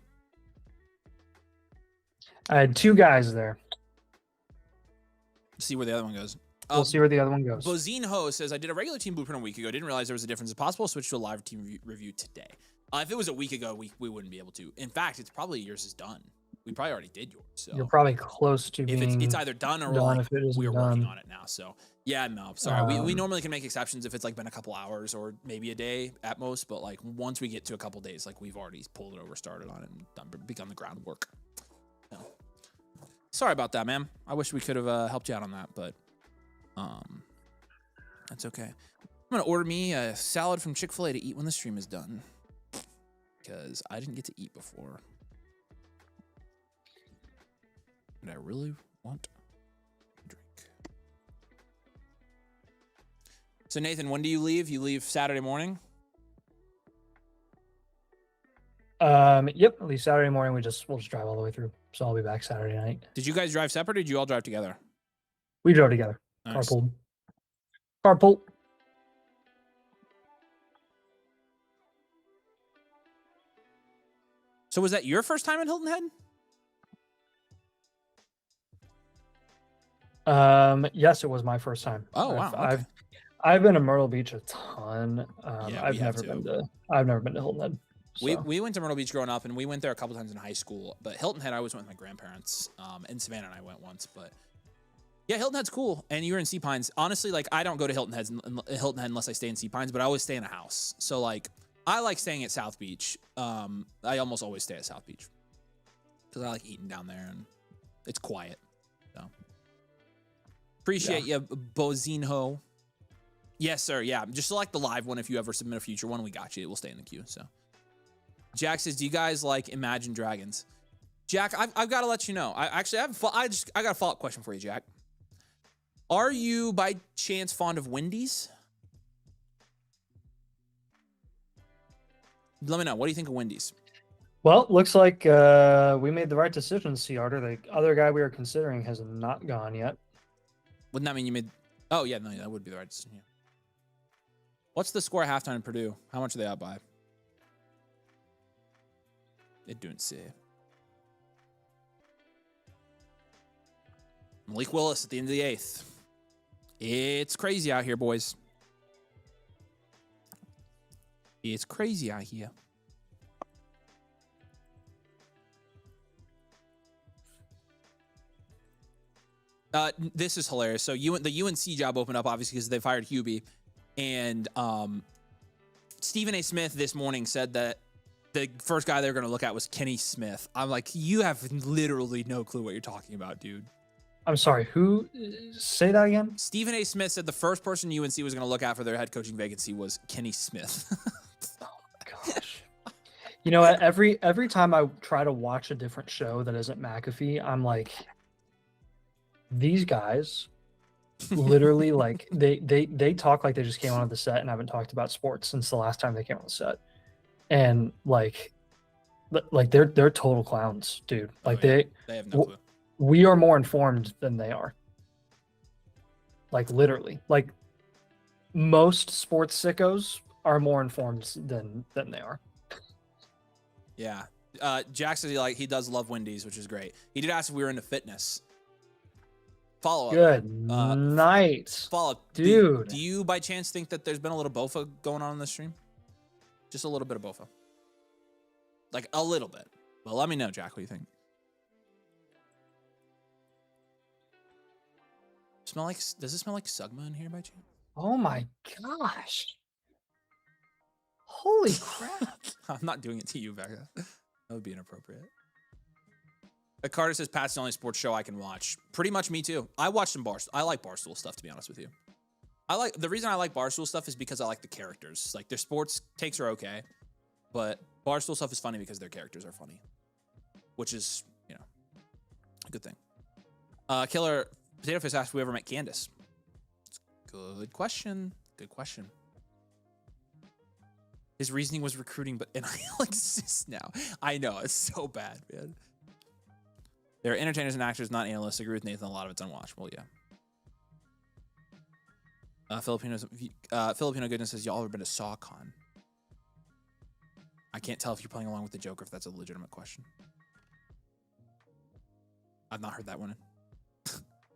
had 2 guys there. See where the other one goes. We'll see where the other one goes. Bozine Ho says, I did a regular team blueprint a week ago. Didn't realize there was a difference. It's possible to switch to a live team review today. If it was a week ago, we wouldn't be able to. In fact, it's probably yours is done. We probably already did yours. So you're probably close to if being it's either done or we're working on it now. So yeah, no, sorry. We normally can make exceptions if it's like been a couple hours or maybe a day at most. But like once we get to a couple days, like we've already pulled it over, started on it, and begun the groundwork. So, sorry about that, man. I wish we could have helped you out on that, but that's okay. I'm gonna order me a salad from Chick-fil-A to eat when the stream is done, because I didn't get to eat before, and I really want a drink. So Nathan, when do you leave? You leave Saturday morning? Yep. At least Saturday morning, we'll just drive all the way through. So I'll be back Saturday night. Did you guys drive separate, or did you all drive together? We drove together. Nice. Carpool. So was that your first time in Hilton Head? Yes, it was my first time. Oh wow. Okay. I've been to Myrtle Beach a ton. Yeah, I've never been to Hilton Head. So. We went to Myrtle Beach growing up, and we went there a couple times in high school. But Hilton Head, I always went with my grandparents. And Savannah and I went once. But yeah, Hilton Head's cool. And you were in Sea Pines. Honestly, like I don't go to Hilton Head unless I stay in Sea Pines. But I always stay in a house. So like I like staying at South Beach. I almost always stay at South Beach because I like eating down there and it's quiet. So appreciate you, Bozinho. Yes, sir. Yeah, just select the live one if you ever submit a future one. We got you. It will stay in the queue. So Jack says, "Do you guys like Imagine Dragons?" Jack, I've got to let you know. I got a follow-up question for you, Jack. Are you by chance fond of Wendy's? Let me know. What do you think of Wendy's? Well, looks like we made the right decision, Ciarter. The other guy we were considering has not gone yet. Wouldn't that mean you made... Oh, yeah, no, that would be the right decision. Yeah. What's the score at halftime in Purdue? How much are they out by? It don't say. Malik Willis at the end of the 8th. It's crazy out here, boys. It's crazy out here. This is hilarious. So the UNC job opened up, obviously, because they fired Hubie. And Stephen A. Smith this morning said that the first guy they were going to look at was Kenny Smith. I'm like, you have literally no clue what you're talking about, dude. I'm sorry, who? Say that again? Stephen A. Smith said the first person UNC was going to look at for their head coaching vacancy was Kenny Smith. Oh, my gosh. You know what? Every time I try to watch a different show that isn't McAfee, I'm like, these guys literally like they talk like they just came onto the set and haven't talked about sports since the last time they came on the set. And like they're total clowns, dude. Like they have no clue. We are more informed than they are. Like literally. Like most sports sickos are more informed than they are. Yeah. Jack says he does love Wendy's, which is great. He did ask if we were into fitness. Follow up. Good night. Follow up. Dude. Do you by chance think that there's been a little bofa going on in the stream? Just a little bit of bofa. Like a little bit. Well, let me know, Jack. What do you think? Does it smell like Sugma in here by chance? Oh my gosh. Holy crap. I'm not doing it to you, Becca. That would be inappropriate. Carter says, Pat's the only sports show I can watch. Pretty much me too. I watch some Barstool. I like Barstool stuff, to be honest with you. The reason I like Barstool stuff is because I like the characters. Like their sports takes are okay, but Barstool stuff is funny because their characters are funny, which is, a good thing. Killer Potato Face asked if we ever met Candace. It's a Good question. Good question. His reasoning was recruiting, but NIL exists now. I know, it's so bad, man. They're entertainers and actors, not analysts. I agree with Nathan. A lot of it's unwatchable, yeah. Filipino goodness says, y'all ever been to SawCon? I can't tell if you're playing along with the joke or if that's a legitimate question. I've not heard that one.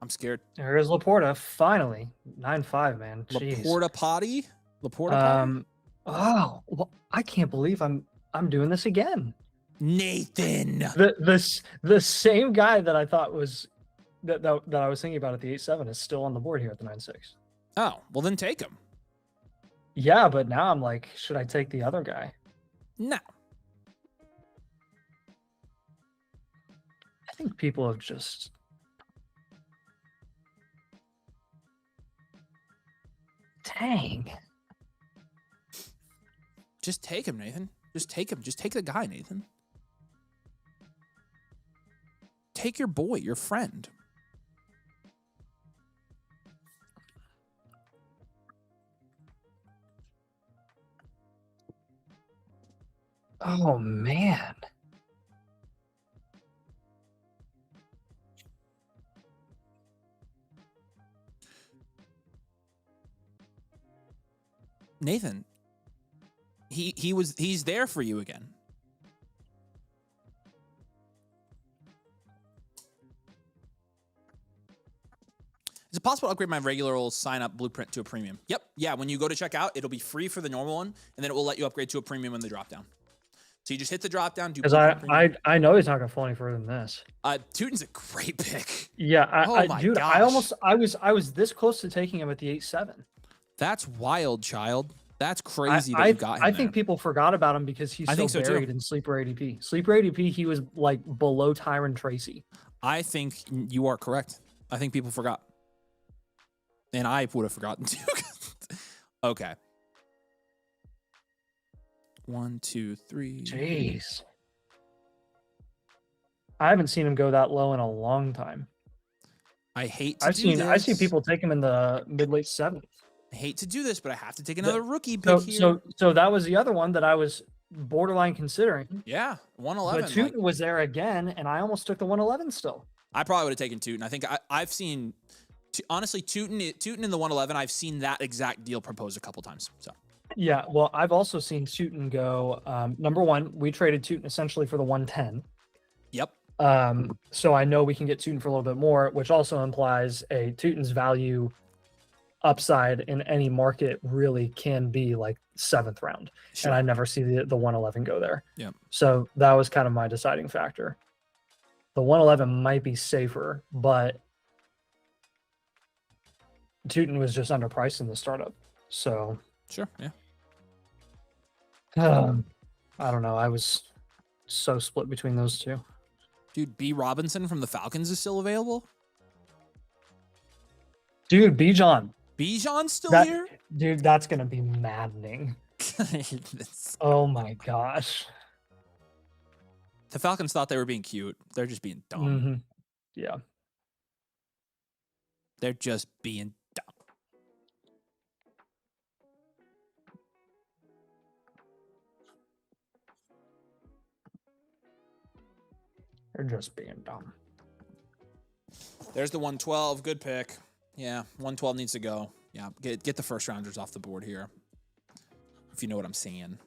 I'm scared. There is Laporta, finally. 9-5, man. Jeez. Laporta potty? Laporta potty? Oh, well, I can't believe I'm doing this again. Nathan. The same guy that I thought was that I was thinking about at the 8-7 is still on the board here at the 9-6. Oh, well then take him. Yeah, but now I'm like, should I take the other guy? No. I think people have just dang. Just take him, Nathan. Just take him. Just take the guy, Nathan. Take your boy, your friend. Oh man. Nathan, he's there for you again. Is it possible to upgrade my regular old sign-up blueprint to a premium? Yep. Yeah, when you go to check out, it'll be free for the normal one, and then it will let you upgrade to a premium in the drop-down. So you just hit the drop-down. Because I know he's not gonna fall any further than this. Teuton's a great pick. Yeah, dude, gosh. I was this close to taking him at the 8-7. That's wild, child. That's crazy that you got him. I think people forgot about him because he's so buried in Sleeper ADP. Sleeper ADP, he was like below Tyron Tracy. I think you are correct. I think people forgot. And I would have forgotten too. Okay. 1, 2, 3. Jeez. I haven't seen him go that low in a long time. I hate to do this. I've seen people take him in the mid-late 7th. I hate to do this, but I have to take another rookie pick here. So that was the other one that I was borderline considering. Yeah, 111. But Teuton was there again, and I almost took the 111 still. I probably would have taken Teuton. I think I've seen, honestly, Teuton in the 111. I've seen that exact deal proposed a couple times. So. Yeah, well, I've also seen Teuton go. Number one, we traded Teuton essentially for the 110. Yep. So I know we can get Teuton for a little bit more, which also implies a Teuton's value upside in any market really can be like 7th round. Sure. And I never see the 111 go there. Yeah. So that was kind of my deciding factor. The 111 might be safer, but Teuton was just underpriced in the startup. So sure, yeah. I don't know. I was so split between those two. Dude, B. Robinson from the Falcons is still available? Dude, Bijan. Bijan's still here? Dude, that's going to be maddening. Oh my gosh. The Falcons thought they were being cute. They're just being dumb. Mm-hmm. Yeah. They're just being dumb. They're just being dumb. There's the 112. Good pick. Yeah, 112 needs to go. Yeah, get the first rounders off the board here. If you know what I'm saying.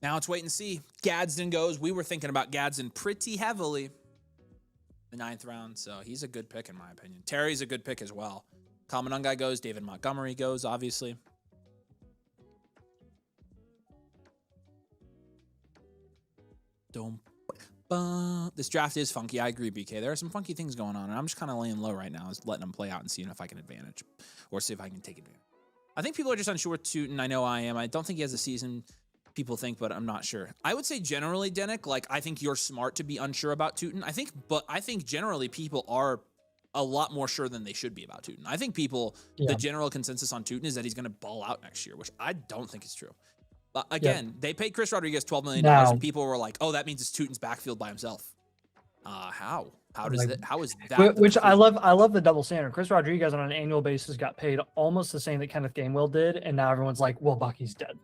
Now it's wait and see. Gadsden goes. We were thinking about Gadsden pretty heavily. The 9th round, so he's a good pick in my opinion. Terry's a good pick as well. Kamanungai goes. David Montgomery goes, obviously. This draft is funky. I agree, BK. There are some funky things going on, and I'm just kind of laying low right now, letting them play out and seeing if I can advantage or see if I can take advantage. I think people are just unsure with Tootin. I know I am. I don't think he has a season people think, but I'm not sure. I would say generally, Denick, like I think you're smart to be unsure about Tootin. I think generally people are a lot more sure than they should be about Tootin. I think the general consensus on Tootin is that he's going to ball out next year, which I don't think is true. But again, they paid Chris Rodriguez $12 million, and people were like, "Oh, that means it's Tootin's backfield by himself." How? How does that? How is that? Which I love. I love the double standard. Chris Rodriguez on an annual basis got paid almost the same that Kenneth Gainwell did, and now everyone's like, "Well, Bucky's dead."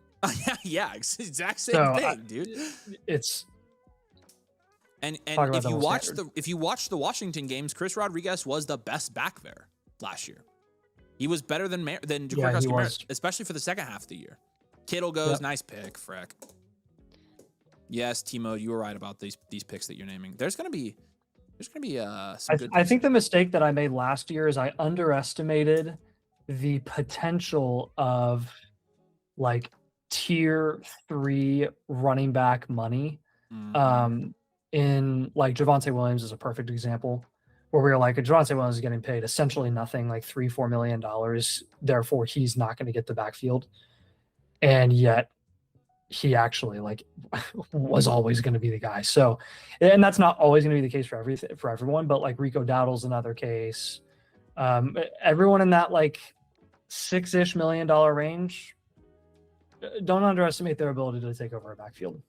Yeah, exact same thing, dude. It's and if you watch the Washington games, Chris Rodriguez was the best back there last year. He was better than Jaquarkowski Merritt, especially for the second half of the year. Kittle goes, nice pick, frick. Yes, Timo, you were right about these picks that you're naming. There's gonna be some good. I think the mistake that I made last year is I underestimated the potential of like tier 3 running back money. In like Javonte Williams is a perfect example where we were like, Javonte Williams is getting paid essentially nothing, like $3-4 million. Therefore, he's not going to get the backfield. And yet he actually like was always going to be the guy. So, and that's not always going to be the case for everyone, but like Rico Dowdle's another case. Everyone in that like $6-ish million range, don't underestimate their ability to take over a backfield.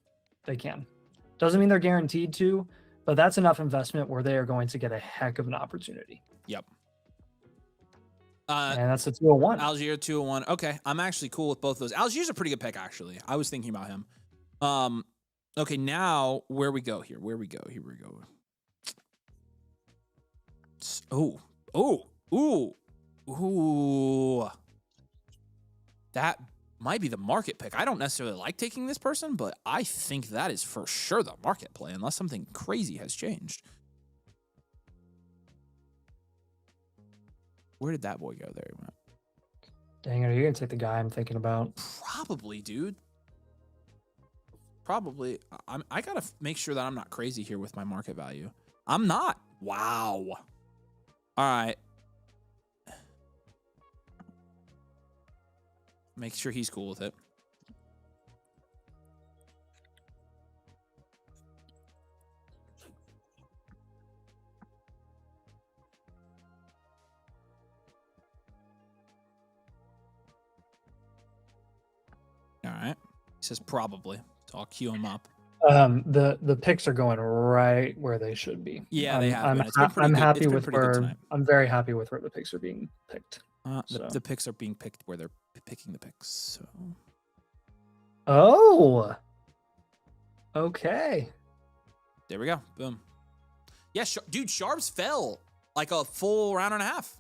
They can. Doesn't mean they're guaranteed to, but that's enough investment where they are going to get a heck of an opportunity. Yep. And that's a 201. Algier 201. Okay, I'm actually cool with both those. Algier's a pretty good pick, actually. I was thinking about him. Okay, now where we go here? Here we go. Ooh. That might be the market pick. I don't necessarily like taking this person, but I think that is for sure the market play, unless something crazy has changed. Where did that boy go? There he went. Dang it, are you going to take the guy I'm thinking about? Probably, dude. Probably. I got to make sure that I'm not crazy here with my market value. I'm not. Wow. All right. Make sure he's cool with it. All right. He says probably. So I'll queue him up. The picks are going right where they should be. Yeah, they have. I'm happy with where I'm very happy with where the picks are being picked. The picks are being picked where they're picking the picks. So. Oh. Okay. There we go. Boom. Yeah, dude, Sharps fell like a full round and a half.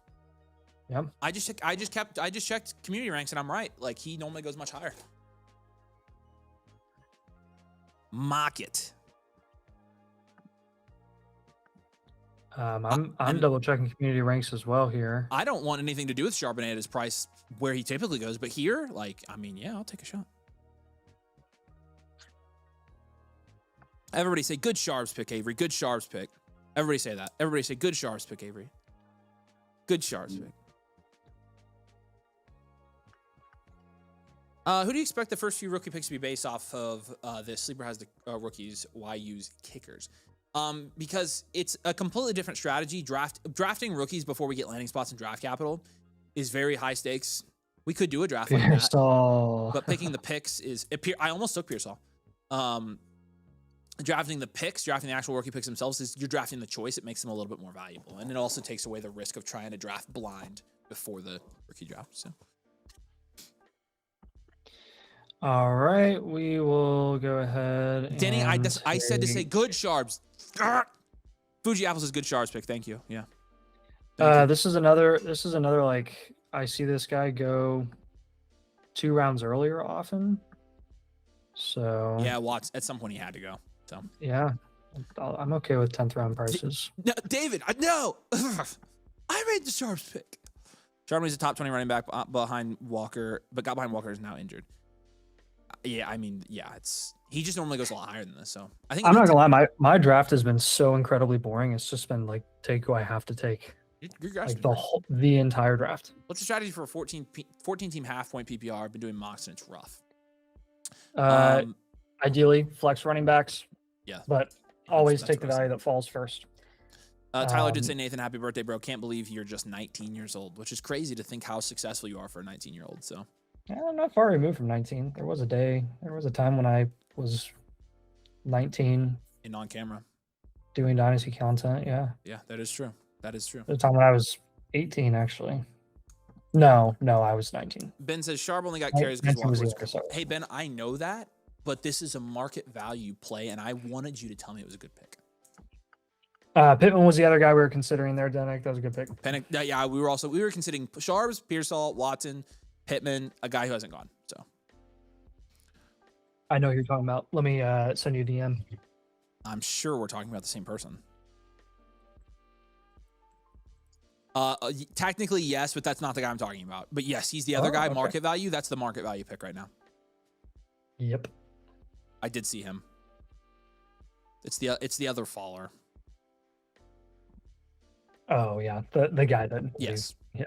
Yeah. I just checked community ranks and I'm right. Like he normally goes much higher. Market. I'm double checking community ranks as well here. I don't want anything to do with Charbonnet at his price where he typically goes, but here, like, I mean, yeah, I'll take a shot. Everybody say good Sharps pick, Avery. Good Sharps pick. Everybody say that. Everybody say good Sharps pick, Avery. Good Sharps pick. Who do you expect the first few rookie picks to be based off of? This Sleeper has the rookies. Why use kickers? Because it's a completely different strategy. Drafting rookies before we get landing spots and draft capital is very high stakes. We could do a draft like that, but picking the picks is. I almost took Pearsall. Drafting the actual rookie picks themselves is you're drafting the choice. It makes them a little bit more valuable, and it also takes away the risk of trying to draft blind before the rookie draft. So. All right, we will go ahead. Denny, I said to say good Sharps. Fuji Apples is good Sharps pick. Thank you. Yeah. This is another like I see this guy go 2 rounds earlier often. So yeah, Watts at some point he had to go. So yeah, I'm okay with 10th round prices. No, David, no, I made the Sharps pick. Charbonnet's a top 20 running back behind Walker, but got behind Walker is now injured. Yeah, I mean, yeah, he just normally goes a lot higher than this. So I think I'm not gonna lie, my draft has been so incredibly boring. It's just been like take who I have to take. Your draft's Like been the entire draft. What's the strategy for a 14 team half point PPR? I've been doing mocks and it's rough. Ideally, flex running backs. Yeah. But always take the value that falls first. Tyler did say, Nathan, happy birthday, bro. Can't believe you're just 19 years old, which is crazy to think how successful you are for a 19-year-old. So I'm not far removed from 19. There was a time when I was 19 and on camera doing Dynasty content. Yeah. Yeah, that is true. That is true. The time when I was 18, actually. No, I was 19. Ben says Sharp only got carries because Walker was good. So. Hey, Ben, I know that, but this is a market value play, and I wanted you to tell me it was a good pick. Pittman was the other guy we were considering there, Denick. That was a good pick. Yeah, we were considering Sharps, Pearsall, Watson, Pittman, a guy who hasn't gone. So I know who you're talking about. Let me send you a DM. I'm sure we're talking about the same person. Technically, yes, but that's not the guy I'm talking about. But yes, he's the other guy. Okay. Market value. That's the market value pick right now. Yep. I did see him. It's the other faller. Oh yeah, the guy that. Yes. Yeah.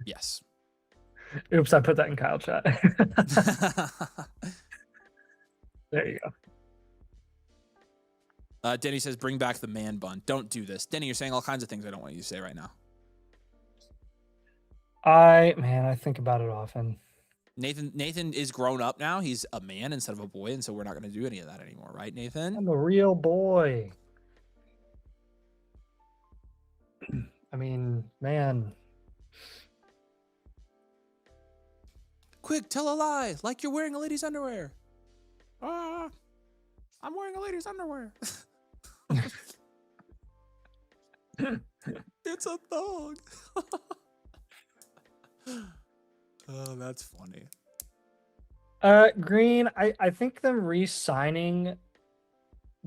Yes. Oops, I put that in Kyle chat. There you go. Denny says, "Bring back the man bun." Don't do this, Denny. You're saying all kinds of things I don't want you to say right now. I think about it often. Nathan is grown up now. He's a man instead of a boy, and so we're not going to do any of that anymore, right, Nathan? I'm a real boy. I mean, man. Quick, tell a lie, like you're wearing a lady's underwear. I'm wearing a lady's underwear. It's a thong. Oh, that's funny. Green, I think them re-signing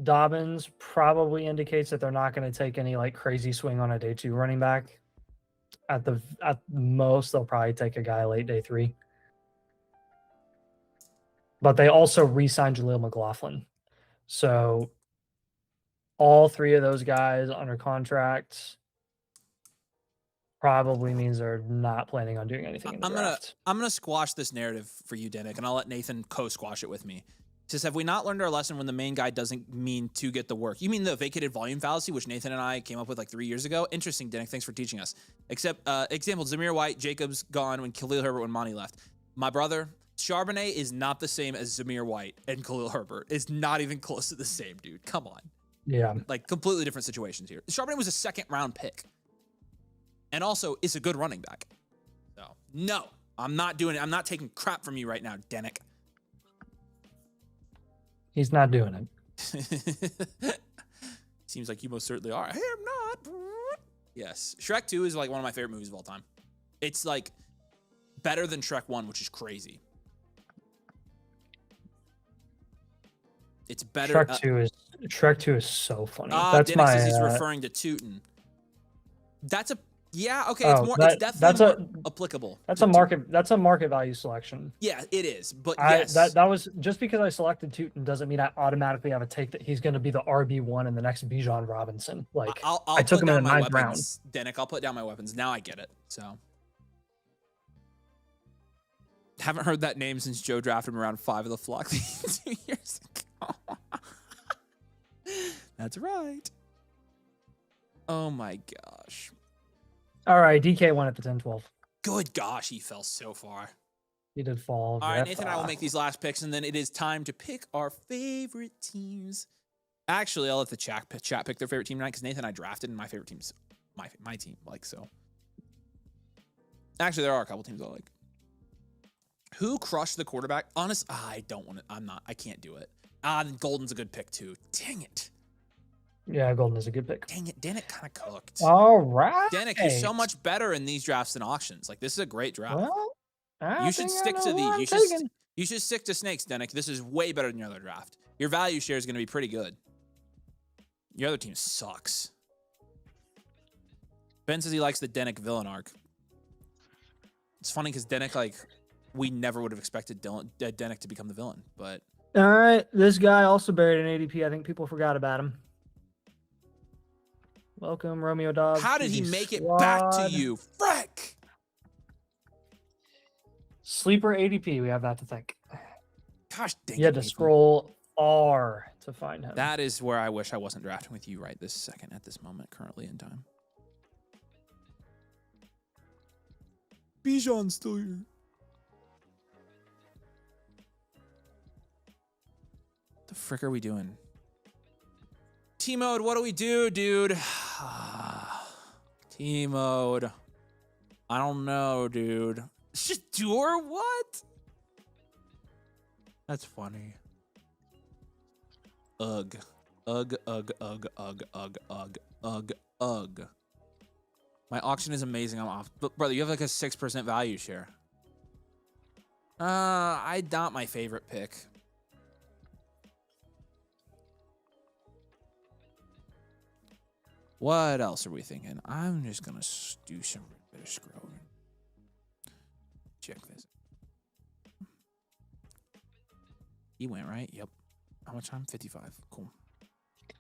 Dobbins probably indicates that they're not going to take any like crazy swing on a day 2 running back. At most, they'll probably take a guy late day 3. But they also re-signed Jaleel McLaughlin. So all 3 of those guys under contract probably means they're not planning on doing anything in the draft. I'm gonna squash this narrative for you, Denick, and I'll let Nathan co-squash it with me. It says, have we not learned our lesson when the main guy doesn't mean to get the work? You mean the vacated volume fallacy, which Nathan and I came up with like 3 years ago? Interesting, Denick. Thanks for teaching us. Except, example, Zamir White, Jacobs gone when Khalil Herbert, when Monty left. My brother, Charbonnet is not the same as Zamir White and Khalil Herbert. It's not even close to the same, dude. Come on. Yeah. Like, completely different situations here. Charbonnet was a second-round pick. And also, it's a good running back. So, no, I'm not doing it. I'm not taking crap from you right now, Denick. He's not doing it. Seems like you most certainly are. I am not. Yes. Shrek 2 is like one of my favorite movies of all time. It's like better than Shrek 1, which is crazy. It's better. Shrek 2 is so funny. That's Dennis says he's referring to Tootin. That's a okay. It's more. It's definitely more applicable. That's a market value selection. Yeah, it is. But yes, that was just because I selected Tootin doesn't mean I automatically have a take that he's going to be the RB1 in the next Bijan Robinson. Like I took him in the 9th round. Denick, I'll put down my weapons. Now I get it. So haven't heard that name since Joe drafted him around 5 of the flock 2 years ago. That's right. Oh my gosh. All right, DK won at the 10-12. Good gosh, he fell so far. He did fall. All right, Nathan and I will make these last picks, and then it is time to pick our favorite teams. Actually, I'll let the chat pick their favorite team tonight, because Nathan and I drafted, and my favorite team's my team. Like, so. Actually, there are a couple teams I like. Who crushed the quarterback? Honest, I don't want to. I can't do it. Golden's a good pick, too. Dang it. Yeah, Golden is a good pick. Dang it, Denick kind of cooked. All right. Denick, you're so much better in these drafts than auctions. Like, this is a great draft. Well, you should stick to these. You should stick to snakes, Denick. This is way better than your other draft. Your value share is going to be pretty good. Your other team sucks. Ben says he likes the Denick villain arc. It's funny because Denick, like, we never would have expected Denick to become the villain, but. All right, this guy also buried an ADP. I think people forgot about him. Welcome, Romeo Dobbs. How did he make it back to you? Frick! Sleeper ADP, we have that to thank. Gosh dang it, You had to Nathan. scroll far to find him. That is where I wish I wasn't drafting with you right this second at this moment, currently in time. Bijan's still here. The frick are we doing? T-mode, what do we do, dude? T-mode. I don't know, dude. Shador, what? That's funny. Ugh. Ugh, ugh, ugh, ugh, ugh, ugh, ugh, ugh. My auction is amazing. I'm off. But, brother, you have like a 6% value share. I not my favorite pick. What else are we thinking? I'm just going to do some bit of scrolling. Check this. He went, right? Yep. How much time? 55. Cool.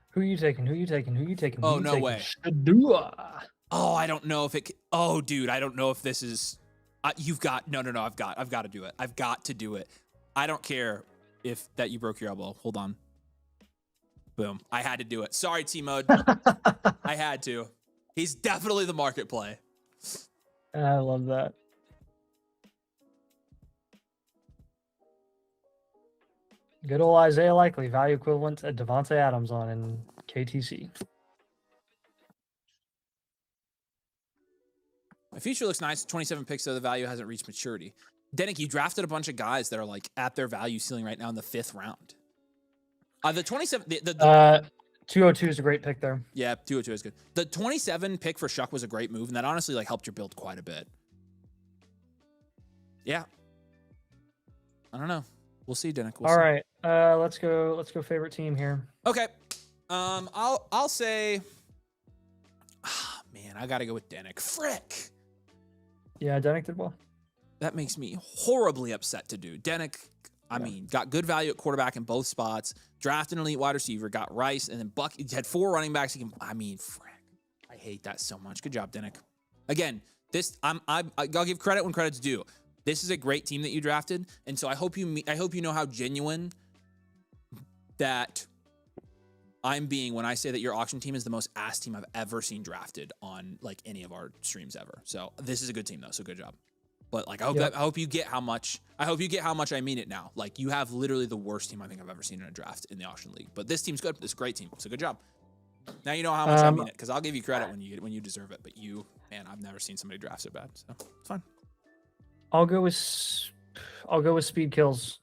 Who are you taking? Who are you taking? Who are you taking? Oh, no way. Shadua. Oh, I don't know if it. Oh, dude, I don't know if this is. You've got. No. I've got to do it. I've got to do it. I don't care if that you broke your elbow. Hold on. Boom. I had to do it. Sorry, T-mode. I had to. He's definitely the market play. I love that. Good old Isaiah Likely, value equivalent to Devontae Adams on in KTC. My future looks nice. 27 picks, though the value hasn't reached maturity. Denick, you drafted a bunch of guys that are like at their value ceiling right now in the 5th round. The 27, 202 is a great pick there. Yeah, 202 is good. The 27 pick for Shuck was a great move, and that honestly like helped your build quite a bit. Yeah. I don't know. We'll see, Denick. We'll All see. right, let's go favorite team here. Okay. I'll say. Man, I gotta go with Denick. Frick. Yeah, Denick did well. That makes me horribly upset to do. Denick, I mean, got good value at quarterback in both spots. Drafted an elite wide receiver, got Rice, and then Buck. He had 4 running backs. Frick. I hate that so much. Good job, Denick. Again, this I'll give credit when credit's due. This is a great team that you drafted, and so I hope you know how genuine that I'm being when I say that your auction team is the most ass team I've ever seen drafted on like any of our streams ever. So this is a good team though, so good job. But like I hope you get how much I mean it now. Like you have literally the worst team I think I've ever seen in a draft in the auction league. But this team's good. It's a great team. So good job. Now you know how much I mean it because I'll give you credit when you deserve it. But man, I've never seen somebody draft so bad. So it's fine. I'll go with speed kills.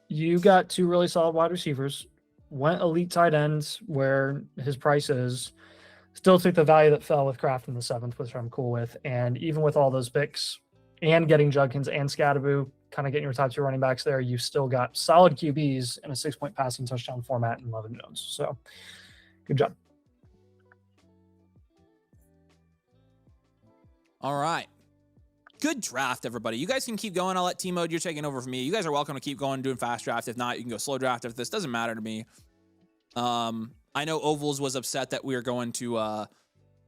You got 2 really solid wide receivers. Went elite tight ends where his price is. Still took the value that fell with Kraft in the 7th, which I'm cool with. And even with all those picks and getting Judkins and Scatteraboo, kind of getting your top 2 running backs there, you still got solid QBs in a 6-point passing touchdown format in Levin Jones. So good job. All right. Good draft, everybody. You guys can keep going. I'll let T-Mode. You're taking over for me. You guys are welcome to keep going doing fast draft. If not, you can go slow draft. If this doesn't matter to me. I know Ovals was upset that we are going to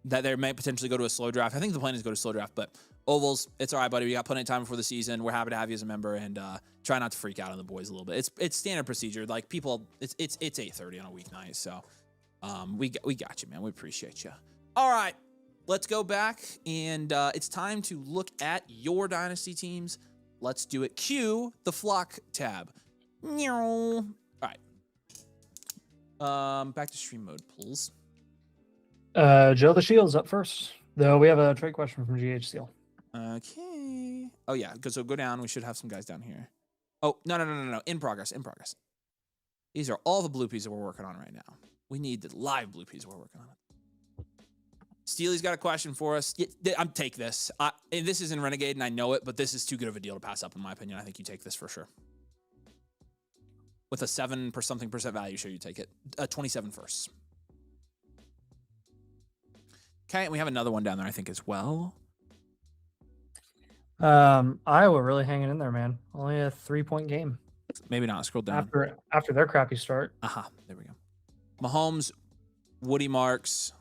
that they may potentially go to a slow draft. I think the plan is to go to slow draft, but Ovals, it's all right, buddy. We got plenty of time before the season. We're happy to have you as a member, and try not to freak out on the boys a little bit. It's standard procedure. Like people, it's 8:30 on a weeknight, so we got you, man. We appreciate you. All right. Let's go back, and it's time to look at your Dynasty teams. Let's do it. Cue the flock tab. All right. Back to stream mode, please. Joe the Shield's up first, though we have a trade question from GH Steel. Okay. Oh, yeah. So go down. We should have some guys down here. Oh, no. In progress. These are all the blue peas that we're working on right now. We need the live blue peas we're working on. Steely's got a question for us. Take this. And this is in Renegade, and I know it, but this is too good of a deal to pass up, in my opinion. I think you take this for sure. With a 7% value, sure you take it. 27 first. Okay, and we have another one down there, I think, as well. Iowa really hanging in there, man. Only a 3-point game. Maybe not. Scroll down. After their crappy start. There we go. Mahomes Woody Marks,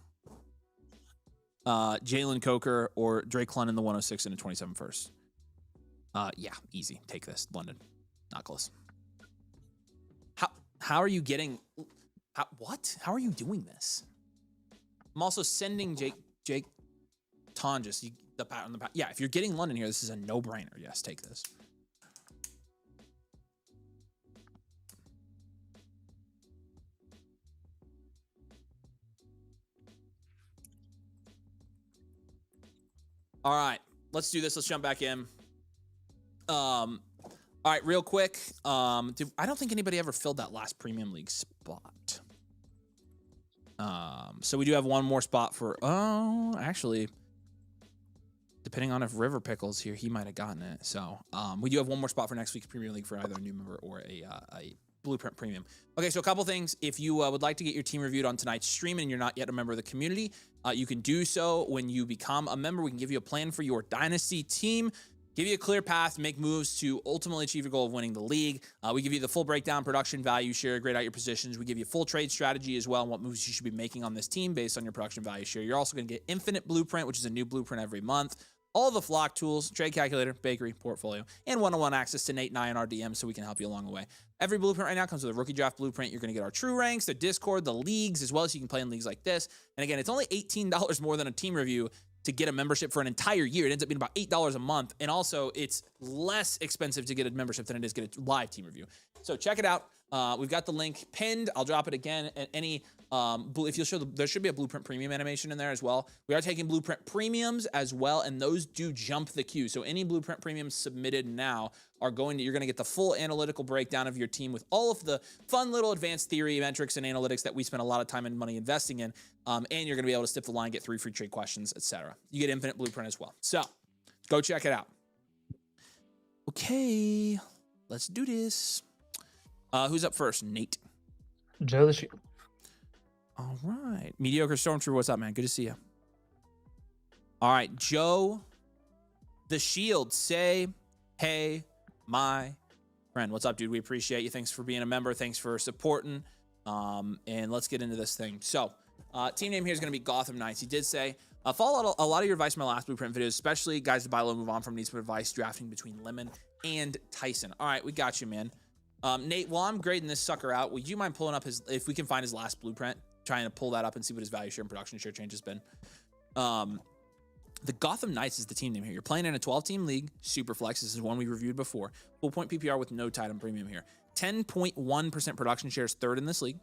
Jalen Coker, or Drake London, the 106 and a 27 first. Yeah, easy. Take this. London. Not close. How are you getting... what? How are you doing this? I'm also sending Jake Tonjes the pat on the pat. Yeah, if you're getting London here, this is a no-brainer. Yes, take this. All right, let's do this. Let's jump back in. All right, real quick. I don't think anybody ever filled that last premium league spot. So we do have one more spot for. Oh, actually, depending on if River Pickle's here, he might have gotten it. So we do have one more spot for next week's premium league for either a new member or a Blueprint Premium. Okay, so a couple things. If you would like to get your team reviewed on tonight's stream and you're not yet a member of the community, you can do so when you become a member. We can give you a plan for your Dynasty team, give you a clear path to make moves to ultimately achieve your goal of winning the league. We give you the full breakdown, production value share, grade out your positions. We give you full trade strategy as well and what moves you should be making on this team based on your production value share. You're also going to get Infinite Blueprint, which is a new blueprint every month. All the flock tools, trade calculator, bakery, portfolio, and one-on-one access to Nate and I in our DM so we can help you along the way. Every blueprint right now comes with a rookie draft blueprint. You're going to get our true ranks, the Discord, the leagues, as well as you can play in leagues like this. And again, it's only $18 more than a team review to get a membership for an entire year. It ends up being about $8 a month. And also, it's less expensive to get a membership than it is to get a live team review. So check it out. We've got the link pinned. I'll drop it again. And any, if you'll show, there should be a Blueprint Premium animation in there as well. We are taking Blueprint Premiums as well, and those do jump the queue. So any Blueprint Premiums submitted now are you're going to get the full analytical breakdown of your team with all of the fun little advanced theory, metrics, and analytics that we spend a lot of time and money investing in. And you're going to be able to skip the line, get 3 free trade questions, etc. You get Infinite Blueprint as well. So go check it out. Okay, let's do this. Who's up first? Nate. Joe the Shield. All right. Mediocre Stormtrooper, what's up, man? Good to see you. All right, Joe the Shield. Say, hey, my friend. What's up, dude? We appreciate you. Thanks for being a member. Thanks for supporting. And let's get into this thing. So, team name here is going to be Gotham Knights. He did say, follow a lot of your advice in my last Blueprint videos, especially guys to buy low, move on from, need some advice drafting between Lemon and Tyson. All right, we got you, man. Nate, while I'm grading this sucker out, would you mind pulling up if we can find his last blueprint, trying to pull that up and see what his value share and production share change has been. The Gotham Knights is the team name here. You're playing in a 12-team league, Superflex. This is one we reviewed before. Full point PPR with no tight end premium here. 10.1% production share is third in this league.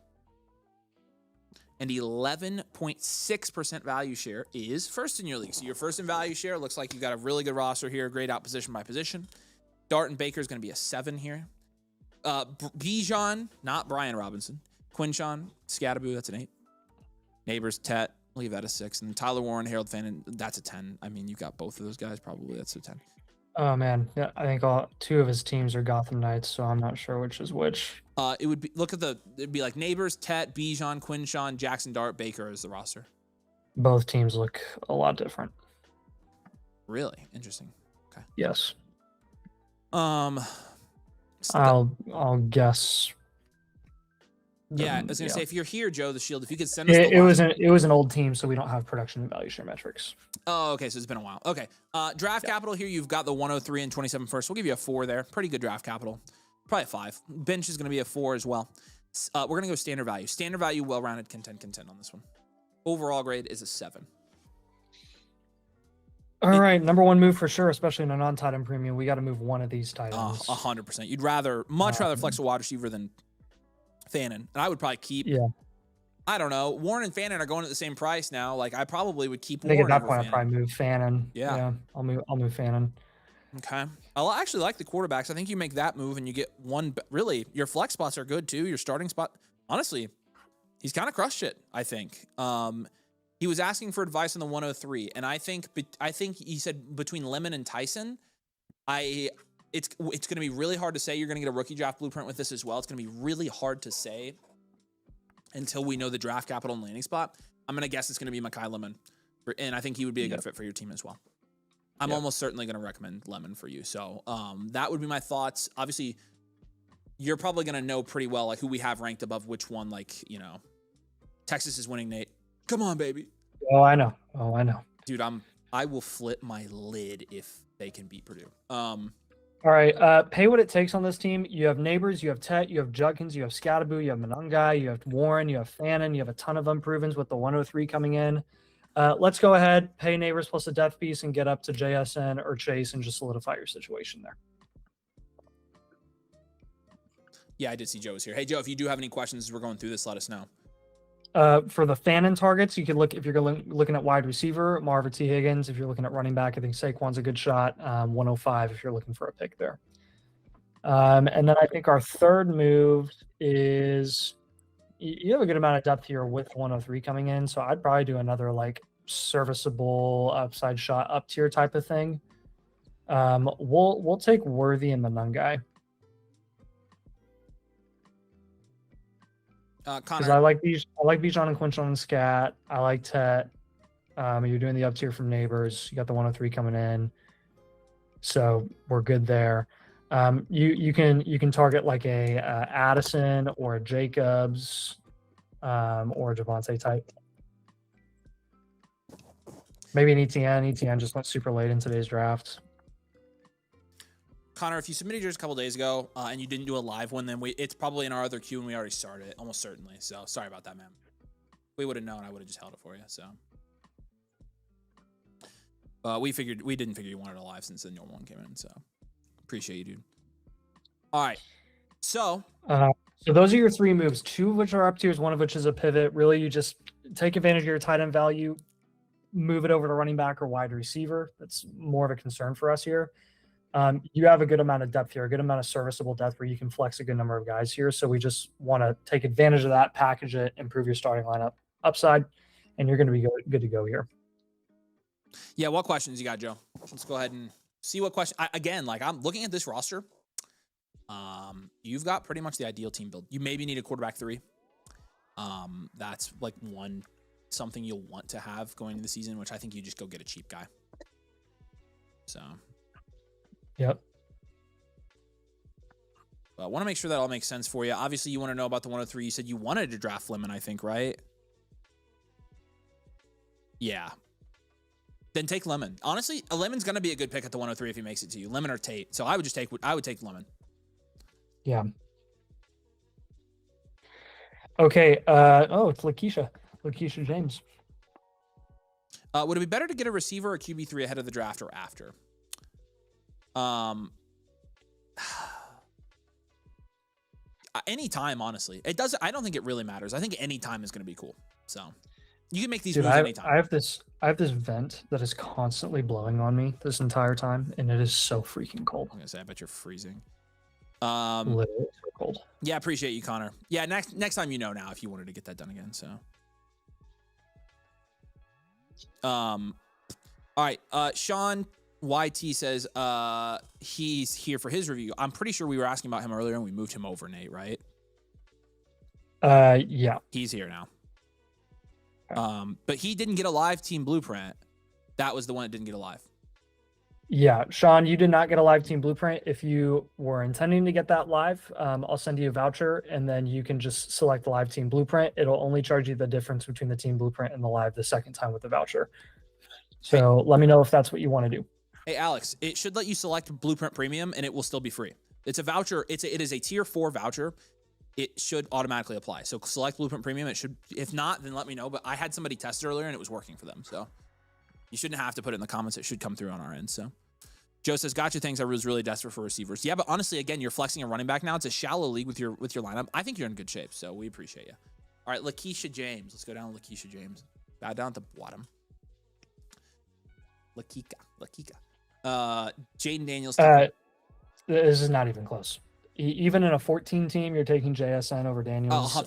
And 11.6% value share is first in your league. So you're first in value share. Looks like you've got a really good roster here. Grade out position by position. Dart and Baker is going to be a 7 here. Bijan, not Brian Robinson. Quinshawn, Scattaboo, that's an 8. Neighbors, Tet, leave that a 6. And Tyler Warren, Harold Fannin, that's a 10. I mean, you got both of those guys, probably. That's a 10. Oh, man. Yeah, I think 2 of his teams are Gotham Knights, so I'm not sure which is which. It would be, it'd be like Neighbors, Tet, Bijan, Quinshawn, Jackson Dart, Baker is the roster. Both teams look a lot different. Really? Interesting. Okay. Yes. So I'll guess. Yeah, I was gonna say, if you're here, Joe the Shield, if you could send us it was an old team, so we don't have production and value share metrics. Oh, okay, so it's been a while. Okay, draft capital here, you've got the 103 and 27 first. We'll give you a 4 there. Pretty good draft capital. Probably a 5. Bench is gonna be a 4 as well. We're gonna go standard value. Standard value, well-rounded, content on this one. Overall grade is a 7. All right, number 1 move for sure, especially in a non-tight end premium. We got to move one of these tight ends. 100%. You'd much rather flex a wide receiver than Fannin. And I would probably keep. Yeah. I don't know. Warren and Fannin are going at the same price now. Like, I probably would keep I think Warren. At that point, I'd probably move Fannin. Yeah. I'll move Fannin. Okay. I actually like the quarterbacks. I think you make that move and you get one. Really, your flex spots are good too. Your starting spot. Honestly, he's kind of crushed it, I think. He was asking for advice on the 103, and I think he said between Lemon and Tyson, it's going to be really hard to say you're going to get a rookie draft blueprint with this as well. It's going to be really hard to say until we know the draft capital and landing spot. I'm going to guess it's going to be Mekhi Lemon, and I think he would be a good fit for your team as well. I'm almost certainly going to recommend Lemon for you. So that would be my thoughts. Obviously, you're probably going to know pretty well like who we have ranked above which one, like, you know, Texas is winning, Nate. Come on, baby. Oh, I know. Oh, I know. Dude, I will flip my lid if they can beat Purdue. All right, pay what it takes on this team. You have Neighbors, you have Tet, you have Judkins, you have Scattaboo, you have Monungai, you have Warren, you have Fannin, you have a ton of unprovens with the 103 coming in. Let's go ahead, pay Neighbors plus a death piece and get up to JSN or Chase and just solidify your situation there. Yeah, I did see Joe was here. Hey, Joe, if you do have any questions as we're going through this, let us know. For the Fannin targets, you could look if you're looking at wide receiver, Marva T. Higgins. If you're looking at running back, I think Saquon's a good shot. 105 if you're looking for a pick there. And then I think our third move is you have a good amount of depth here with 103 coming in, so I'd probably do another like serviceable upside shot up tier type of thing. We'll take Worthy and Monungai. Because Connor, I like Bijan and Quinchon and Scat. I like Tet. You're doing the up tier from Neighbors. You got the 103 coming in, so we're good there. You can target like a Addison or a Jacobs, or a Javante type. Maybe an ETN. ETN just went super late in today's draft. Connor, if you submitted yours a couple days ago and you didn't do a live one, then it's probably in our other queue and we already started it, almost certainly. So sorry about that, man. We would have known. I would have just held it for you. So we didn't figure you wanted a live since the normal one came in. So appreciate you, dude. All right. So those are your three moves, two of which are up tiers, one of which is a pivot. Really, you just take advantage of your tight end value, move it over to running back or wide receiver. That's more of a concern for us here. You have a good amount of depth here, a good amount of serviceable depth where you can flex a good number of guys here. So we just want to take advantage of that, package it, improve your starting lineup upside, and you're going to be good to go here. Yeah, what questions you got, Joe? Let's go ahead and see what question. Again, like I'm looking at this roster. You've got pretty much the ideal team build. You maybe need a quarterback 3. That's like something you'll want to have going into the season, which I think you just go get a cheap guy. So. Yep. But I want to make sure that all makes sense for you. Obviously, you want to know about the 103. You said you wanted to draft Lemon, I think, right? Yeah. Then take Lemon. Honestly, a Lemon's going to be a good pick at the 103 if he makes it to you. Lemon or Tate. So I would take Lemon. Yeah. Okay. It's Lakeisha James. Would it be better to get a receiver or QB3 ahead of the draft or after? Anytime, honestly. It doesn't. I don't think it really matters. I think any time is going to be cool. So you can make these moves anytime. I have this vent that is constantly blowing on me this entire time, and it is so freaking cold. I'm gonna say, I bet you're freezing. Literally so cold. Yeah, appreciate you, Connor. Yeah, next time you know now if you wanted to get that done again. So, all right. Sean YT says he's here for his review. I'm pretty sure we were asking about him earlier and we moved him over, Nate, right? Yeah. He's here now. But he didn't get a live team blueprint. That was the one that didn't get a live. Yeah, Sean, you did not get a live team blueprint. If you were intending to get that live, I'll send you a voucher and then you can just select the live team blueprint. It'll only charge you the difference between the team blueprint and the live the second time with the voucher. So let me know if that's what you want to do. Hey, Alex, it should let you select Blueprint Premium and it will still be free. It's a voucher. It is a tier 4 voucher. It should automatically apply. So select Blueprint Premium. It should. If not, then let me know. But I had somebody test earlier and it was working for them. So you shouldn't have to put it in the comments. It should come through on our end. So Joe says, gotcha, thanks. I was really desperate for receivers. Yeah, but honestly, again, you're flexing a running back now. It's a shallow league with your lineup. I think you're in good shape. So we appreciate you. All right, Lakeisha James. Let's go down to Lakeisha James. Bow down at the bottom. Lakika. Jaden Daniels. This is not even close. Even in a 14 team, you're taking JSN over Daniels.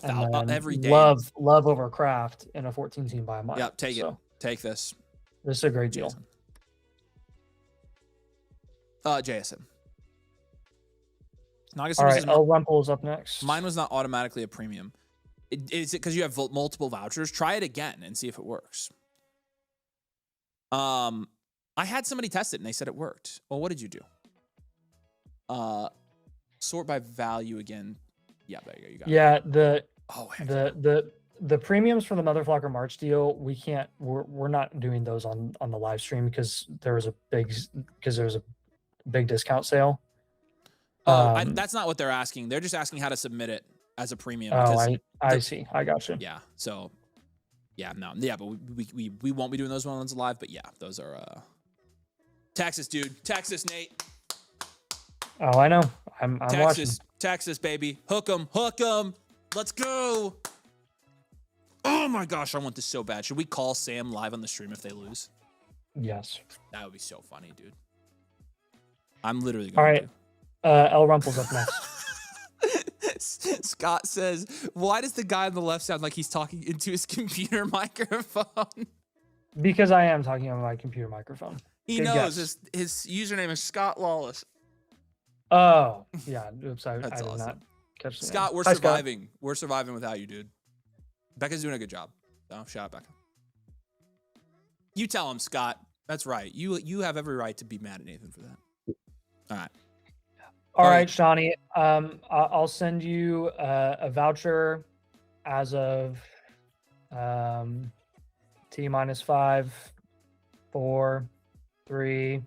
Every day. Love over Kraft in a 14 team by a mile. Yep, take it. Take this. This is a great deal. JSN. All right, L Rumple is up next. Mine was not automatically a premium. Is it because you have multiple vouchers? Try it again and see if it works. I had somebody test it and they said it worked. Well, what did you do? Sort by value again. Yeah, there you go. You got it. The the premiums for the Motherflocker March deal, we're not doing those on the live stream because there was a big discount sale. That's not what they're asking. They're just asking how to submit it as a premium. Oh, I see. I got you. Yeah. So, yeah, no, yeah, but we won't be doing those ones live. But yeah, those are Texas, dude. Texas, Nate. Oh, I know. I'm watching. Texas, baby. Hook 'em. Let's go. Oh my gosh, I want this so bad. Should we call Sam live on the stream if they lose? Yes. That would be so funny, dude. I'm literally going All right. L Rumple's up next. Scott says, why does the guy on the left sound like he's talking into his computer microphone? Because I am talking on my computer microphone. He Good knows guess. his username is Scott Lawless. Oh, yeah. Oops, I did awesome. not catch that. Scott, we're surviving. Scott. We're surviving without you, dude. Becca's doing a good job. So shout out Becca. You tell him, Scott. That's right. You have every right to be mad at Nathan for that. All right. All right, Shawnee. I'll send you a voucher as of T-5, 4, 3,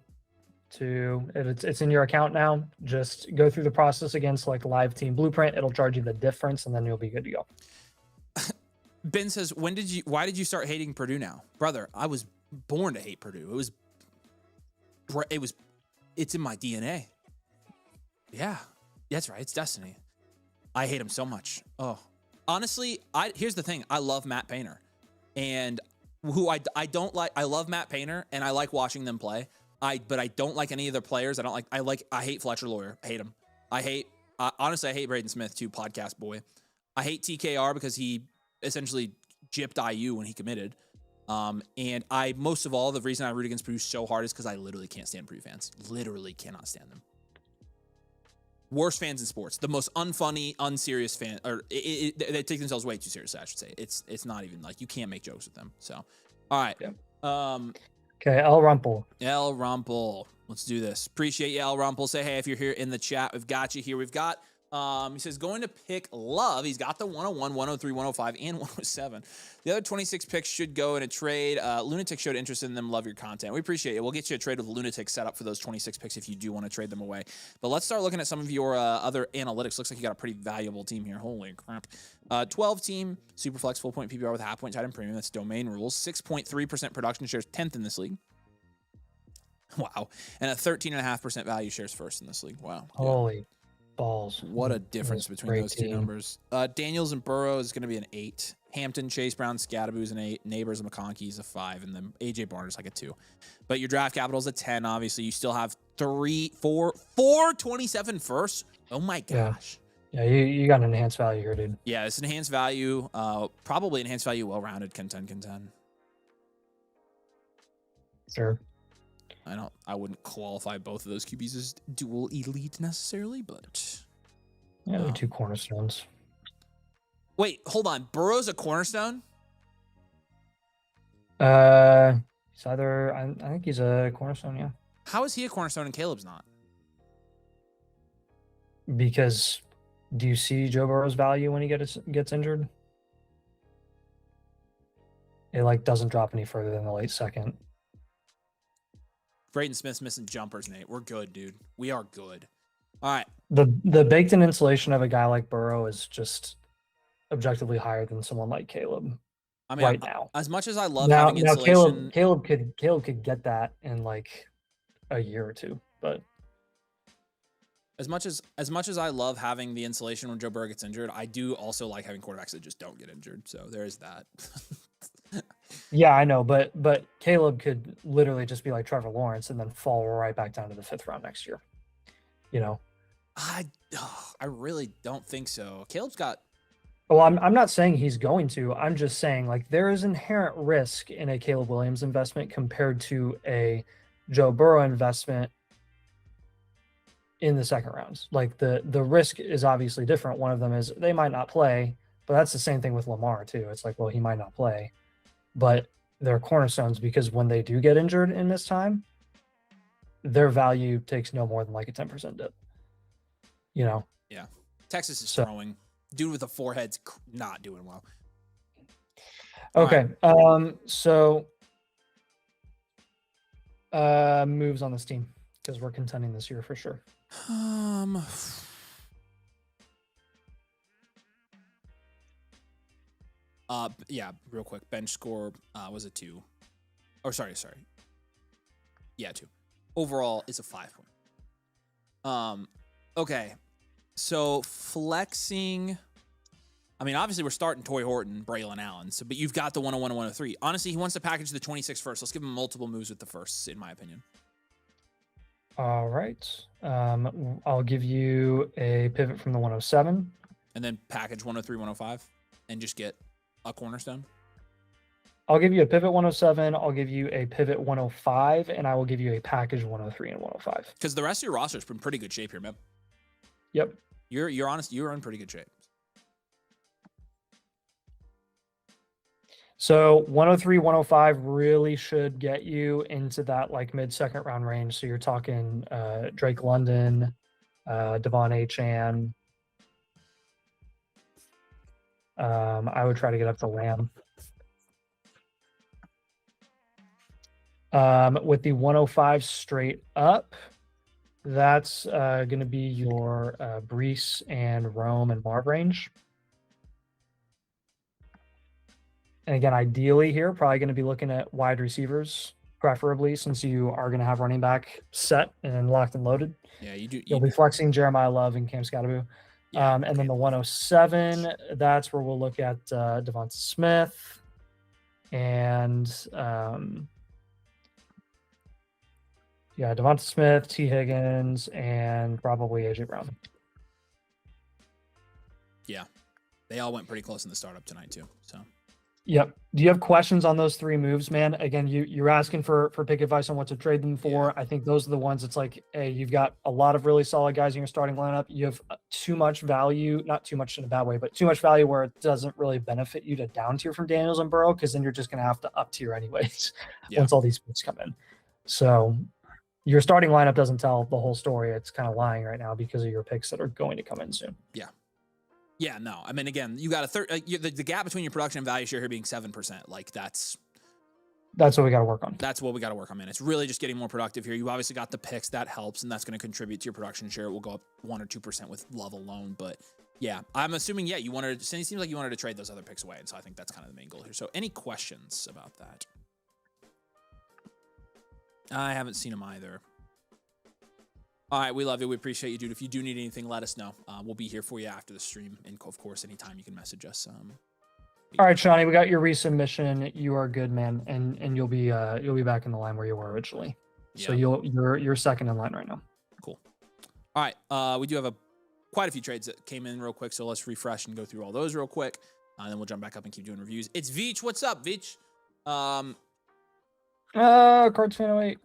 2. It's in your account now. Just go through the process again, select live team blueprint. It'll charge you the difference, and then you'll be good to go. Ben says, why did you start hating Purdue now? Brother, I was born to hate Purdue. It's in my DNA. Yeah, that's right. It's destiny. I hate him so much. Oh, honestly, here's the thing. I love Matt Painter, and who I don't like. I love Matt Painter, and I like watching them play. But I don't like any of their players. I hate Fletcher Lawyer. I hate him. Honestly, I hate Braden Smith too. Podcast boy. I hate TKR because he essentially gypped IU when he committed. And most of all, the reason I root against Purdue so hard is because I literally can't stand Purdue fans. Literally cannot stand them. Worst fans in sports. The most unfunny, unserious fan. Or they take themselves way too seriously, I should say. It's not even like you can't make jokes with them. So, all right. Yep. Okay, L Rumple. L Rumple. Let's do this. Appreciate you, L Rumple. Say hey if you're here in the chat. We've got you here. We've got he says going to pick Love. He's got the 101, 103, 105, and 107. The other 26 picks should go in a trade. Lunatic showed interest in them. Love your content. We appreciate it. We'll get you a trade with Lunatic set up for those 26 picks if you do want to trade them away. But let's start looking at some of your other analytics. Looks like you got a pretty valuable team here. Holy crap. 12 team, super flex, full point PPR with half point tight end premium. That's domain rules. 6.3% production shares, 10th in this league. Wow. And a 13.5% value shares first in this league. Wow. Holy balls. What a difference between those two numbers. Daniels and Burrow is going to be an 8. Hampton, Chase Brown, Scadaboo is an 8. Neighbors and McConkey is a 5. And then AJ Barnes is like a 2. But your draft capital is a 10, obviously. You still have 427 firsts. Oh my gosh. Yeah, you got an enhanced value here, dude. Yeah, it's enhanced value. Probably enhanced value, well-rounded, contend. Sure. I wouldn't qualify both of those QBs as dual elite necessarily, but yeah, they're 2 cornerstones. Wait, hold on. Burrow's a cornerstone? He's either I think he's a cornerstone, yeah. How is he a cornerstone and Caleb's not? Because do you see Joe Burrow's value when he gets injured? It doesn't drop any further than the late second. Braden Smith's missing jumpers, Nate. We're good, dude. We are good. All right. The baked-in insulation of a guy like Burrow is just objectively higher than someone like Caleb. I mean, right now. As much as I love having insulation, Caleb could get that in a year or two, but as much as I love having the insulation when Joe Burrow gets injured, I do also like having quarterbacks that just don't get injured. So there is that. Yeah, I know, but Caleb could literally just be like Trevor Lawrence and then fall right back down to the 5th round next year. You know, I really don't think so. Caleb's got. Well, I'm not saying he's going to. I'm just saying there is inherent risk in a Caleb Williams investment compared to a Joe Burrow investment in the second rounds. The risk is obviously different. One of them is they might not play, but that's the same thing with Lamar too. It's well, he might not play. But they're cornerstones because when they do get injured in this time, their value takes no more than a 10% dip. You know? Yeah. Texas is throwing. Dude with a forehead's not doing well. All right. Okay. So moves on this team because we're contending this year for sure. Yeah, real quick. Bench score was a 2. Or sorry. Yeah, 2. Overall is a 5 point. Okay. So flexing. I mean, obviously we're starting Toy Horton, Braylon Allen. So, but you've got the 101 and 103. Honestly, he wants to package the 26 first. Let's give him multiple moves with the firsts, in my opinion. All right. I'll give you a pivot from the 107. And then package 103, 105, and just get a cornerstone. I'll give you a pivot 107. I'll give you a pivot 105, and I will give you a package 103 and 105. Because the rest of your roster is in pretty good shape here, man. Yep. You're honest. You're in pretty good shape. So 103, 105 really should get you into that like mid-second round range. So you're talking Drake London, Devon Achane. I would try to get up to Lamb. With the 105 straight up, that's going to be your Brees and Rome and Marv range. And again, ideally here, probably going to be looking at wide receivers, preferably, since you are going to have running back set and locked and loaded. Yeah, you do. You'll be flexing Jeremiah Love and Cam Scottaboo. Yeah, and then the 107, that's where we'll look at Devonta Smith and Devonta Smith, T. Higgins, and probably AJ Brown. Yeah, they all went pretty close in the startup tonight too. So. Yep. Do you have questions on those 3 moves, man? Again, you're asking for pick advice on what to trade them for. Yeah. I think those are the ones. It's like, hey, you've got a lot of really solid guys in your starting lineup. You have too much value, not too much in a bad way, but too much value where it doesn't really benefit you to down tier from Daniels and Burrow, because then you're just going to have to up tier anyways once all these picks come in. So your starting lineup doesn't tell the whole story. It's kind of lying right now because of your picks that are going to come in soon. Yeah. Yeah, no. I mean, again, you got a the gap between your production and value share here being 7%. Like that's what we got to work on. That's what we got to work on, man. It's really just getting more productive here. You obviously got the picks, that helps, and that's going to contribute to your production share. It will go up 1 or 2% with Love alone, but yeah, I'm assuming you wanted. It seems like you wanted to trade those other picks away, and so I think that's kind of the main goal here. So, any questions about that? I haven't seen them either. All right, we love you. We appreciate you, dude. If you do need anything, let us know. We'll be here for you after the stream. And, of course, anytime you can message us. All right, Shawnee, we got your resubmission. You are good, man. And you'll be back in the line where you were originally. Yeah. So you're second in line right now. Cool. All right. We do have quite a few trades that came in real quick. So let's refresh and go through all those real quick. And then we'll jump back up and keep doing reviews. It's Veach. What's up, Veach? Cards fan 08.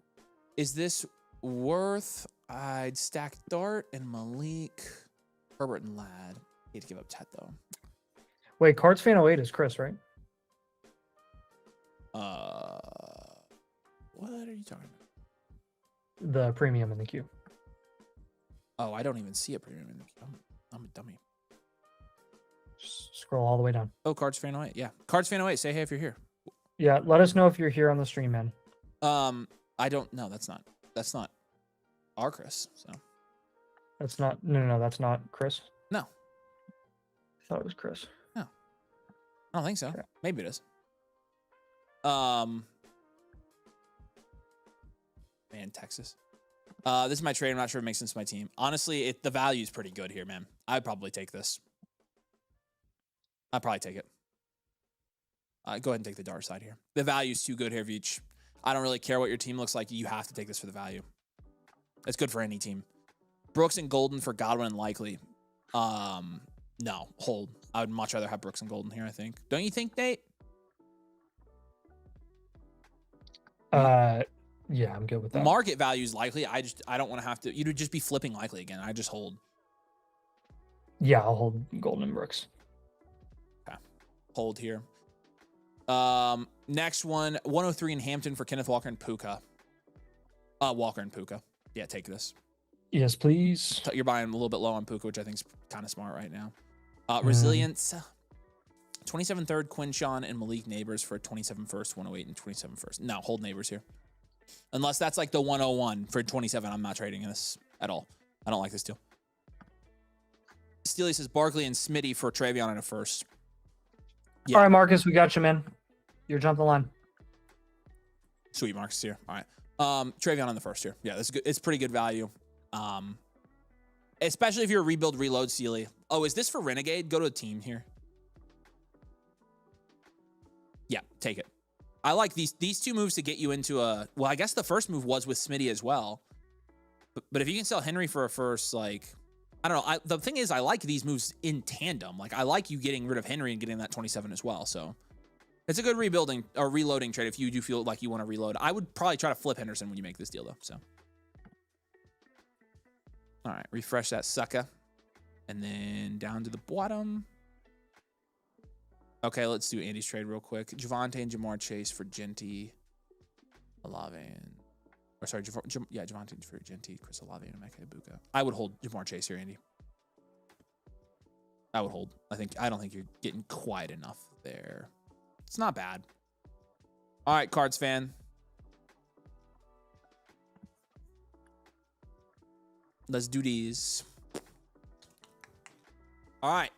Is this worth... I'd stack Dart and Malik, Herbert and Ladd. Need to give up Tet though. Wait, Cards fan 08 is Chris, right? What are you talking about? The premium in the queue. Oh, I don't even see a premium in the queue. I'm a dummy. Just scroll all the way down. Oh, Cards fan 08. Yeah, Cards fan 08. Say hey if you're here. Yeah, let us know if you're here on the stream, man. I don't know. That's not our Chris. So that's not no, that's not Chris. No. I thought it was Chris. No. I don't think so. Okay. Maybe it is. Man, Texas. This is my trade. I'm not sure if it makes sense to my team. Honestly, the value is pretty good here, man. I'd probably take this. I'd probably take it. Go ahead and take the Dart side here. The value is too good here, Veach. I don't really care what your team looks like. You have to take this for the value. It's good for any team. Brooks and Golden for Godwin and Likely. No, hold. I would much rather have Brooks and Golden here, I think. Don't you think, Nate? Yeah, I'm good with that. Market value is Likely. I don't want to have to. You'd just be flipping Likely again. I just hold. Yeah, I'll hold Golden and Brooks. Okay. Hold here. Next one, 103 in Hampton for Kenneth Walker and Puka. Walker and Puka. Yeah, take this. Yes, please. You're buying a little bit low on Puka, which I think is kind of smart right now. Resilience. 27 third, Quinshawn and Malik Neighbors for a 27 first, 108 and 27 first. No, hold Neighbors here. Unless that's like the 101 for 27, I'm not trading this at all. I don't like this deal. Steely says Barkley and Smitty for Travion and a first. Yeah. All right, Marcus, we got you, man. You're jumping the line. Sweet, Marcus here. All right. Travion on the first here. Yeah, that's good. It's pretty good value. Especially if you're a rebuild reload Steely. Oh, is this for Renegade? Go to a team here. Yeah, take it. I like these two moves to get you into a... Well, I guess the first move was with Smitty as well. But if you can sell Henry for a first, like... I don't know. The thing is, I like these moves in tandem. Like, I like you getting rid of Henry and getting that 27 as well. So, it's a good rebuilding or reloading trade if you do feel like you want to reload. I would probably try to flip Henderson when you make this deal, though. So, all right. Refresh that sucker. And then down to the bottom... Okay, let's do Andy's trade real quick. Javonte and Jamar Chase for Genty, Olave, and... Or sorry, Javonte for Genty, Chris Olave, and Emeka Ibuka. I would hold Jamar Chase here, Andy. I would hold. I don't think you're getting quite enough there. It's not bad. All right, Cards fan. Let's do these. All right.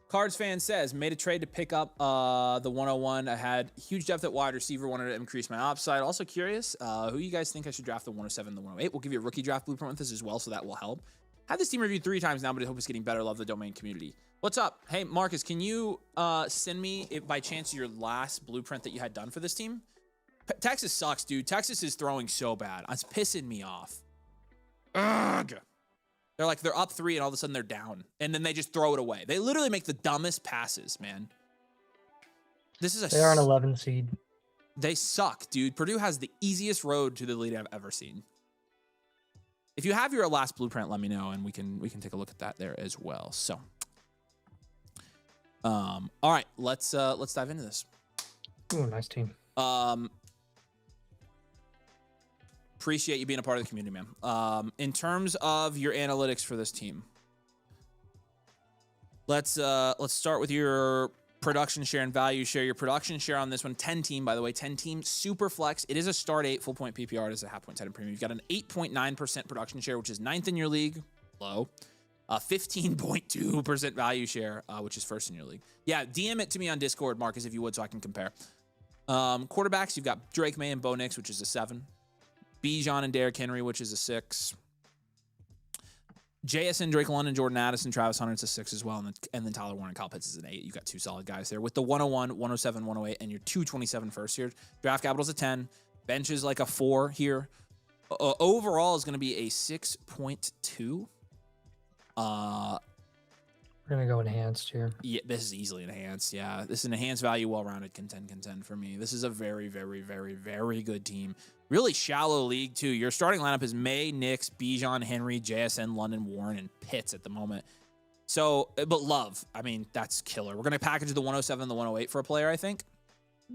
Cards fan says, made a trade to pick up the 101. I had huge depth at wide receiver, wanted to increase my upside. Also curious, who you guys think I should draft the 107, the 108? We'll give you a rookie draft blueprint with this as well, so that will help. Had this team reviewed 3 times now, but I hope it's getting better. Love the domain community. What's up? Hey, Marcus, can you send me, if by chance, your last blueprint that you had done for this team? Texas sucks, dude. Texas is throwing so bad. It's pissing me off. Ugh. They're up 3 and all of a sudden they're down. And then they just throw it away. They literally make the dumbest passes, man. They are an 11 seed. They suck, dude. Purdue has the easiest road to the lead I've ever seen. If you have your last blueprint, let me know and we can take a look at that there as well. So, all right, let's dive into this. Ooh, nice team. Appreciate you being a part of the community, man. In terms of your analytics for this team, let's start with your production share and value share. Your production share on this one, 10 team, by the way, 10 team, super flex. It is a start 8, full point PPR. It is a half point 10 in premium. You've got an 8.9% production share, which is 9th in your league, low. 15.2% value share, which is 1st in your league. Yeah, DM it to me on Discord, Marcus, if you would, so I can compare. Quarterbacks, you've got Drake May and Bo Nix, which is a 7. Bijan and Derrick Henry, which is a 6. JSN, Drake London, Jordan Addison, Travis Hunter, it's a 6 as well. And then Tyler Warren and Kyle Pitts is an 8. You've got 2 solid guys there. With the 101, 107, 108, and your 227 first here. Draft capital's a 10. Bench is like a 4 here. Overall is going to be a 6.2. We're going to go enhanced here. Yeah, this is easily enhanced. Yeah, this is an enhanced value, well-rounded contend for me. This is a very, very, very, very good team. Really shallow league, too. Your starting lineup is May, Nix, Bijan, Henry, JSN, London, Warren, and Pitts at the moment. So, but Love, I mean, that's killer. We're going to package the 107 and the 108 for a player, I think.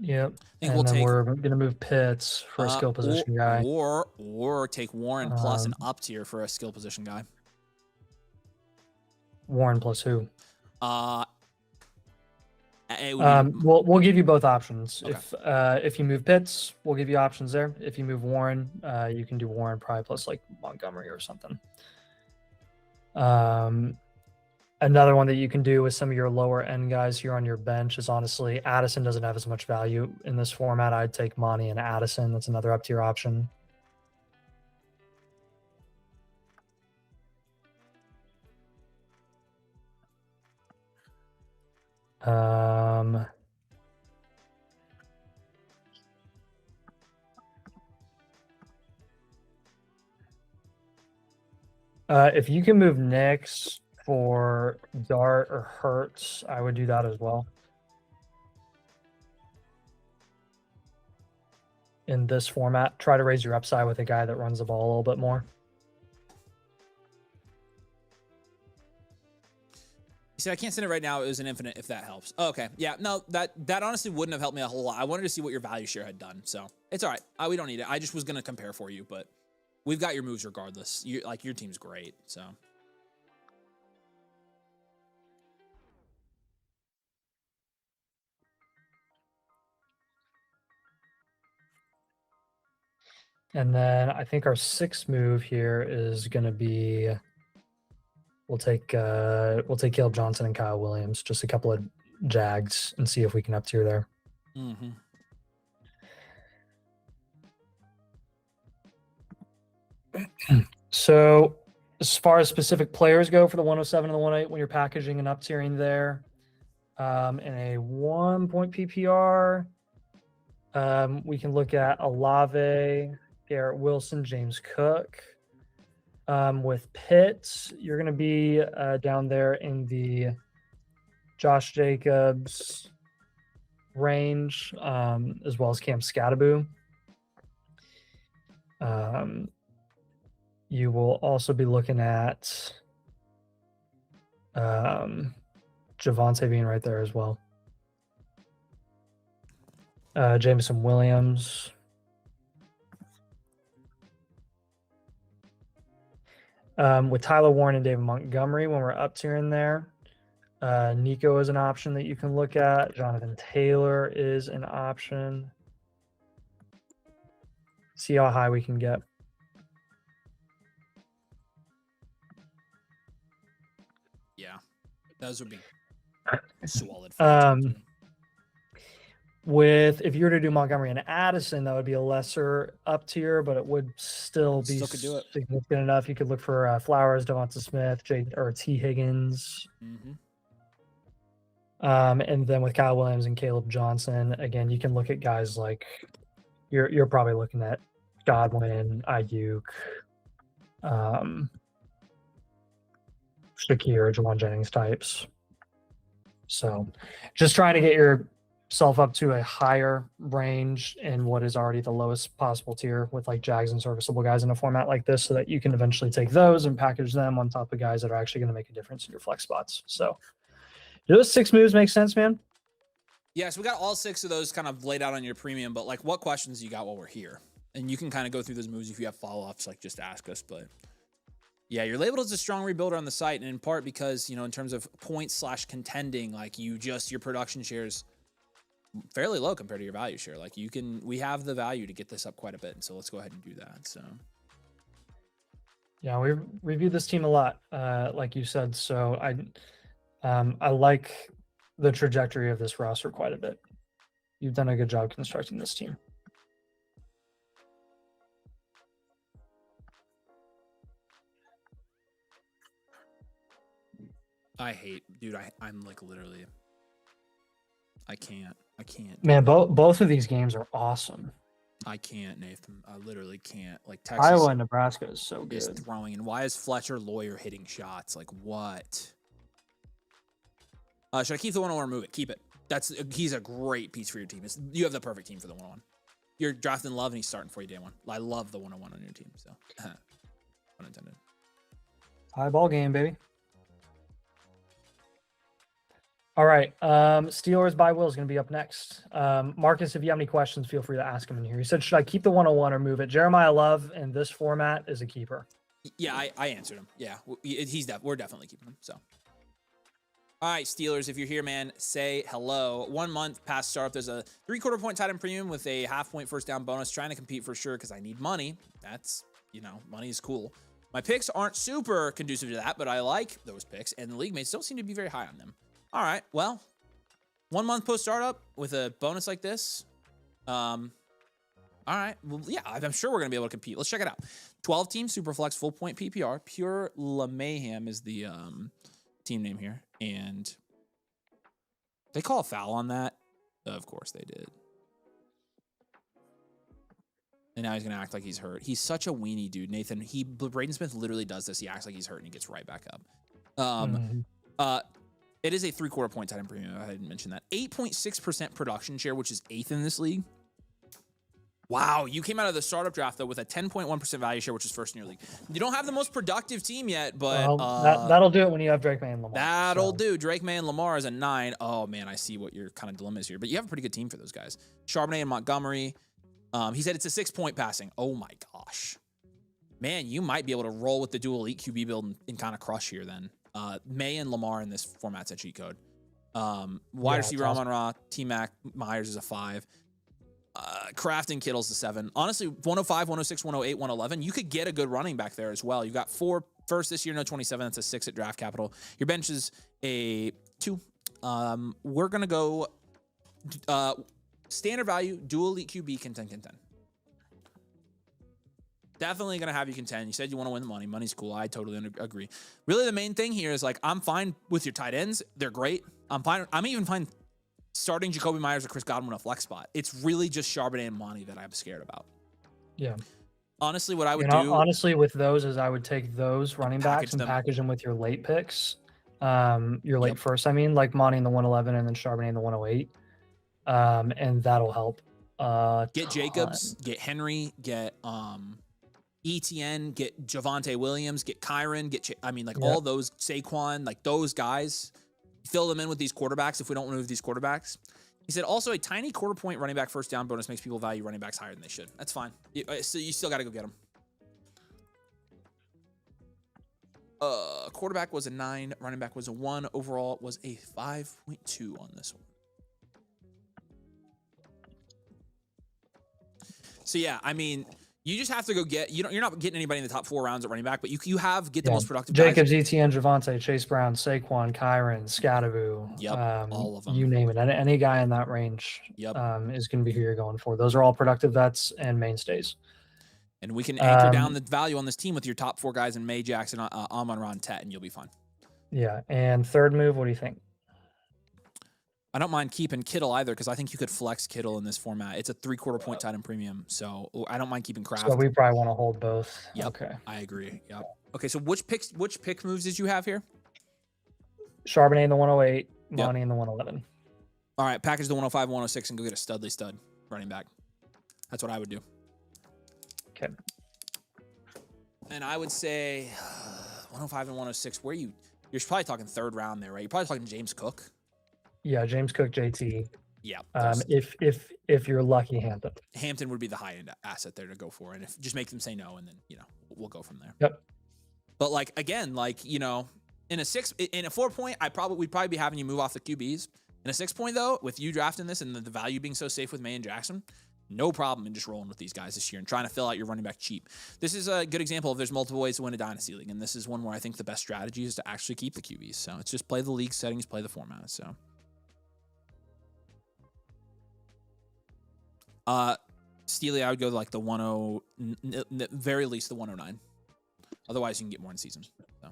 Yep. And then we're going to move Pitts for a skill position guy. Or take Warren plus an up tier for a skill position guy. Warren plus who? We'll give you both options. Okay. If you move Pitts, we'll give you options there. If you move Warren, you can do Warren probably plus like Montgomery or something. Another one that you can do with some of your lower end guys here on your bench is honestly Addison doesn't have as much value in this format. I'd take Monty and Addison. That's another up tier option. If you can move Nix for Dart or Hurts, I would do that as well. In this format, try to raise your upside with a guy that runs the ball a little bit more. You see, I can't send it right now. It was an infinite, if that helps. Oh, okay. Yeah, no, that honestly wouldn't have helped me a whole lot. I wanted to see what your value share had done, so it's all right. We don't need it. I just was going to compare for you, but we've got your moves regardless. Your team's great, so. And then I think our 6th move here is going to be we'll take Caleb Johnson and Kyle Williams, just a couple of Jags, and see if we can up tier there. Mm-hmm. So as far as specific players go for the 107 and the 108, when you're packaging and up tiering there, in a 1-point PPR, we can look at Olave, Garrett Wilson, James Cook. With Pitts, you're going to be down there in the Josh Jacobs range, as well as Cam Scatteraboo. You will also be looking at Javonte being right there as well. Jameson Williams. With Tyler Warren and David Montgomery, when we're up tiering there, Nico is an option that you can look at. Jonathan Taylor is an option. See how high we can get. Yeah, those would be solid. With if you were to do Montgomery and Addison, that would be a lesser up tier, but it would still be could do it. significant enough. You could look for Flowers, Devonta Smith, or T. Higgins. Mm-hmm. And then with Kyle Williams and Caleb Johnson, again, you can look at guys like you're probably looking at Godwin, Ayuk, Shakir, Jawan Jennings types. So just trying to get yourself up to a higher range in what is already the lowest possible tier with like Jags and serviceable guys in a format like this, so that you can eventually take those and package them on top of guys that are actually going to make a difference in your flex spots. So do those 6 moves make sense, man? Yeah, so we got all 6 of those kind of laid out on your premium, but like what questions you got while we're here? And you can kind of go through those moves if you have follow-ups, like just ask us. But yeah, you're labeled as a strong rebuilder on the site, and in part because, you know, in terms of points/contending, like your production shares fairly low compared to your value share. Like we have the value to get this up quite a bit. And so let's go ahead and do that. So yeah, we've reviewed this team a lot, like you said. So I like the trajectory of this roster quite a bit. You've done a good job constructing this team. I hate, dude. I'm like literally, I can't. Man, both of these games are awesome. I can't, Nathan. I literally can't. Like Texas, Iowa and Nebraska is so good. Is throwing, and why is Fletcher Lawyer hitting shots? Like what? Should I keep the 101 or move it? Keep it. He's a great piece for your team. You have the perfect team for the 101. You're drafting Love and he's starting for you day one. I love the 101 on your team. So, unintended. High ball game, baby. All right. Steelers by Will is going to be up next. Marcus, if you have any questions, feel free to ask him in here. He said, should I keep the 101 or move it? Jeremiah Love in this format is a keeper. Yeah, I answered him. Yeah, we're definitely keeping him. So, all right, Steelers, if you're here, man, say hello. 1 month past startup, there's a 3/4 point tight end premium with a 0.5 point first down bonus. Trying to compete for sure because I need money. That's, money is cool. My picks aren't super conducive to that, but I like those picks, and the league mates don't seem to be very high on them. All right, well, 1 month post startup with a bonus like this. All right, well, yeah, I'm sure we're gonna be able to compete. Let's check it out. 12 team Superflex full point PPR. Pure LaMayhem is the team name here, and they call a foul on that. Of course they did. And now he's gonna act like he's hurt. He's such a weenie, dude. Nathan. Braden Smith literally does this. He acts like he's hurt and he gets right back up. It is a 3/4 point tight end premium. I didn't mention that. 8.6% production share, which is 8th in this league. Wow, you came out of the startup draft though with a 10.1% value share, which is 1st in your league. You don't have the most productive team yet, but that'll do it when you have Drake May and Lamar. That'll do. Drake May and Lamar is a 9. Oh man, I see what your kind of dilemma is here, but you have a pretty good team for those guys. Charbonnet and Montgomery. He said it's a 6-point passing. Oh my gosh, man, you might be able to roll with the dual elite QB build and kind of crush here then. May and Lamar in this format's a cheat code. Wide receiver Amon-Ra, T-Mac, Myers is a 5. Kraft and Kittle's the 7. Honestly, 105, 106, 108, 111. You could get a good running back there as well. You got 4 first this year, no 27. That's a 6 at draft capital. Your bench is a 2. We're gonna go standard value, dual elite QB, contend. Definitely gonna have you contend. You said you want to win the money. Money's cool. I totally agree. Really, the main thing here is like I'm fine with your tight ends. They're great. I'm fine. I'm even fine starting Jacoby Myers or Chris Godwin a flex spot. It's really just Charbonnet and Monty that I'm scared about. Yeah. Honestly, what I would do honestly with those is I would take those running backs and package them with your late picks. Your late first, I mean, like Monty in the 111 and then Charbonnet in the 108. And that'll help. Get Jacobs, get Henry, get ETN, get Javonte Williams, get Kyron, all those Saquon, like those guys. Fill them in with these quarterbacks if we don't remove these quarterbacks. He said also a tiny quarter point running back first down bonus makes people value running backs higher than they should. That's fine. So you still got to go get them. Quarterback was a 9, running back was a 1, overall was a 5.2 on this one. So yeah, I mean, you just have to go get, you're not getting anybody in the top 4 rounds at running back, but you have the most productive Jacobs, guys. ETN, Javonte, Chase Brown, Saquon, Kyron, Scattaboo. Yep, all of them. You name it. Any guy in that range is going to be who you're going for. Those are all productive vets and mainstays. And we can anchor down the value on this team with your top 4 guys in May, Jackson, Amon-Ra, Tet, and you'll be fine. Yeah, and third move, what do you think? I don't mind keeping Kittle either because I think you could flex Kittle in this format. It's a 3/4 point tight end premium, so I don't mind keeping Kraft. So we probably want to hold both. Yep. Okay. I agree. Yep. Okay, so which pick moves did you have here? Charbonnet in the 108, Monty in the 111. All right, package the 105, 106, and go get a Studley stud running back. That's what I would do. Okay. And I would say 105 and 106. You're probably talking 3rd round there, right? You're probably talking James Cook. Yeah, James Cook, JT. Yeah. If you're lucky, Hampton. Hampton would be the high end asset there to go for, and if just make them say no, and then we'll go from there. Yep. But like again, in a 4 point, we'd probably be having you move off the QBs. In a 6 point though, with you drafting this and the value being so safe with May and Jackson, no problem in just rolling with these guys this year and trying to fill out your running back cheap. This is a good example of there's multiple ways to win a Dynasty League, and this is one where I think the best strategy is to actually keep the QBs. So it's just play the league settings, play the format. So. Steely, I would go like the 10, very least the 109. Otherwise, you can get more in season. So.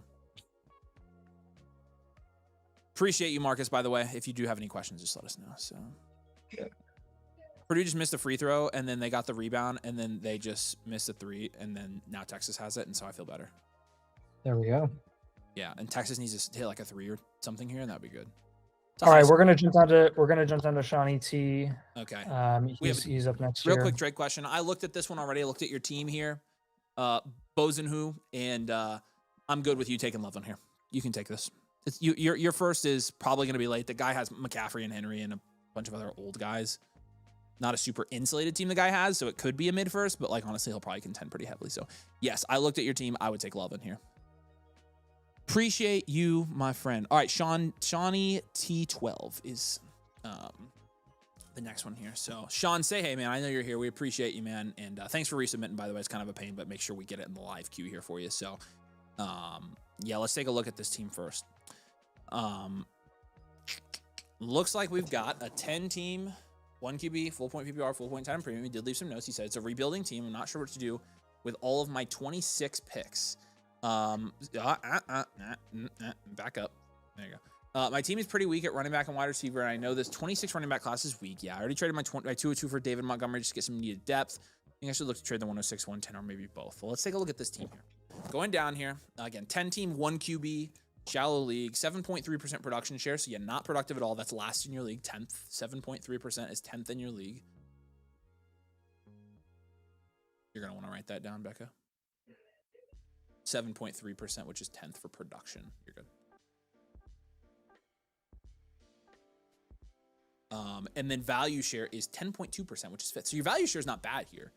Appreciate you, Marcus, by the way. If you do have any questions, just let us know. So. Okay. Purdue just missed a free throw, and then they got the rebound, and then they just missed a 3, and then now Texas has it, and so I feel better. There we go. Yeah, and Texas needs to hit like a 3 or something here, and that'd be good. All right, we're gonna jump down to Shawnee T. Okay. He's up next. Real quick Drake question. I looked at this one already. I looked at your team here, Bozenhu, and I'm good with you taking Love on here. You can take this. Your first is probably gonna be late. The guy has McCaffrey and Henry and a bunch of other old guys. Not a super insulated team the guy has, so it could be a mid first, but like honestly, he'll probably contend pretty heavily. So yes, I looked at your team. I would take Love in here. Appreciate you, my friend. All right, Shawnee T12 is the next one here. So Sean, say hey, man. I know you're here. We appreciate you, man. And thanks for resubmitting, by the way. It's kind of a pain, but make sure we get it in the live queue here for you. So yeah, let's take a look at this team first. Looks like we've got a 10-team, 1 QB, full point PPR, full point time premium. He did leave some notes. He said it's a rebuilding team. I'm not sure what to do with all of my 26 picks. Back up. There you go. My team is pretty weak at running back and wide receiver, and I know this 26 running back class is weak. Yeah, I already traded my 202 for David Montgomery just to get some needed depth. I think I should look to trade the 106, 110, or maybe both. Well, let's take a look at this team here. Going down here, again, 10-team, 1 QB, shallow league, 7.3% production share, so yeah, not productive at all. That's last in your league, 10th. 7.3% is 10th in your league. You're going to want to write that down, Becca. 7.3%, which is 10th for production. You're good. And then value share is 10.2%, which is 5th. So your value share is not bad here.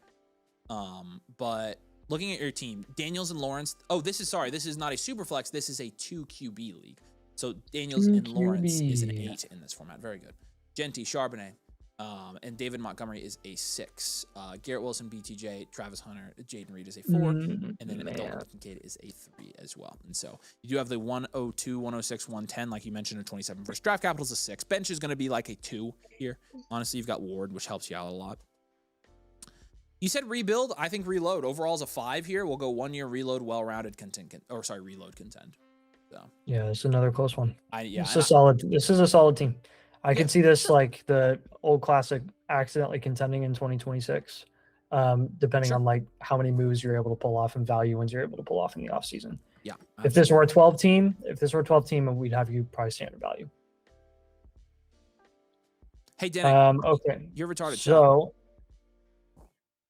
But looking at your team, Daniels and Lawrence. Oh, this is not a super flex. This is a 2 QB league. So Daniels and Lawrence is an 8 in this format. Very good. Genty, Charbonnet, And David Montgomery is a 6. Garrett Wilson, BTJ, Travis Hunter, Jaden Reed is a 4. And then Dalton Kincaid is a 3 as well. And so you do have the 102, 106, 110, like you mentioned, a 27 first. Draft capital is a 6. Bench is going to be like a 2 here. Honestly, you've got Ward, which helps you out a lot. You said rebuild. I think reload. Overall is a 5 here. We'll go 1 year reload, well-rounded reload contend. So yeah, it's another close one. This is a solid team. I could see this like the old classic accidentally contending in 2026, depending on like how many moves you're able to pull off and value wins you're able to pull off in the offseason. Yeah. If this were a 12 team, we'd have you probably standard value. Hey, Dan. Okay. You're retarded. So,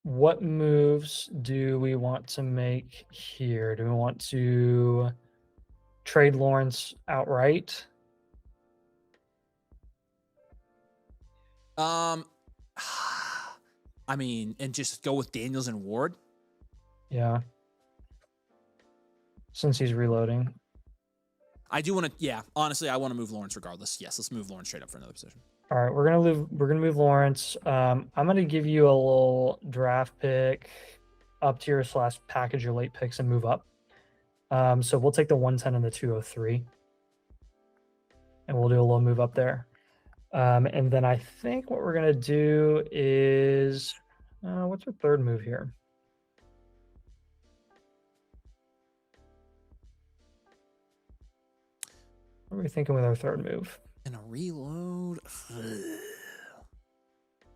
what moves do we want to make here? Do we want to trade Lawrence outright? I mean, and just go with Daniels and Ward. Yeah. Since he's reloading. I do want to, yeah, honestly, I want to move Lawrence regardless. Yes, let's move Lawrence straight up for another position. All right, we're gonna move Lawrence. I'm gonna give you a little draft pick up tier / package your late picks and move up. So we'll take the 110 and the 203. And we'll do a little move up there. And then I think what we're going to do is, what's our third move here? What are we thinking with our third move? And a reload.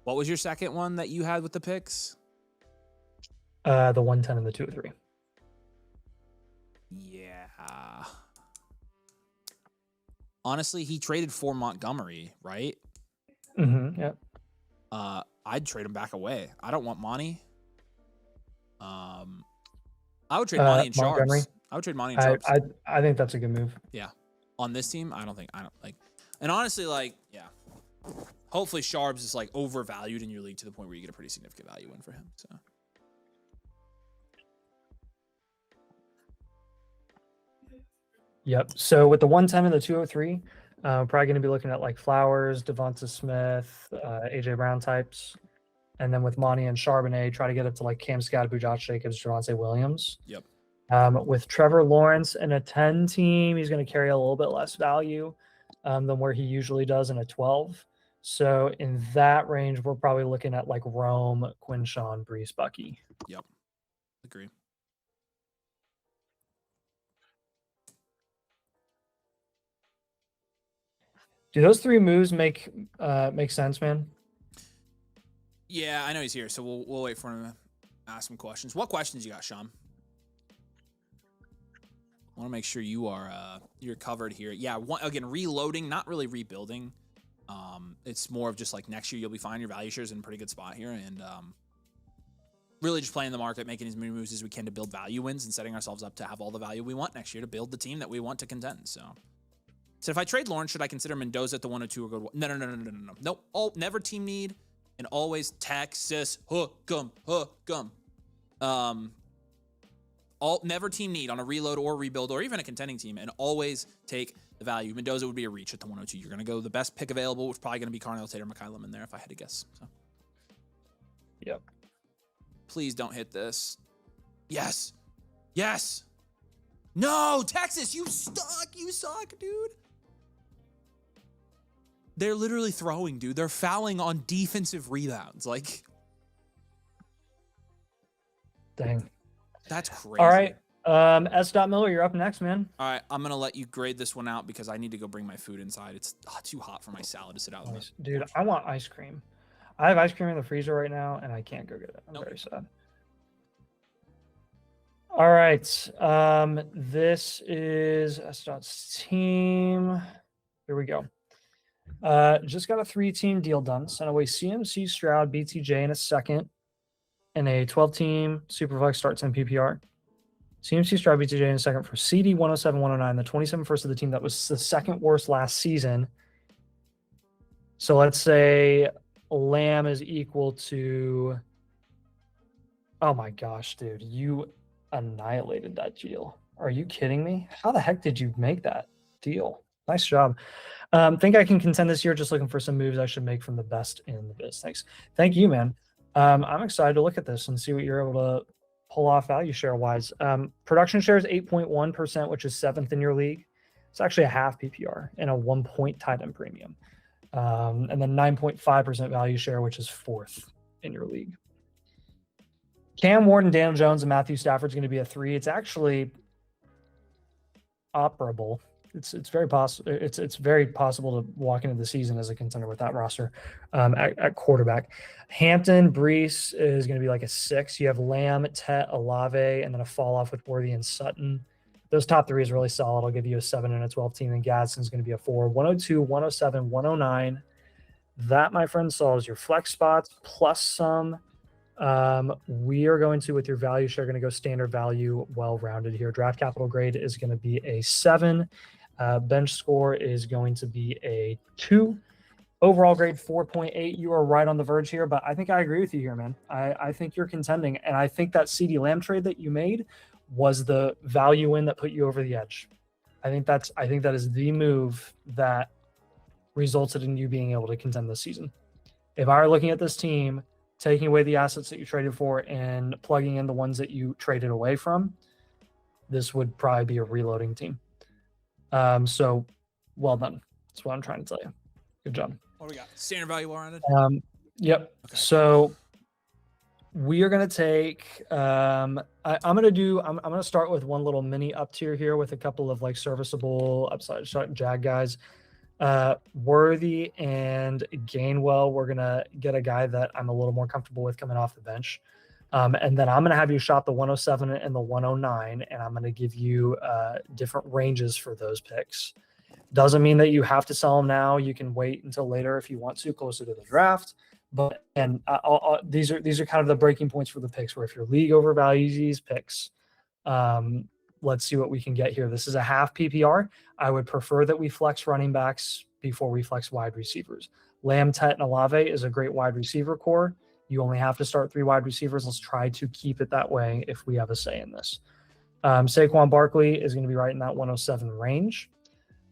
What was your second one that you had with the picks? The 110 and the 203. Yeah. Honestly, he traded for Montgomery, right? Mm-hmm. Yeah. I'd trade him back away. I don't want Monty. I would trade Monty and Sharps. I would trade Monty and Sharps. I think that's a good move. Yeah. On this team, I don't like. And honestly, like, yeah. Hopefully, Sharps is like overvalued in your league to the point where you get a pretty significant value in for him. So. Yep. So with the 110 and the 203, probably going to be looking at like Flowers, Devonta Smith, AJ Brown types. And then with Monty and Charbonnet, try to get it to like Cam Scatterby, Josh Jacobs, Javonte Williams. Yep. With Trevor Lawrence in a 10 team, he's going to carry a little bit less value than where he usually does in a 12. So in that range, we're probably looking at like Rome, Quinshawn, Brees, Bucky. Yep. Agree. Do those three moves make sense, man? Yeah, I know he's here, so we'll wait for him to ask some questions. What questions you got, Sean? I want to make sure you're covered here. Yeah, again, reloading, not really rebuilding. It's more of just like next year you'll be fine. Your value shares in a pretty good spot here, and really just playing the market, making as many moves as we can to build value wins, and setting ourselves up to have all the value we want next year to build the team that we want to contend. So if I trade Lawrence, should I consider Mendoza at the 102 or go to no. Nope. Never team need, and always Texas hook 'em. Never team need on a reload or rebuild or even a contending team, and always take the value. Mendoza would be a reach at the 102. You're going to go the best pick available, which is probably going to be Carnell Tater McKillum in there if I had to guess. So. Yep. Please don't hit this. Yes. No, Texas, you suck, dude. They're literally throwing, dude. They're fouling on defensive rebounds. Like, dang. That's crazy. All right. S. Miller, you're up next, man. All right. I'm going to let you grade this one out because I need to go bring my food inside. It's too hot for my salad to sit out. Nice. Dude, I want ice cream. I have ice cream in the freezer right now, and I can't go get it. I'm very sad. All right. This is S. team. Here we go. Just got a 3-team deal done. Sent away CMC, Stroud, BTJ in a second, and a 12-team Superflex starts in PPR. CMC, Stroud, BTJ in a second for CD 107, 109, the 27 first of the team that was the second worst last season. So let's say Lamb is equal to. Oh my gosh, dude, you annihilated that deal. Are you kidding me? How the heck did you make that deal? Nice job. Think I can contend this year. Just looking for some moves I should make from the best in the biz. Thanks. Thank you, man. I'm excited to look at this and see what you're able to pull off value share wise. Production share is 8.1%, which is 7th in your league. It's actually a half PPR and a 1 point tight end premium. And then 9.5% value share, which is 4th in your league. Cam Ward and Daniel Jones and Matthew Stafford's going to be a 3. It's actually operable. It's very possible. It's very possible to walk into the season as a contender with that roster at quarterback. Hampton, Brees is going to be like a 6. You have Lamb, Tet, Olave, and then a fall off with Worthy and Sutton. Those top 3 is really solid. I'll give you a 7 and a 12 team, and Gadsden's going to be a 4. 102, 107, 109. That, my friend, solves your flex spots plus some. We are going to, with your value share, going to go standard value, well-rounded here. Draft capital grade is going to be a 7. Bench score is going to be a 2. Overall grade 4.8. You are right on the verge here, but I think I agree with you here, man. I think you're contending, and I think that CeeDee Lamb trade that you made was the value in that put you over the edge. I think that is the move that resulted in you being able to contend this season. If I were looking at this team, taking away the assets that you traded for and plugging in the ones that you traded away from, this would probably be a reloading team. So well done. That's what I'm trying to tell you. Good job. What do we got? Standard value well-rounded? Yep. Okay. So we are going to take, I'm going to start with one little mini up tier here with a couple of like serviceable upside shot jag guys. Worthy and Gainwell, we're going to get a guy that I'm a little more comfortable with coming off the bench. And then I'm going to have you shop the 107 and the 109, and I'm going to give you different ranges for those picks. Doesn't mean that you have to sell them now. You can wait until later if you want to, closer to the draft. But these are kind of the breaking points for the picks, where if your league overvalues these picks, let's see what we can get here. This is a half PPR. I would prefer that we flex running backs before we flex wide receivers. Lamb, Tet, and Olave is a great wide receiver core. You only have to start 3 wide receivers. Let's try to keep it that way if we have a say in this. Saquon Barkley is going to be right in that 107 range.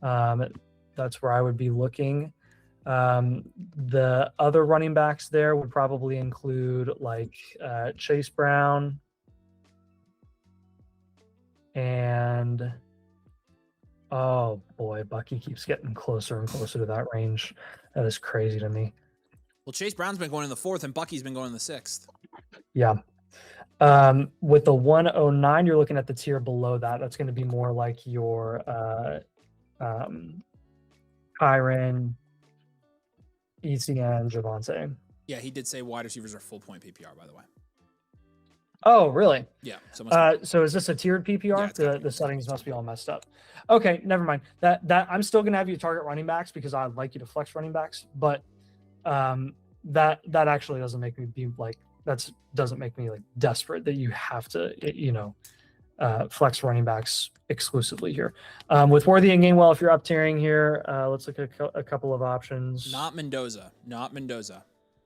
That's where I would be looking. The other running backs there would probably include like Chase Brown and oh boy, Bucky keeps getting closer and closer to that range. That is crazy to me. Well, Chase Brown's been going in the 4th and Bucky's been going in the 6th. Yeah. With the 109, you're looking at the tier below that. That's going to be more like your Kyron, ECN, Javonte. Yeah, he did say wide receivers are full point PPR, by the way. Oh, really? Yeah. So is this a tiered PPR? Yeah, the settings must be all messed up. Okay, never mind. That I'm still gonna have you target running backs because I'd like you to flex running backs, but that actually doesn't make me be like doesn't make me like desperate that you have to flex running backs exclusively here. With Worthy and Gainwell, if you're up tiering here, let's look at a couple of options. Not Mendoza.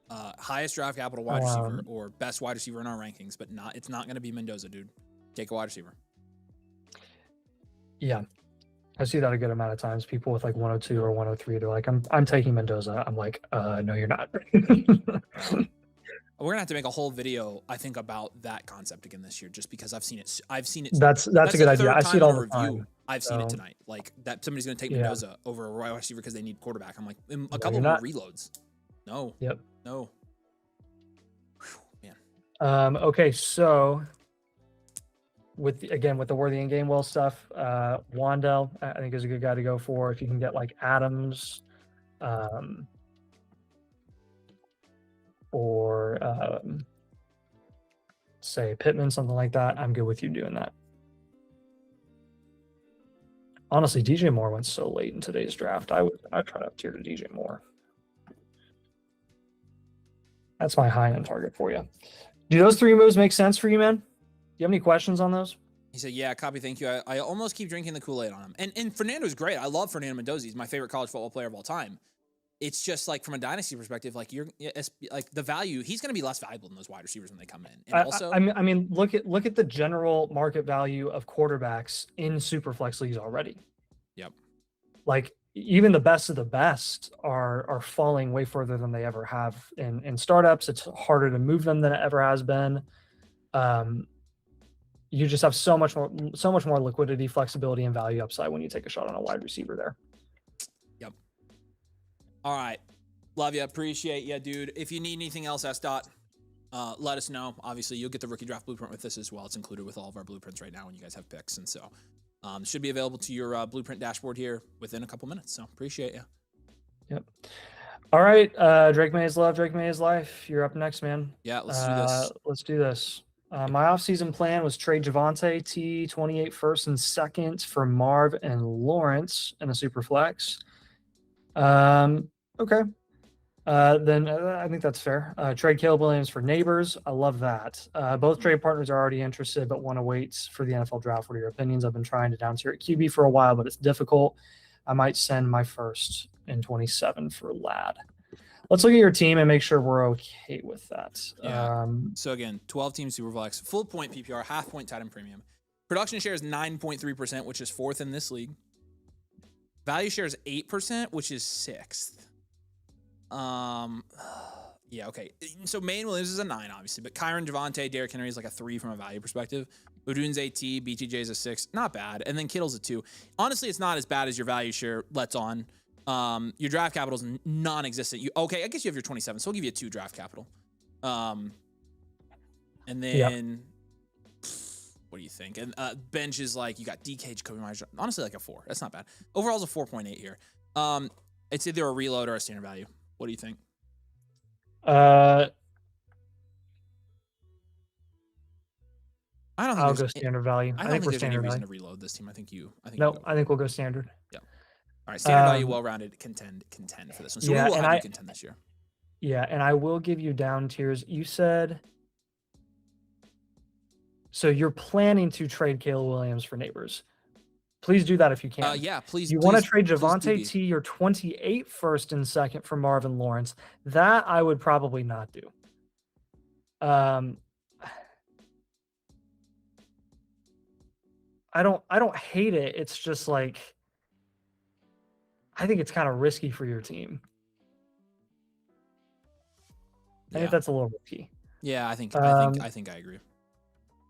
Highest draft capital wide receiver or best wide receiver in our rankings, but it's not going to be Mendoza, dude. Take a wide receiver. Yeah. I see that a good amount of times. People with like 102 or 103, they're like, I'm taking Mendoza. I'm like, no, you're not. We're gonna have to make a whole video, I think, about that concept again this year, just because I've seen it. That's a good idea. I see it all the time. I've seen it tonight. Like that, somebody's gonna take Mendoza over a wide receiver because they need quarterback. I'm like, a couple more reloads. No. Yep. No. Whew, man. Okay, so with the Worthy and Gainwell stuff, Wandell, I think is a good guy to go for. If you can get like Adams, or say Pittman, something like that, I'm good with you doing that. Honestly, DJ Moore went so late in today's draft. I'd try to up tier to DJ Moore. That's my high-end target for you. Do those 3 moves make sense for you, man? Do you have any questions on those? He said, yeah, copy, thank you. I almost keep drinking the Kool-Aid on him. And Fernando's great. I love Fernando Mendoza. He's my favorite college football player of all time. It's just like from a dynasty perspective, like you're like the value, he's going to be less valuable than those wide receivers when they come in. And also, I mean, look at the general market value of quarterbacks in Superflex leagues already. Yep. like even the best of the best are falling way further than they ever have in startups. It's harder to move them than it ever has been. You just have so much more liquidity, flexibility, and value upside when you take a shot on a wide receiver there. Yep. All right. Love you. Appreciate you, dude. If you need anything else, S-Dot, let us know. Obviously, you'll get the rookie draft blueprint with this as well. It's included with all of our blueprints right now when you guys have picks. And so should be available to your blueprint dashboard here within a couple minutes. So appreciate you. Yep. All right. Drake May's love, Drake May's life. You're up next, man. Yeah, let's do this. Let's do this. My offseason plan was trade Javonte T 28 first and second for Marv and Lawrence in a super flex. Okay. Then I think that's fair. Trade Caleb Williams for Neighbors. I love that. Both trade partners are already interested, but want to wait for the NFL draft. What are your opinions? I've been trying to down tier at QB for a while, but it's difficult. I might send my first in 27 for Lad. Let's look at your team and make sure we're okay with that. Yeah. So again, 12 team Superflex, full point PPR, half point tight end premium. Production share is 9.3%, which is 4th in this league. Value share is 8%, which is 6th. Yeah, okay. So Maine Williams is a 9, obviously, but Kyron, Javonte, Derrick Henry is like a 3 from a value perspective. Udun's a T, BTJ is a 6, not bad. And then Kittle's a 2. Honestly, it's not as bad as your value share lets on. Your draft capital is non-existent. Okay, I guess you have your 27, so we'll give you a 2 draft capital. And then what do you think? And bench is like you got DK, Jacoby Myers. Honestly, like a 4. That's not bad. Overall's a 4.8 here. It's either a reload or a standard value. What do you think? I don't think I'll go standard value. I think there's any reason to reload this team. I think we'll go standard. Yeah. All right, standard value, well-rounded, contend for this one. So yeah, we will have you contend this year. Yeah, and I will give you down tiers. You said so you're planning to trade Caleb Williams for Neighbors. Please do that if you can. Yeah, please. You want to trade Javonte T or 28 first and second for Marvin Lawrence. That I would probably not do. I don't hate it. It's just like I think it's kind of risky for your team. I think that's a little risky. Yeah, I think I agree.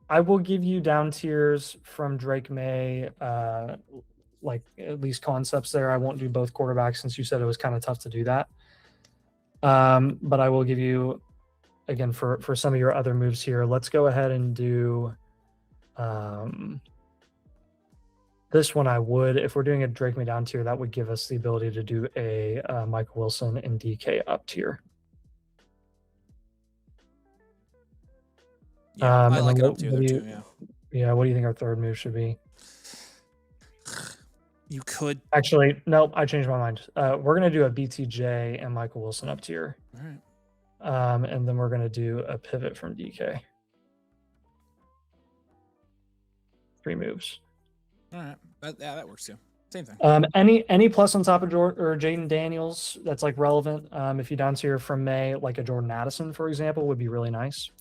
I will give you down tiers from Drake May, like at least concepts there. I won't do both quarterbacks since you said it was kind of tough to do that. But I will give you, again, for some of your other moves here, let's go ahead and do this one. I would, if we're doing a Drake May down tier, that would give us the ability to do a Michael Wilson and DK up tier. Yeah, I like it up tier there too, yeah. Yeah, what do you think our third move should be? You could actually, nope, I changed my mind. We're gonna do a BTJ and Michael Wilson up tier. All right. And then we're gonna do a pivot from DK. 3 moves. All right, that works too. Same thing. Any plus on top of Jaden Daniels that's like relevant. If you down tier from May, like a Jordan Addison, for example, would be really nice.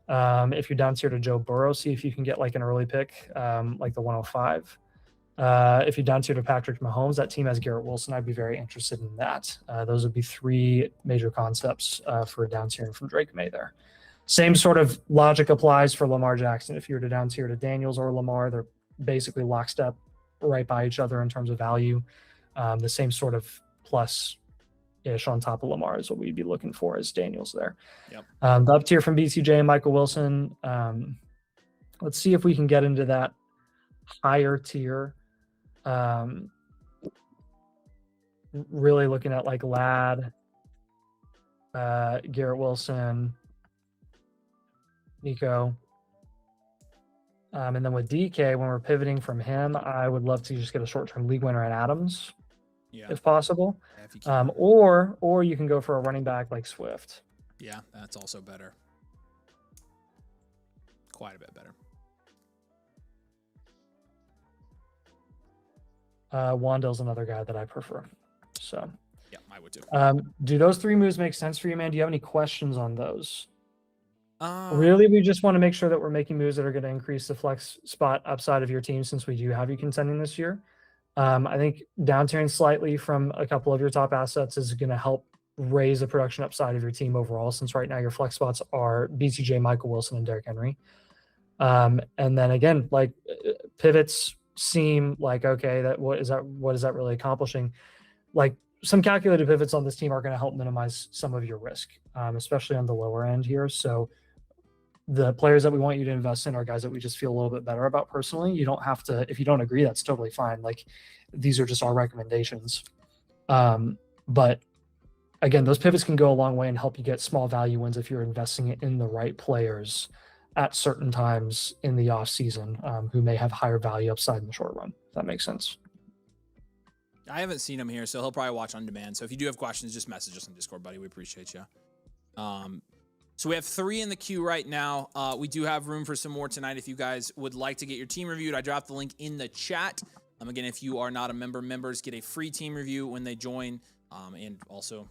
If you down tier to Joe Burrow, see if you can get like an early pick, like the 105. If you down tier to Patrick Mahomes, that team has Garrett Wilson. I'd be very interested in that. Those would be 3 major concepts for a down tiering from Drake May there. Same sort of logic applies for Lamar Jackson. If you were to down tier to Daniels or Lamar, they're basically lockstep right by each other in terms of value. The same sort of plus ish on top of Lamar is what we'd be looking for as Daniels there. Yep. The up tier from BTJ and Michael Wilson. Let's see if we can get into that higher tier. Really looking at like Ladd, Garrett Wilson, Nico. And then with DK, when we're pivoting from him, I would love to just get a short-term league winner at Adams, if possible. Yeah, if or you can go for a running back like Swift. Yeah, that's also better. Quite a bit better. Wandale's another guy that I prefer. So yeah, I would too. Do those 3 moves make sense for you, man? Do you have any questions on those? Really, we just want to make sure that we're making moves that are going to increase the flex spot upside of your team, since we do have you contending this year. I think downtiering slightly from a couple of your top assets is going to help raise the production upside of your team overall, since right now your flex spots are BCJ, Michael Wilson, and Derrick Henry. And then again, like pivots seem like, okay, that what is that really accomplishing? Like some calculated pivots on this team are going to help minimize some of your risk, especially on the lower end here. So the players that we want you to invest in are guys that we just feel a little bit better about personally. You don't have to, if you don't agree, that's totally fine. Like these are just our recommendations. But again, those pivots can go a long way and help you get small value wins if you're investing it in the right players at certain times in the off season, who may have higher value upside in the short run. If that makes sense. I haven't seen him here, so he'll probably watch on demand. So if you do have questions, just message us on Discord, buddy. We appreciate you. So we have 3 in the queue right now. We do have room for some more tonight. If you guys would like to get your team reviewed, I dropped the link in the chat. Again, if you are not a member, members get a free team review when they join. And also,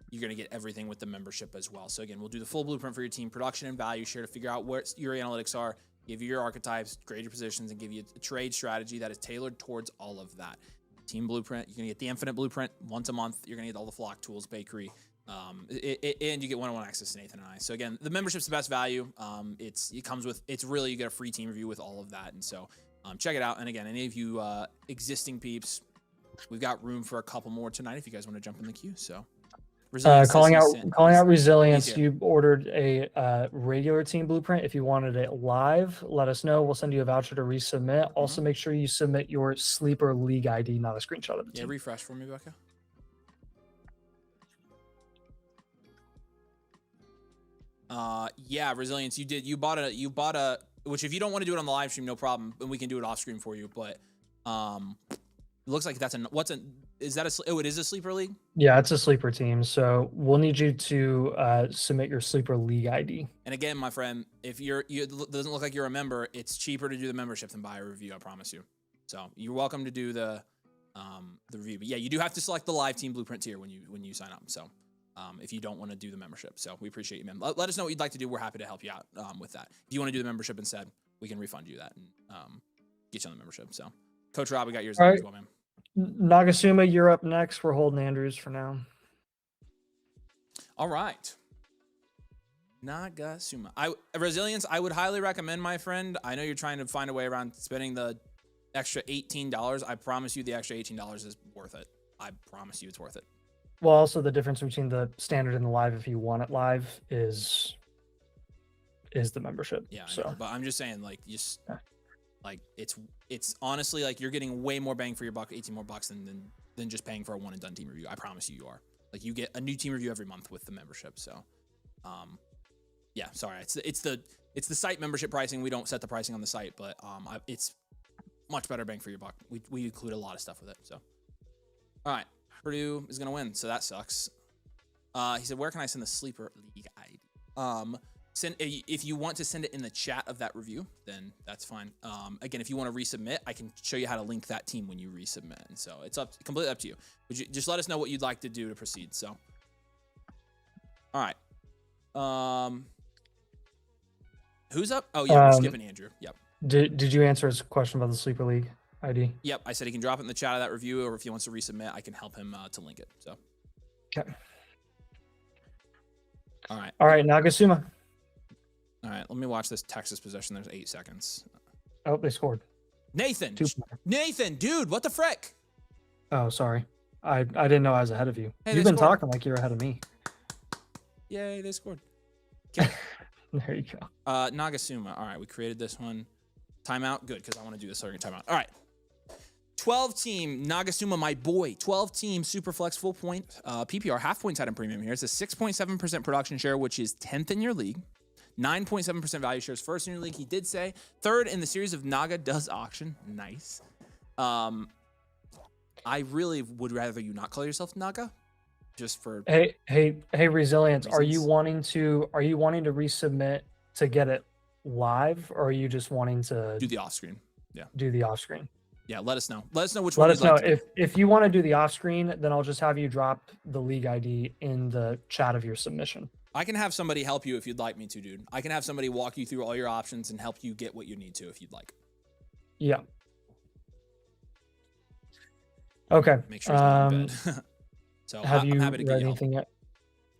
you're going to get everything with the membership as well. So again, we'll do the full blueprint for your team, production and value share to figure out what your analytics are, give you your archetypes, grade your positions, and give you a trade strategy that is tailored towards all of that. Team blueprint, you're going to get the infinite blueprint once a month. You're going to get all the flock tools, bakery, and you get one-on-one access to Nathan and I. So again, the membership's the best value. It comes with, it's really, you get a free team review with all of that. And so check it out. And again, any of you existing peeps, we've got room for a couple more tonight if you guys want to jump in the queue. So calling out resilience, you ordered a regular team blueprint. If you wanted it live, let us know. We'll send you a voucher to resubmit. Also make sure you submit your sleeper league ID, not a screenshot of the team. Yeah, refresh for me, Becca. Yeah, resilience, you bought a which if you don't want to do it on the live stream, no problem, and we can do it off screen for you. But it looks like that's it is a sleeper league? Yeah, it's a sleeper team. So we'll need you to submit your sleeper league ID. And again, my friend, if it doesn't look like you're a member, it's cheaper to do the membership than buy a review, I promise you. So you're welcome to do the review. But yeah, you do have to select the live team blueprint tier when you sign up. So if you don't want to do the membership. So we appreciate you, man. Let us know what you'd like to do. We're happy to help you out with that. If you want to do the membership instead, we can refund you that and get you on the membership. So Coach Rob, we got yours as well, man. Nagasuma, you're up next. We're holding Andrews for now. All right. Nagasuma. Resilience, I would highly recommend, my friend. I know you're trying to find a way around spending the extra $18. I promise you the extra $18 is worth it. I promise you it's worth it. Well, also the difference between the standard and the live, if you want it live, is the membership. Yeah, so but I'm just saying, like, like it's honestly like you're getting way more bang for your buck, 18 more bucks than just paying for a one and done team review. I promise you are. Like you get a new team review every month with the membership. So yeah, sorry. It's the site membership pricing. We don't set the pricing on the site, but it's much better bang for your buck. We include a lot of stuff with it. So all right, Purdue is gonna win, so that sucks. He said, where can I send the sleeper league ID? If you want to send it in the chat of that review, then that's fine. Again, if you want to resubmit, I can show you how to link that team when you resubmit. And so it's completely up to you. Would you just let us know what you'd like to do to proceed? So, all right. Who's up? Oh yeah, we're skipping Andrew. Yep. Did you answer his question about the sleeper league ID? Yep. I said he can drop it in the chat of that review, or if he wants to resubmit, I can help him to link it. So. Okay. All right. All right, Nagasuma. All right, let me watch this Texas possession. There's 8 seconds. Oh, they scored. Nathan, dude, what the frick? Oh, sorry. I didn't know I was ahead of you. Hey, you've been talking like you're ahead of me. Yay, they scored. Okay. There you go. Nagasuma. All right, we created this one. Timeout. Good, because I want to do this starting timeout. All right. 12-team Nagasuma, my boy. 12-team Superflex full point. PPR, half point item premium here. It's a 6.7% production share, which is 10th in your league. 9.7% value shares, first in your league. He did say third in the series of Naga does auction. Nice. I really would rather you not call yourself Naga, just for hey resilience. Reasons. Are you wanting to resubmit to get it live, or are you just wanting to do the off screen? Yeah, do the off screen. Yeah, let us know. Let us know which one. Let us know if you want to do the off screen, then I'll just have you drop the league ID in the chat of your submission. I can have somebody help you if you'd like me to, dude. I can have somebody walk you through all your options and help you get what you need to if you'd like. Yeah. Okay. Make sure he's not in bed. So Have I'm you happy to get read you help. anything yet?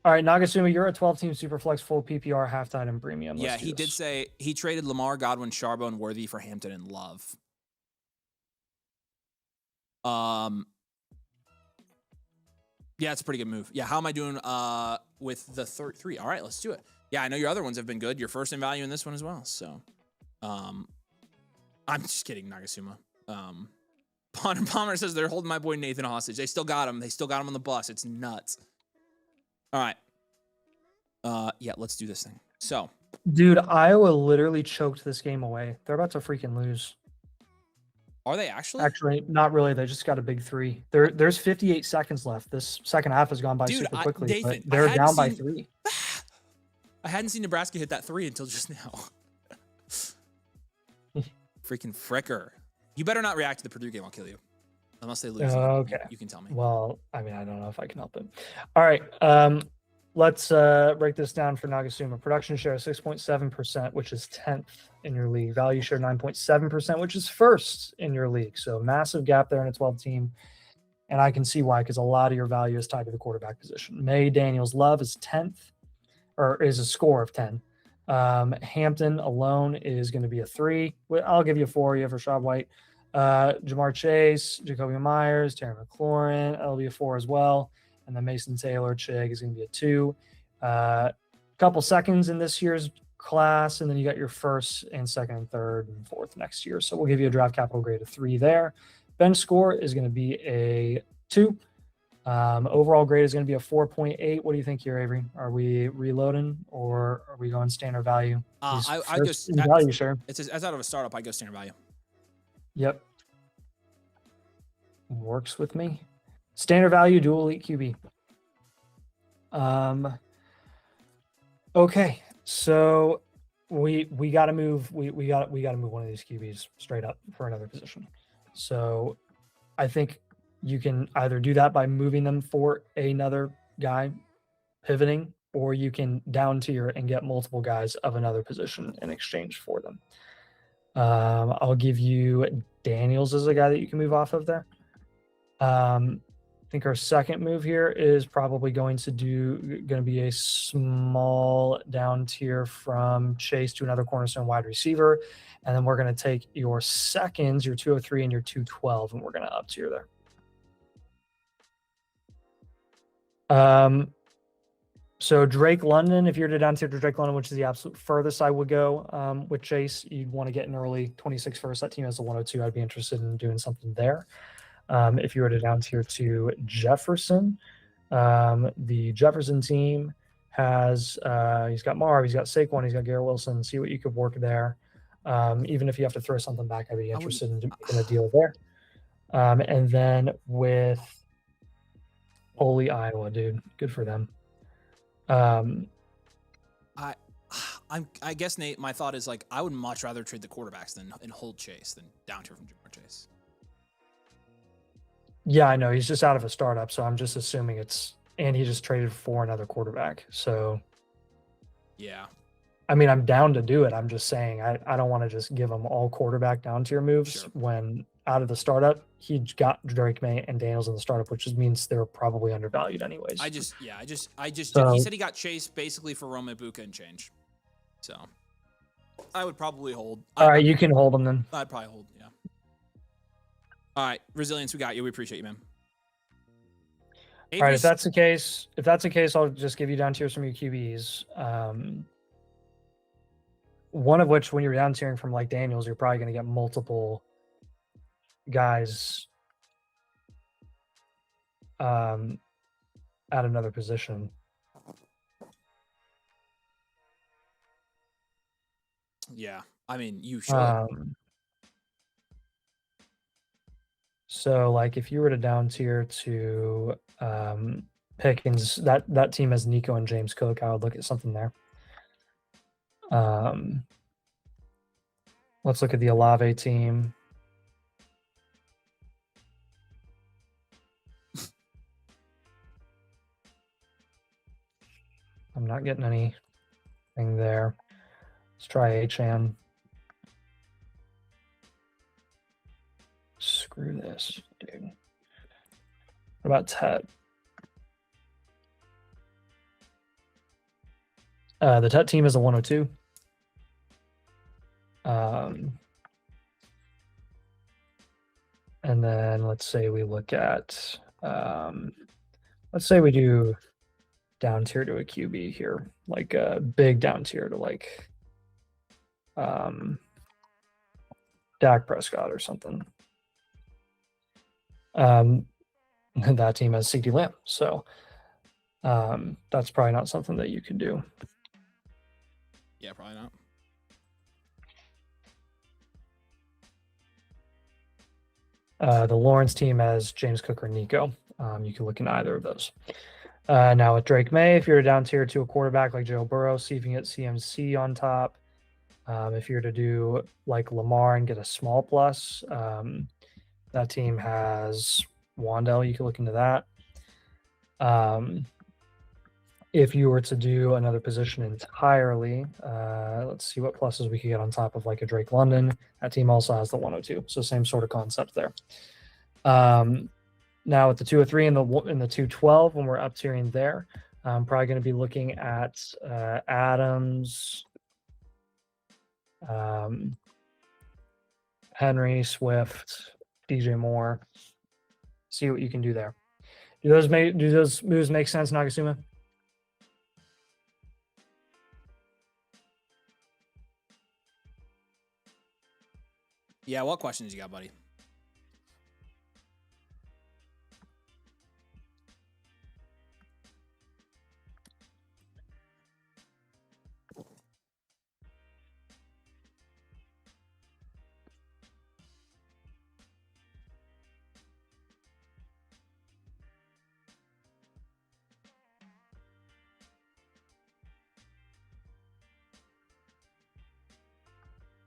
All right, Nagasuma, you're a 12-team Superflex full PPR halftime and premium. Yeah, he did say he traded Lamar, Godwin, Charbonne, Worthy for Hampton and Love. Yeah, it's a pretty good move. Yeah, how am I doing with the three? All right, let's do it. Yeah, I know your other ones have been good. You're first in value in this one as well. So, I'm just kidding, Nagasuma. Palmer says they're holding my boy Nathan hostage. They still got him. They still got him on the bus. It's nuts. All right. Yeah, let's do this thing. So, dude, Iowa literally choked this game away. They're about to freaking lose. are they actually? Actually, not really. They just got a big 3. There's 58 seconds left. This second half has gone by super quickly. Nathan, but they're down by 3. I hadn't seen Nebraska hit that 3 until just now. Freaking fricker. You better not react to the Purdue game. I'll kill you. Unless they lose. Okay. You can tell me. Well, I mean, I don't know if I can help it. All right. Let's break this down for Nagasuma. Production share 6.7%, which is 10th in your league. Value share 9.7%, which is first in your league. So massive gap there in a 12 team. And I can see why, because a lot of your value is tied to the quarterback position. May Daniels Love is 10th, or is a score of 10. Hampton alone is going to be a 3. I'll give you a 4. You have Rashad White. Jamar Chase, Jacoby Myers, Terry McLaurin, that'll be a 4 as well. And then Mason Taylor, Chig is going to be a 2. Couple seconds in this year's class, and then you got your first and second and third and fourth next year. So we'll give you a draft capital grade of 3 there. Bench score is going to be a 2. Overall grade is going to be a 4.8. What do you think here, Avery? Are we reloading or are we going standard value? I go value, sure. It's as out of a startup. I go standard value. Yep. Works with me. Standard value, dual elite QB. Okay, so we got to move. We got to move one of these QBs straight up for another position. So I think you can either do that by moving them for another guy, pivoting, or you can down tier and get multiple guys of another position in exchange for them. I'll give you Daniels as a guy that you can move off of there. I think our second move here is probably going to be a small down tier from Chase to another cornerstone wide receiver. And then we're going to take your seconds, your 203 and your 212, and we're going to up tier there. So Drake London, if you're to down tier to Drake London, which is the absolute furthest I would go with Chase, you'd want to get an early 26 first. That team has a 102. I'd be interested in doing something there. If you were to down tier to Jefferson, the Jefferson team has he's got Marv, he's got Saquon, he's got Garrett Wilson. See what you could work there. Even if you have to throw something back, I'd be interested in a deal there. And then with Ole, Iowa, dude, good for them. I guess, Nate, my thought is like I would much rather trade the quarterbacks than and hold Chase than down tier from Jamar Chase. Yeah, I know. He's just out of a startup, so I'm just assuming and he just traded for another quarterback. So, yeah. I mean, I'm down to do it. I'm just saying I don't want to just give him all quarterback down tier moves when out of the startup, he got Drake May and Daniels in the startup, which just means they're probably undervalued anyways. I just he said he got Chase basically for Rome Buka and change. So, I would probably hold. All right, you can hold him then. I'd probably hold, yeah. All right, Resilience, we got you. We appreciate you, man. All right, if that's the case, I'll just give you down tiers from your QBs. One of which, when you're down tiering from like Daniels, you're probably going to get multiple guys at another position. Yeah, I mean, you should. So, like, if you were to down tier to Pickens, that team has Nico and James Cook. I would look at something there. Let's look at the Olave team. I'm not getting anything there. Let's try HM. Screw this, dude. What about Tet? The Tet team is a 102. And then let's say we look at, let's say we do down tier to a QB here, like a big down tier to like Dak Prescott or something. That team has CeeDee Lamb, so that's probably not something that you could do. Yeah, probably not. The Lawrence team has James Cook or Nico. You can look in either of those. Now with Drake May, if you're down tier to a quarterback like Joe Burrow, see if you can get CMC on top. If you're to do like Lamar and get a small plus, that team has Wandell. You can look into that. If you were to do another position entirely, let's see what pluses we could get on top of like a Drake London. That team also has the 102, so same sort of concept there. Now with the 203 and the 212, when we're up tiering there, I'm probably going to be looking at Adams, Henry, Swift, DJ Moore. See what you can do there. Do those moves make sense, Nagasuma? Yeah, what questions you got, buddy?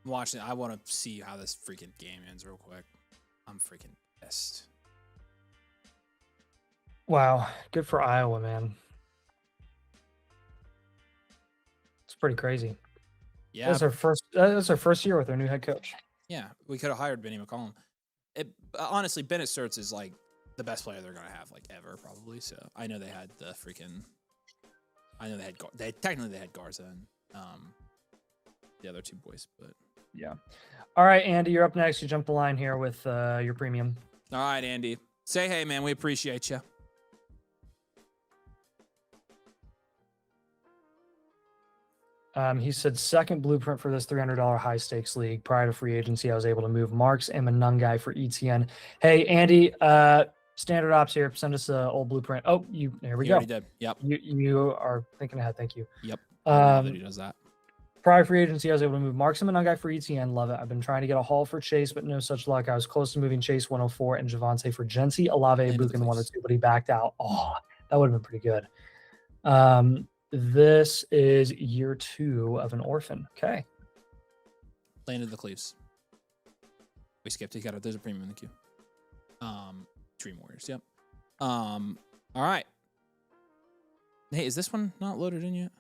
Watching, I want to see how this freaking game ends real quick. I'm freaking pissed. Wow, good for Iowa, man. It's pretty crazy. Yeah, That's our first year with our new head coach. Yeah, we could have hired Benny McCollum. Honestly, Bennett Sturts is like the best player they're gonna have like ever, probably. So I know they had the freaking. I know they had Garza and the other two boys, but yeah. All right, Andy, you're up next. You jump the line here with your premium. All right, Andy. Say hey, man. We appreciate you. He said second blueprint for this $300 high stakes league. Prior to free agency, I was able to move Marks and Manungai for ETN. Hey, Andy, standard ops here. Send us an old blueprint. Oh, there we go. Already did. Yep. You are thinking ahead. Thank you. Yep. I love that he does that. Prior free agency, I was able to move Marks and Manungai for ETN. Love it. I've been trying to get a haul for Chase, but no such luck. I was close to moving Chase 104 and Javante for Gency, Olave, Bukin 102, but he backed out. Oh, that would have been pretty good. This is year 2 of an orphan. Okay. Landed the Cleaves. We skipped it. There's a premium in the queue. Dream Warriors. Yep. All right. Hey, is this one not loaded in yet?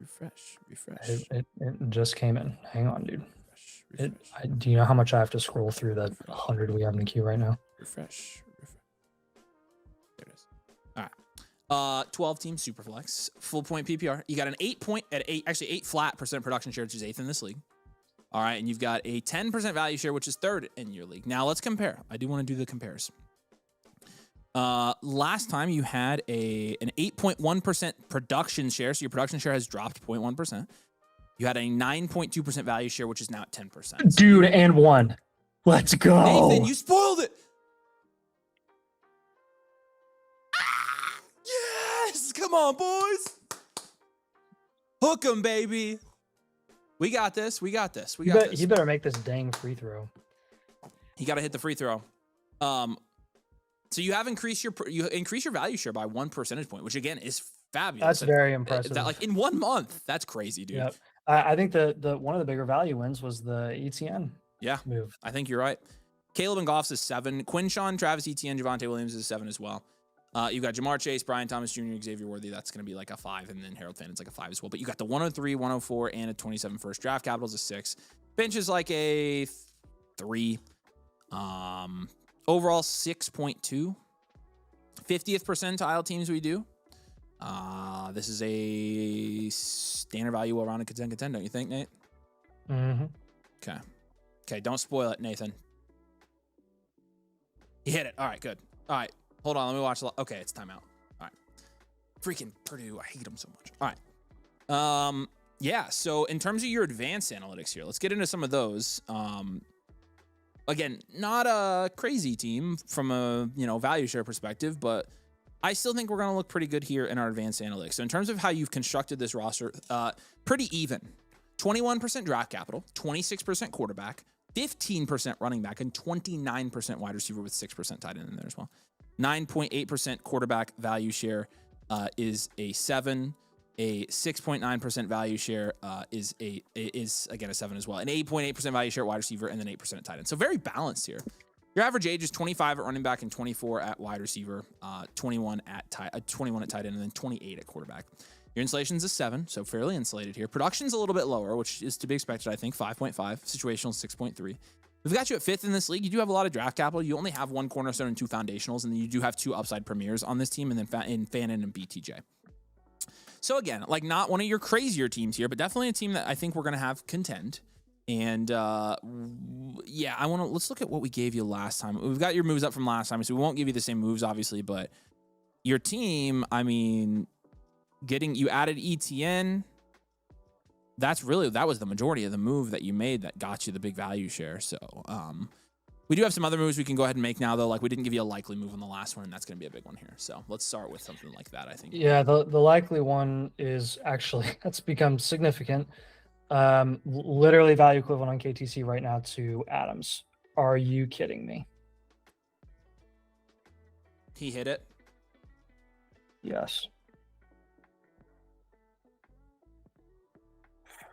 Refresh. It just came in. Hang on, dude. Refresh. Do you know how much I have to scroll through the 100 we have in the queue right now? Refresh. There it is. All right. 12 team Superflex, full point PPR. You got an 8 flat % production share, which is 8th in this league. All right, and you've got a 10% value share, which is 3rd in your league. Now let's compare. I do want to do the compares. Last time you had an 8.1% production share, so your production share has dropped 0.1%. You had a 9.2% value share, which is now at 10%. Dude, and 1. Let's go. Nathan, you spoiled it. Yes, come on, boys. Hook 'em, baby. We got this. We got this. He better make this dang free throw. He got to hit the free throw. So you have increased your value share by 1 percentage point, which again is fabulous. That's very impressive. That, like in 1 month, that's crazy, dude. Yep. I think the one of the bigger value wins was the ETN. Yeah, move. I think you're right. Caleb and Goff's is 7. Quinshawn, Travis Etienne, Javante Williams is 7 as well. You've got Jamar Chase, Brian Thomas Jr., Xavier Worthy. That's going to be like a 5, and then Harold Fannon's like a 5 as well. But you got the 103, 104, and a 27 first. Draft capital's a 6. Bench is like a 3. Overall 6.2. 50th percentile teams we do. This is a standard value around a contend, don't you think, Nate? Mm-hmm. Okay, don't spoil it, Nathan. He hit it. All right, good. All right, hold on. Let me watch. Okay, it's timeout. All right. Freaking Purdue. I hate them so much. All right. Yeah, so in terms of your advanced analytics here, let's get into some of those. Again, not a crazy team from a value share perspective, but I still think we're going to look pretty good here in our advanced analytics. So in terms of how you've constructed this roster, pretty even. 21% draft capital, 26% quarterback, 15% running back, and 29% wide receiver with 6% tight end in there as well. 9.8% quarterback value share is a 7. A 6.9% value share is again a 7 as well. An 8.8% value share at wide receiver, and then 8% at tight end. So very balanced here. Your average age is 25 at running back and 24 at wide receiver, 21 at tight end, and then 28 at quarterback. Your insulation's a 7, so fairly insulated here. Production's a little bit lower, which is to be expected, I think, 5.5. Situational 6.3. We've got you at 5th in this league. You do have a lot of draft capital. You only have 1 cornerstone and 2 foundationals, and then you do have 2 upside premieres on this team, and then Fannin and BTJ. So again, like not one of your crazier teams here, but definitely a team that I think we're going to have contend. And yeah, let's look at what we gave you last time. We've got your moves up from last time, so we won't give you the same moves, obviously, but your team, I mean, you added ETN. That was the majority of the move that you made that got you the big value share. So we do have some other moves we can go ahead and make now, though. Like we didn't give you a likely move on the last one, and that's going to be a big one here. So let's start with something like that, I think. Yeah, the likely one is actually, that's become significant. Literally value equivalent on KTC right now to Adams. Are you kidding me? He hit it? Yes.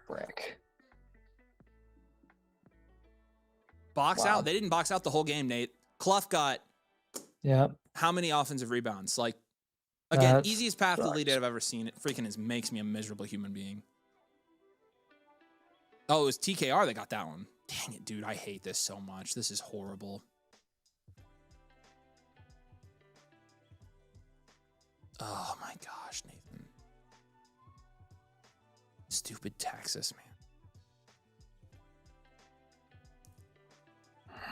Frick. Box out. They didn't box out the whole game, Nate. Clough got how many offensive rebounds? Like, again, easiest path to lead I've ever seen. It freaking makes me a miserable human being. Oh, it was TKR that got that one. Dang it, dude. I hate this so much. This is horrible. Oh, my gosh, Nathan. Stupid Texas,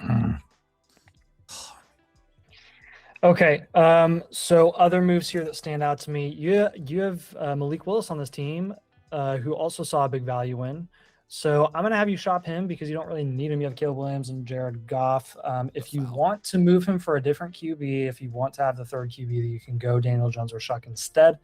man. Okay, so other moves here that stand out to me. You have Malik Willis on this team, who also saw a big value win. So I'm going to have you shop him because you don't really need him. You have Caleb Williams and Jared Goff. If you want to move him for a different QB, if you want to have the third QB, you can go Daniel Jones or Shuck instead.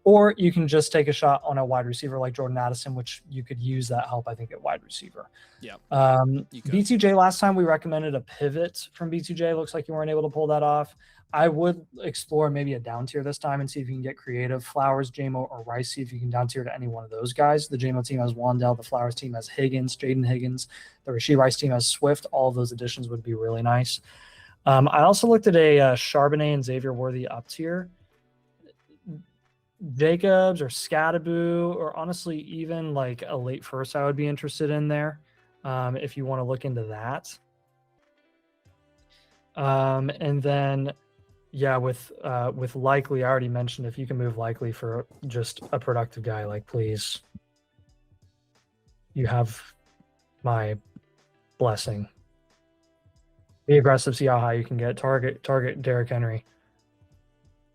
Or you can just take a shot on a wide receiver like Jordan Addison, which you could use that help, I think, at wide receiver. Yeah. BTJ, last time we recommended a pivot from BTJ. Looks like you weren't able to pull that off. I would explore maybe a down tier this time and see if you can get creative. Flowers, JMO, or Rice, see if you can down tier to any one of those guys. The JMO team has Wandell. The Flowers team has Higgins, Jaden Higgins. The Rashee Rice team has Swift. All of those additions would be really nice. I also looked at a Charbonnet and Xavier Worthy up tier. Jacobs or Scadaboo, or honestly even like a late first I would be interested in there, if you want to look into that. And then yeah, with Likely, I already mentioned if you can move Likely for just a productive guy, like please, you have my blessing. Be aggressive, see how high you can get. Target Derrick Henry.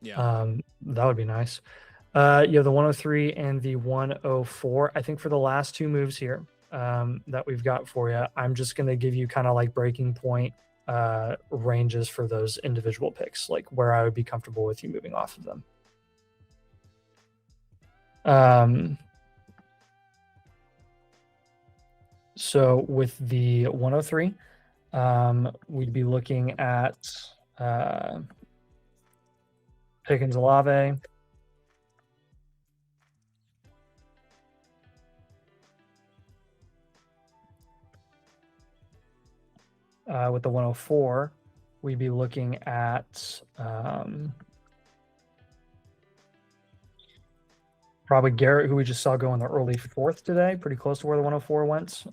Yeah. That would be nice. You have the 103 and the 104. I think for the last 2 moves here that we've got for you, I'm just going to give you kind of like breaking point ranges for those individual picks, like where I would be comfortable with you moving off of them. So with the 103, we'd be looking at Pickens Olave. With the 104, we'd be looking at probably Garrett, who we just saw go in the early 4th today, pretty close to where the 104 went.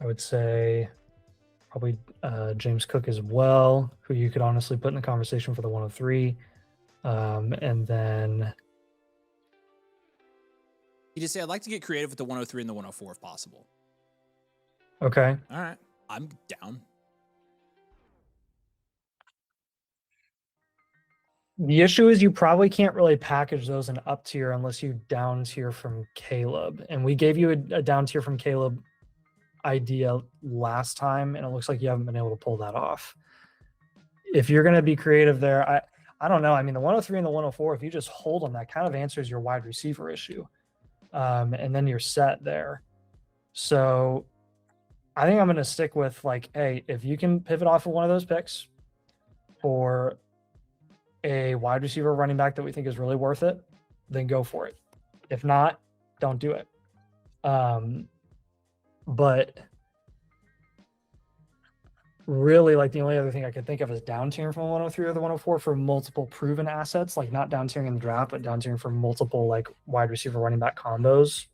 I would say probably James Cook as well, who you could honestly put in the conversation for the 103. And then You just say, I'd like to get creative with the 103 and the 104 if possible. okay. All right. I'm down. The issue is you probably can't really package those in up tier unless you down tier from Caleb. And we gave you a down tier from Caleb idea last time, and it looks like you haven't been able to pull that off. If you're going to be creative there, I don't know. I mean, the 103 and the 104, if you just hold them, that kind of answers your wide receiver issue. And then you're set there. So I think I'm going to stick with like, hey, if you can pivot off of one of those picks for a wide receiver running back that we think is really worth it, then go for it. If not, don't do it. But really, like the only other thing I could think of is down tiering from the 103 or the 104 for multiple proven assets, like not down tiering in the draft, but down tiering for multiple like wide receiver running back combos.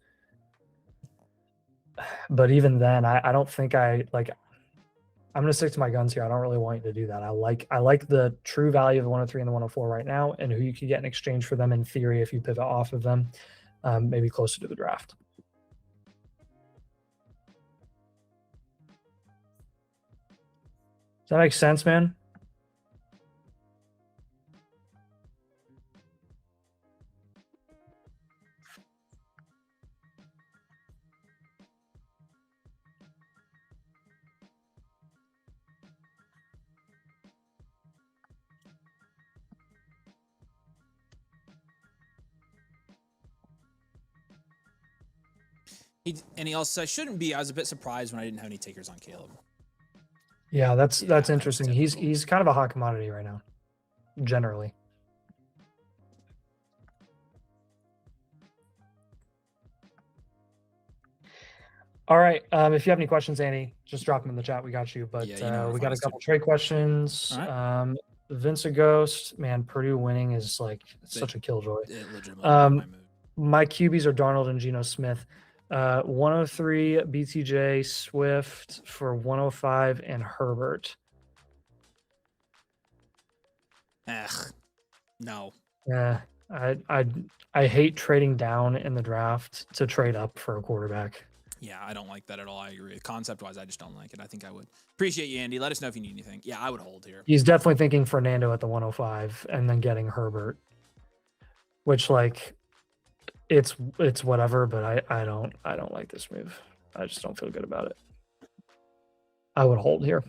But even then, I don't think I'm gonna stick to my guns here. I don't really want you to do that. I like the true value of the 103 and the 104 right now, and who you could get in exchange for them in theory if you pivot off of them, maybe closer to the draft. Does that make sense, man? And he also, I shouldn't be. I was a bit surprised when I didn't have any takers on Caleb. Yeah, that's interesting. That's He's kind of a hot commodity right now, generally. All right. If you have any questions, Andy, just drop them in the chat. We got you. But Yeah, you know we got a couple trade questions. Right. Vince a Ghost, man, Purdue winning is like such a killjoy. My My QBs are Darnold and Geno Smith. 103 BTJ Swift for 105 and Herbert. No. Yeah, I hate trading down in the draft to trade up for a quarterback. Yeah, I don't like that at all. I agree. Concept-wise, I just don't like it. I think I would. Appreciate you, Andy. Let us know if you need anything. Yeah, I would hold here. He's definitely thinking Fernando at the 105 and then getting Herbert, which like it's whatever, but I don't like this move. I just don't feel good about it. I would hold here.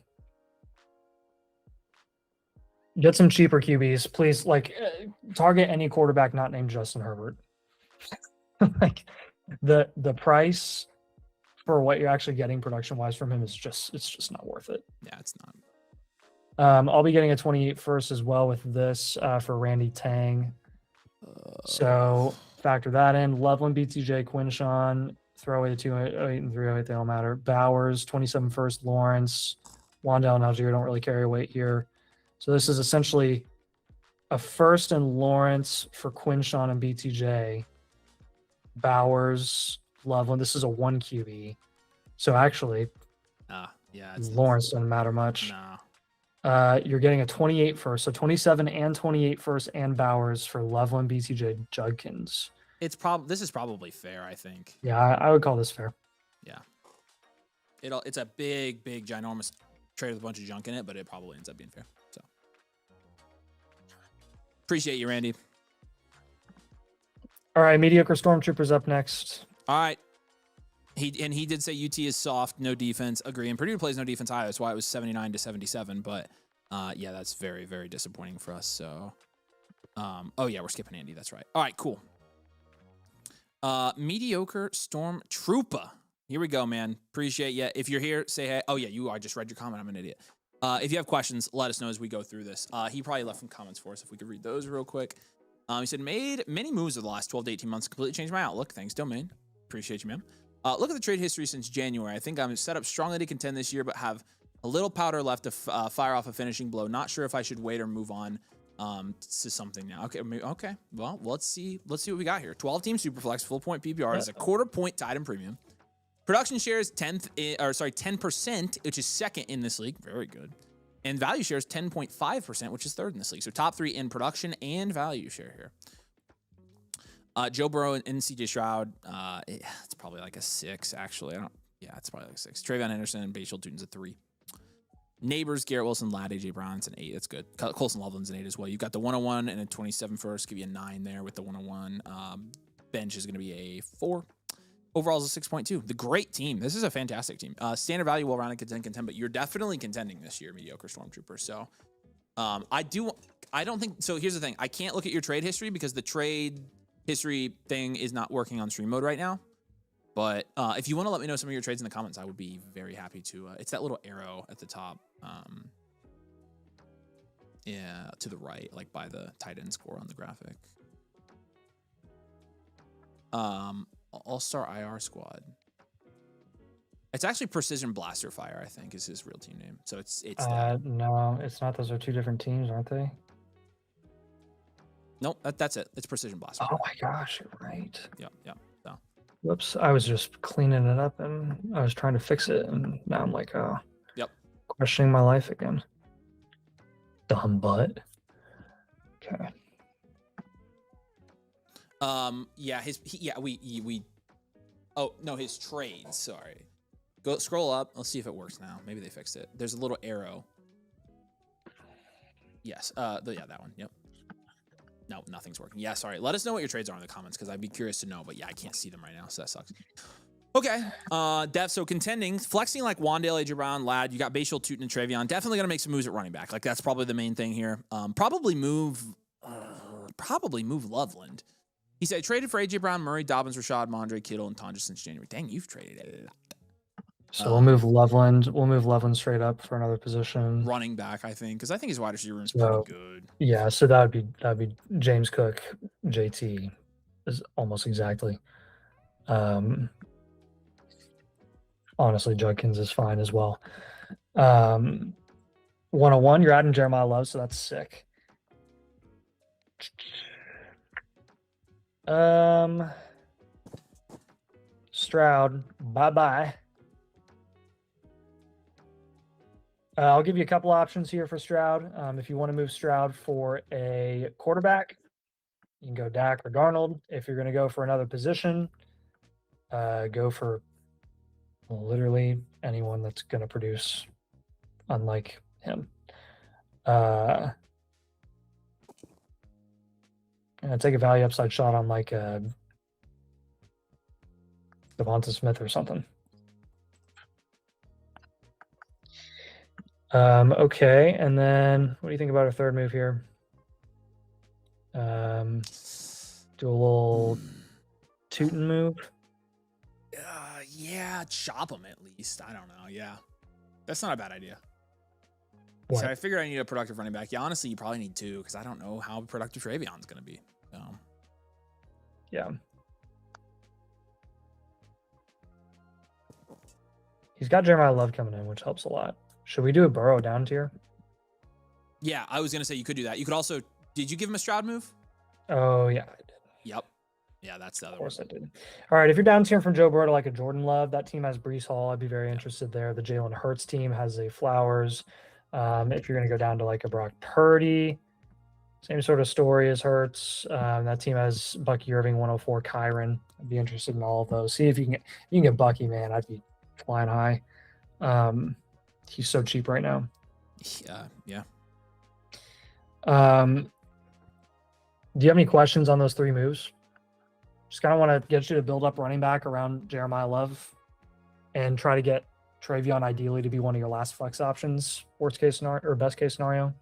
Get some cheaper QBs, please. Like target any quarterback not named Justin Herbert. Like the price for what you're actually getting production wise from him is just not worth it. Yeah, it's not. I'll be getting a 28 first as well with this for Randy Tang. So factor that in. Loveland, BTJ, Quinshawn, throw away the 208 and 308, they don't matter. Bowers, 27 first, Lawrence, Wandale and Algier don't really carry a weight here. So this is essentially a first and Lawrence for Quinshawn and BTJ. Bowers, Loveland. This is a 1 QB. So actually, yeah, Lawrence doesn't matter much. No. You're getting a 28 first, so 27 and 28 first and Bowers for Loveland, BTJ, Judkins. This is probably fair, I think. Yeah, I would call this fair. Yeah. It's a big, ginormous trade with a bunch of junk in it, but it probably ends up being fair. So appreciate you, Randy. All right, mediocre Stormtroopers up next. All right. He did say UT is soft, no defense. Agree. And Purdue plays no defense either. That's why it was 79-77. But yeah, that's very, very disappointing for us. So, oh yeah, we're skipping Andy. That's right. All right, cool. Mediocre Stormtrooper. Here we go, man. Appreciate you. If you're here, say hey. Oh yeah, I just read your comment. I'm an idiot. If you have questions, let us know as we go through this. He probably left some comments for us if we could read those real quick. He said, made many moves over the last 12 to 18 months, completely changed my outlook. Thanks, Domain. Appreciate you, man. Look at the trade history since January. I think I'm set up strongly to contend this year, but have a little powder left to fire off a finishing blow. Not sure if I should wait or move on to something now. Okay. Well, let's see what we got here. 12-team Superflex, full point PPR. Is a quarter point tied in premium. Production share is 10%, which is second in this league. Very good. And value share is 10.5%, which is third in this league. So top 3 in production and value share here. Joe Burrow and CJ Stroud, it's probably like a 6, actually. It's probably like a 6. Travion Henderson and Bashal Tutin's a 3. Neighbors, Garrett Wilson, Ladd, AJ Brown's an 8. That's good. Colson Loveland's an 8 as well. You've got the 101 and a 27 first. Give you a 9 there with the 101. Bench is going to be a 4. Overall is a 6.2. The great team. This is a fantastic team. Standard value, well-rounded, contend, but you're definitely contending this year, mediocre Stormtrooper. So I don't think, so here's the thing. I can't look at your trade history because the trade history thing is not working on stream mode right now. But if you want to let me know some of your trades in the comments, I would be very happy to. It's that little arrow at the top. Yeah, to the right, like by the tight end score on the graphic. All-Star IR squad. It's actually Precision Blaster Fire, I think, is his real team name. So it's no, it's not. Those are 2 different teams, aren't they? Nope, that's it. It's Precision Blaster. Oh my gosh, you're right. Yeah. So. Whoops, I was just cleaning it up and I was trying to fix it, and now I'm like, questioning my life again. Dumb butt. Okay. His trades, sorry. Go scroll up. Let's see if it works now. Maybe they fixed it. There's a little arrow. Yes. That one. Yep. No, nothing's working. Yeah, sorry. Let us know what your trades are in the comments because I'd be curious to know. But yeah, I can't see them right now, so that sucks. Okay. Depth. So contending, flexing like Wandale, AJ Brown, Ladd. You got Bashal, Tutin, and Travion. Definitely gonna make some moves at running back. Like that's probably the main thing here. Probably move Loveland. He said traded for AJ Brown, Murray, Dobbins, Rashad, Mondre, Kittle, and Tonja since January. Dang, you've traded a lot. So we'll move Loveland. We'll move Loveland straight up for another position. Running back, I think, because I think his wide receiver room is pretty good. Yeah, so that'd be James Cook, JT is almost exactly. Honestly, Judkins is fine as well. 101, you're adding Jeremiah Love, so that's sick. Stroud, bye-bye. I'll give you a couple options here for Stroud. If you want to move Stroud for a quarterback, you can go Dak or Darnold. If you're going to go for another position, go for literally anyone that's going to produce, unlike him. And take a value upside shot on like Devonta Smith or something. Okay, and then what do you think about our third move here? Do a little Tutin move. Yeah, chop him at least. I don't know. Yeah, that's not a bad idea. What? So I figured I need a productive running back. Yeah, honestly, you probably need 2 because I don't know how productive Travion's going to be. So. Yeah. He's got Jeremiah Love coming in, which helps a lot. Should we do a Burrow down tier? Yeah, I was going to say you could do that. You could also, did you give him a Stroud move? Oh, yeah, I did. Yep. Yeah, that's the other one. Of course I did. All right, if you're down tier from Joe Burrow to like a Jordan Love, that team has Breece Hall. I'd be very interested there. The Jalen Hurts team has a Flowers. If you're going to go down to like a Brock Purdy, same sort of story as Hurts. That team has Bucky Irving, 104, Kyron. I'd be interested in all of those. See if you can get Bucky, man. I'd be flying high. He's so cheap right now. Yeah. Do you have any questions on those 3 moves? Just kind of want to get you to build up running back around Jeremiah Love and try to get Travion ideally to be one of your last flex options, worst case scenario or best case scenario.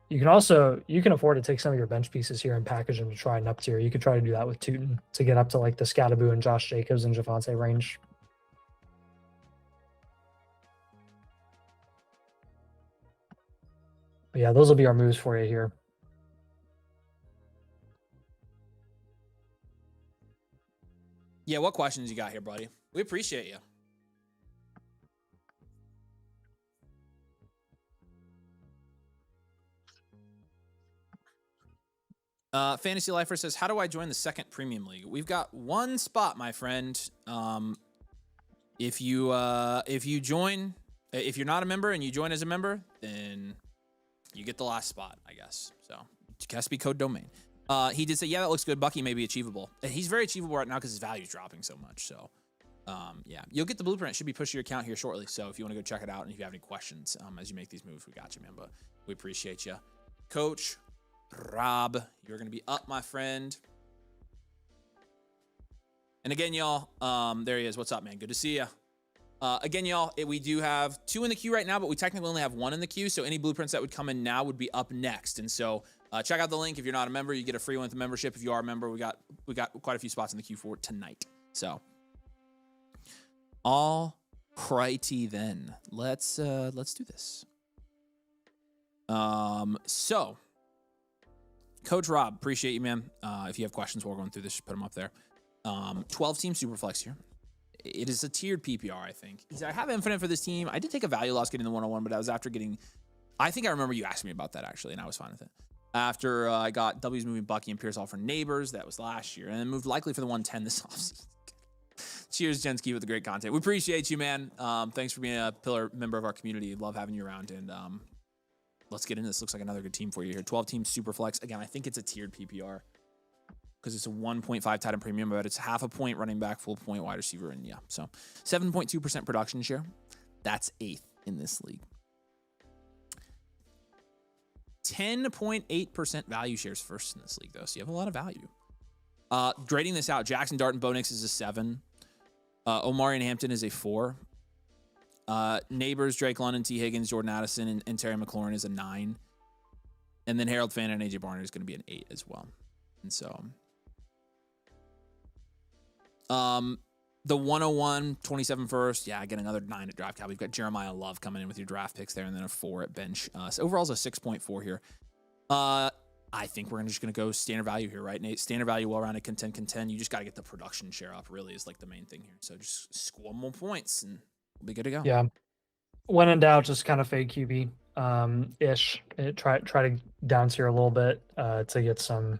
You can afford to take some of your bench pieces here and package them to try and up tier. You could try to do that with Tutin to get up to like the Scattaboo and Josh Jacobs and Javonte range. But yeah, those will be our moves for you here. Yeah, what questions you got here, buddy? We appreciate you. Fantasy Lifer says, how do I join the second premium league? We've got one spot, my friend. If you join, if you're not a member and you join as a member, then you get the last spot, I guess. So it has to be code domain. He did say, yeah, that looks good. Bucky may be achievable. And he's very achievable right now because his value is dropping so much. So yeah, you'll get the blueprint. It should be pushed to your account here shortly. So if you want to go check it out and if you have any questions as you make these moves, we got you, man. But we appreciate you. Coach Rob, you're going to be up, my friend. And again, y'all, there he is. What's up, man? Good to see you. Again, y'all, we do have 2 in the queue right now, but we technically only have 1 in the queue. So any blueprints that would come in now would be up next. And so check out the link. If you're not a member, you get a free one with the membership. If you are a member, we got quite a few spots in the queue for tonight. So all righty then. Let's do this. So Coach Rob, appreciate you, man. If you have questions while we're going through this, just put them up there. 12-team Superflex here. It is a tiered PPR, I think. I have Infinite for this team. I did take a value loss getting the 101, but I was after getting... I think I remember you asking me about that, actually, and I was fine with it. After I got W's moving Bucky and Pierce all for Neighbors, that was last year, and then moved likely for the 110 this offseason. Cheers, Jenski, with the great content. We appreciate you, man. Thanks for being a pillar member of our community. Love having you around, and let's get into this. Looks like another good team for you here. 12-team Superflex. Again, I think it's a tiered PPR because it's a 1.5 tight end premium, but it's half a point running back, full point wide receiver, and yeah. So 7.2% production share. That's 8th in this league. 10.8% value shares first in this league, though, so you have a lot of value. Grading this out, Jackson Dart and Bo Nix is a 7. Omari and Hampton is a 4. Neighbors, Drake London, T. Higgins, Jordan Addison, and Terry McLaurin is a 9. And then Harold Fant and AJ Barner is going to be an 8 as well. And so, the 101, 27 first. Yeah, again, another 9 at draft cap. We've got Jeremiah Love coming in with your draft picks there, and then a 4 at bench. So overall is a 6.4 here. I think we're just going to go standard value here, right, Nate? Standard value, well-rounded, contend. You just got to get the production share up, really, is like the main thing here. So just score more points, and we'll be good to go. Yeah. When in doubt, just kind of fade QB ish. Try to down tier a little bit to get some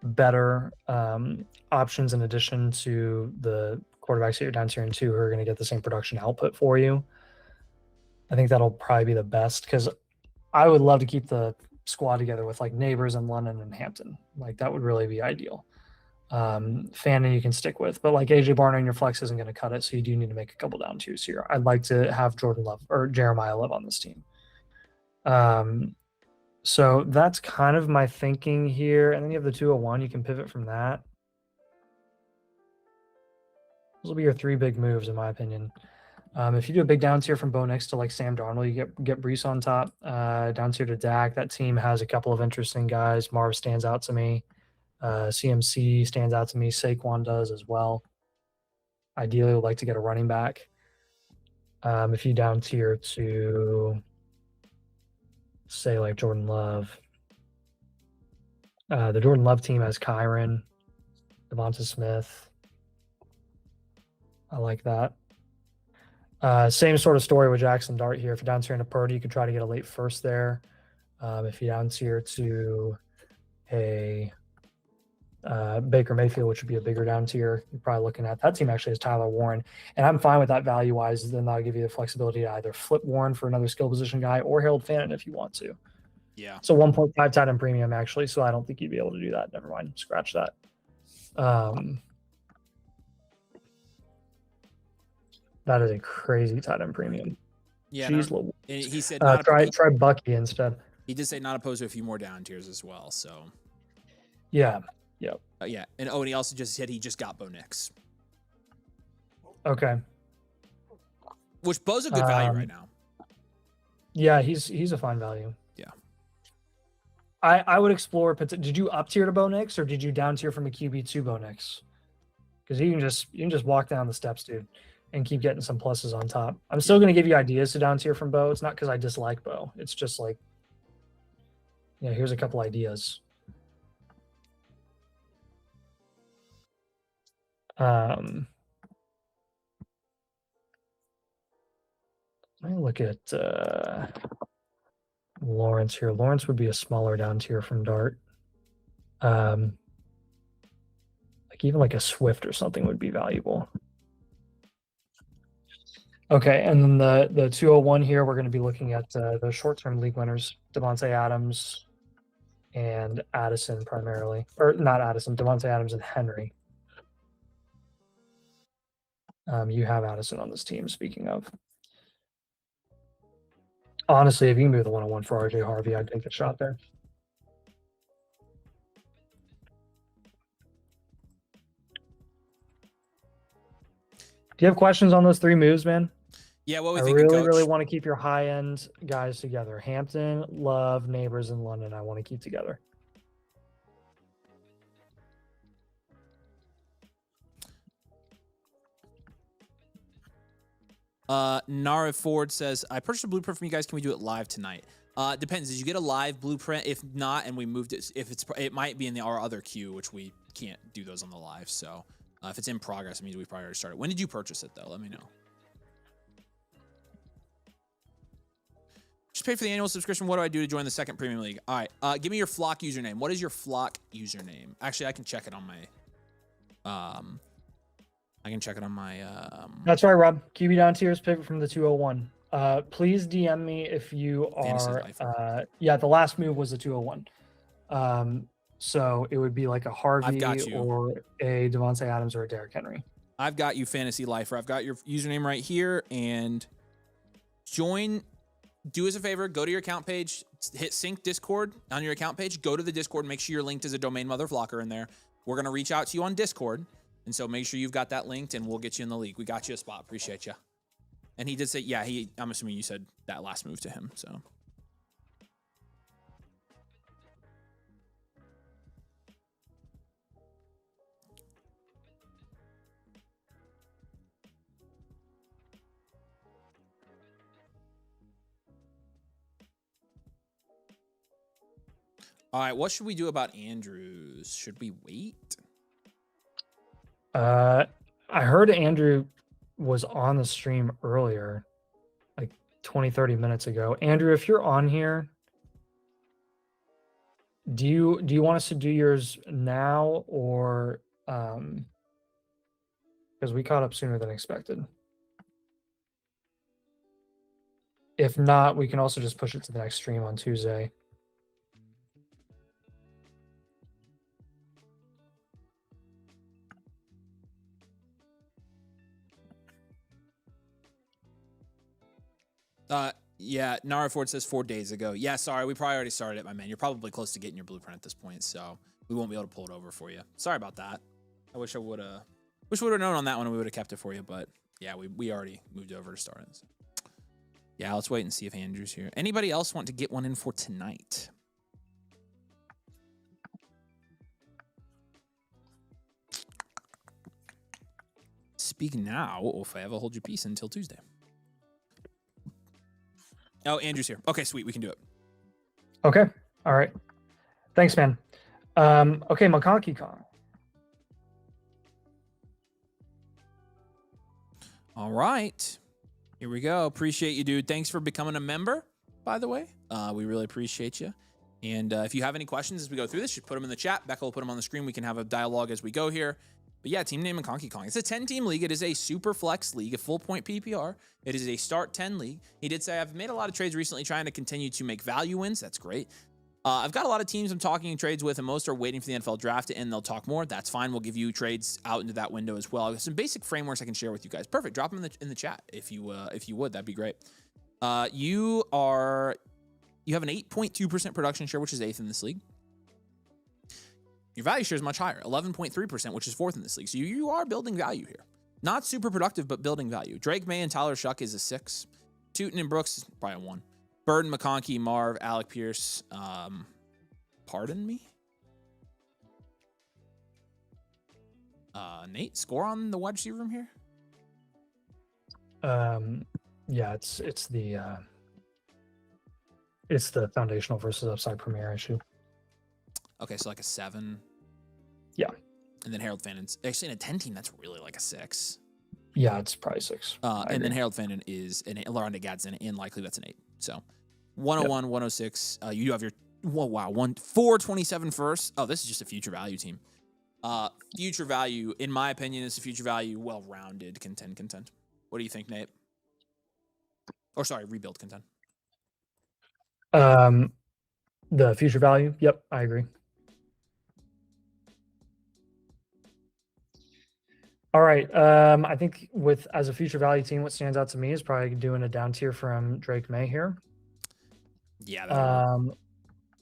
better options in addition to the quarterbacks that you're down tiering to who are going to get the same production output for you. I think that'll probably be the best because I would love to keep the squad together with like Neighbors and London and Hampton. Like that would really be ideal. Fannin you can stick with, but like AJ Barner in your flex isn't going to cut it, so you do need to make a couple down twos here. I'd like to have Jordan Love or Jeremiah Love on this team. So that's kind of my thinking here. And then you have the 201. You can pivot from that. Those will be your 3 big moves, in my opinion. If you do a big down tier from Bo Nix to like Sam Darnold, you get Brees on top. Down tier to Dak. That team has a couple of interesting guys. Marv stands out to me. CMC stands out to me. Saquon does as well. Ideally, would like to get a running back. If you down tier to say like Jordan Love, the Jordan Love team has Kyron, Devonta Smith. I like that. Same sort of story with Jackson Dart here. If you're down tier to Purdy, you could try to get a late first there. If you're down tier to a Baker Mayfield, which would be a bigger down tier, you're probably looking at that team actually has Tyler Warren. And I'm fine with that value wise. Then that'll give you the flexibility to either flip Warren for another skill position guy or Harold Fannin if you want to. Yeah. So 1.5 tight end premium actually. So I don't think you'd be able to do that. Never mind. Scratch that. That is a crazy tight end premium. Yeah. Jeez, he said try Bucky instead. He did say not opposed to a few more down tiers as well. So yeah. Yep. Yeah. And he also just said he just got Bo Nix. Okay. Which Bo's a good value right now. Yeah, he's a fine value. Yeah. I would explore. Did you up tier to Bo Nix or did you down tier from a QB to Bo Nix? Because you can just walk down the steps, dude, and keep getting some pluses on top. I'm still going to give you ideas to down tier from Bo. It's not because I dislike Bo. It's just like, yeah, here's a couple ideas. Let me look at Lawrence here. Lawrence would be a smaller down tier from Dart. Like even like a Swift or something would be valuable. Okay, and then the 201 here, we're going to be looking at the short-term league winners, Devontae Adams and Addison primarily, or not Addison, Devontae Adams and Henry. You have Addison on this team. Speaking of, honestly, if you can move the 101 for RJ Harvey, I'd take a shot there. Do you have questions on those three moves, man? Yeah, what we I think, really want to keep your high-end guys together. Hampton, Love, Neighbors, and London. I want to keep together. Nara Ford says, I purchased a blueprint from you guys. Can we do it live tonight? Depends. Did you get a live blueprint? If not, and we moved it, it might be in our other queue, which we can't do those on the live. So if it's in progress, it means we probably already started. When did you purchase it, though? Let me know. Just pay for the annual subscription. What do I do to join the second premium league? All right. Give me your Flock username. What is your Flock username? Actually, I can check it on my... I can check it on my... That's right, Rob. QB down tiers pivot from the 201. Please DM me if you are... yeah, the last move was the 201. So it would be like a Harvey or a Devontae Adams or a Derrick Henry. I've got you, Fantasy Lifer. I've got your username right here. And join... Do us a favor, go to your account page, hit sync Discord on your account page, go to the Discord, make sure you're linked as a domain mother flocker in there. We're going to reach out to you on Discord. And so make sure you've got that linked and we'll get you in the league. We got you a spot. Appreciate you. And he did say, yeah, I'm assuming you said that last move to him. So. All right, what should we do about Andrews? Should we wait? I heard Andrew was on the stream earlier, like 20, 30 minutes ago. Andrew, if you're on here, do you want us to do yours now or because we caught up sooner than expected? If not, we can also just push it to the next stream on Tuesday. Yeah, Nara Ford says 4 days ago. Yeah, sorry, we probably already started it, my man. You're probably close to getting your blueprint at this point, so we won't be able to pull it over for you. Sorry about that. I wish I would have known on that one and we would have kept it for you, but yeah, we already moved over to start it. So. Yeah, let's wait and see if Andrew's here. Anybody else want to get one in for tonight? Speak now, or forever hold your peace until Tuesday. Oh, Andrew's here. Okay, sweet. We can do it. Okay. All right. Thanks, man. Okay, McConkey Kong. All right. Here we go. Appreciate you, dude. Thanks for becoming a member, by the way. We really appreciate you. And if you have any questions as we go through this, just put them in the chat. Becca will put them on the screen. We can have a dialogue as we go here. But yeah, team name McConkey Kong. It's a 10-team league. It is a super flex league, a full point PPR. It is a start 10 league. He did say, I've made a lot of trades recently trying to continue to make value wins. That's great. I've got a lot of teams I'm talking trades with, and most are waiting for the NFL draft to end. They'll talk more. That's fine. We'll give you trades out into that window as well. Some basic frameworks I can share with you guys. Perfect. Drop them in the chat if you would. That'd be great. You have an 8.2% production share, which is 8th in this league. Your value share is much higher, 11.3%, which is 4th in this league. So you are building value here. Not super productive, but building value. Drake May and Tyler Shuck is a 6. Tootin and Brooks is probably a 1. Burden, McConkey, Marv, Alec Pierce. Pardon me? Nate, score on the wide receiver room here? Yeah, it's the foundational versus upside premier issue. Okay, so like a 7. Yeah. And then Harold Fannin's actually in a 10 team, that's really like a 6. Yeah, it's probably 6. And then Harold Fannin is an 8. Laronda Gadsden, and likely that's an 8. So 101, 106. You do have your Whoa, wow, 427 first. Oh, this is just a future value team. Future value, in my opinion, is a future value, well-rounded contend. What do you think, Nate? Or sorry, rebuild contend. The future value. Yep, I agree. All right. I think as a future value team, what stands out to me is probably doing a down tier from Drake May here. Yeah.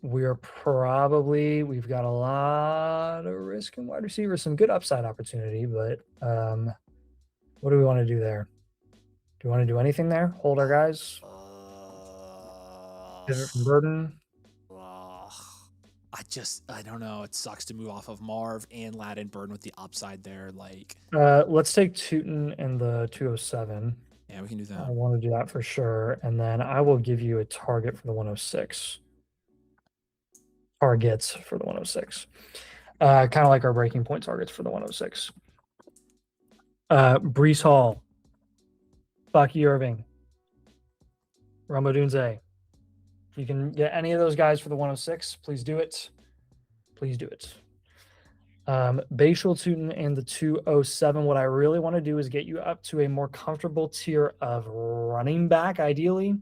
We've got a lot of risk in wide receiver, some good upside opportunity, but what do we want to do there? Do we want to do anything there? Hold our guys? Pivot from Burden? I don't know. It sucks to move off of Marv and Latin Burden with the upside there. Like, let's take Tootin and the 207. Yeah, we can do that. I want to do that for sure. And then I will give you a target for the 106. Targets for the 106. Kind of like our breaking point targets for the 106. Brees Hall, Bucky Irving, Ramo Dunze. You can get any of those guys for the 106. Please do it. Please do it. Bashal Tootin and the 207. What I really want to do is get you up to a more comfortable tier of running back, ideally.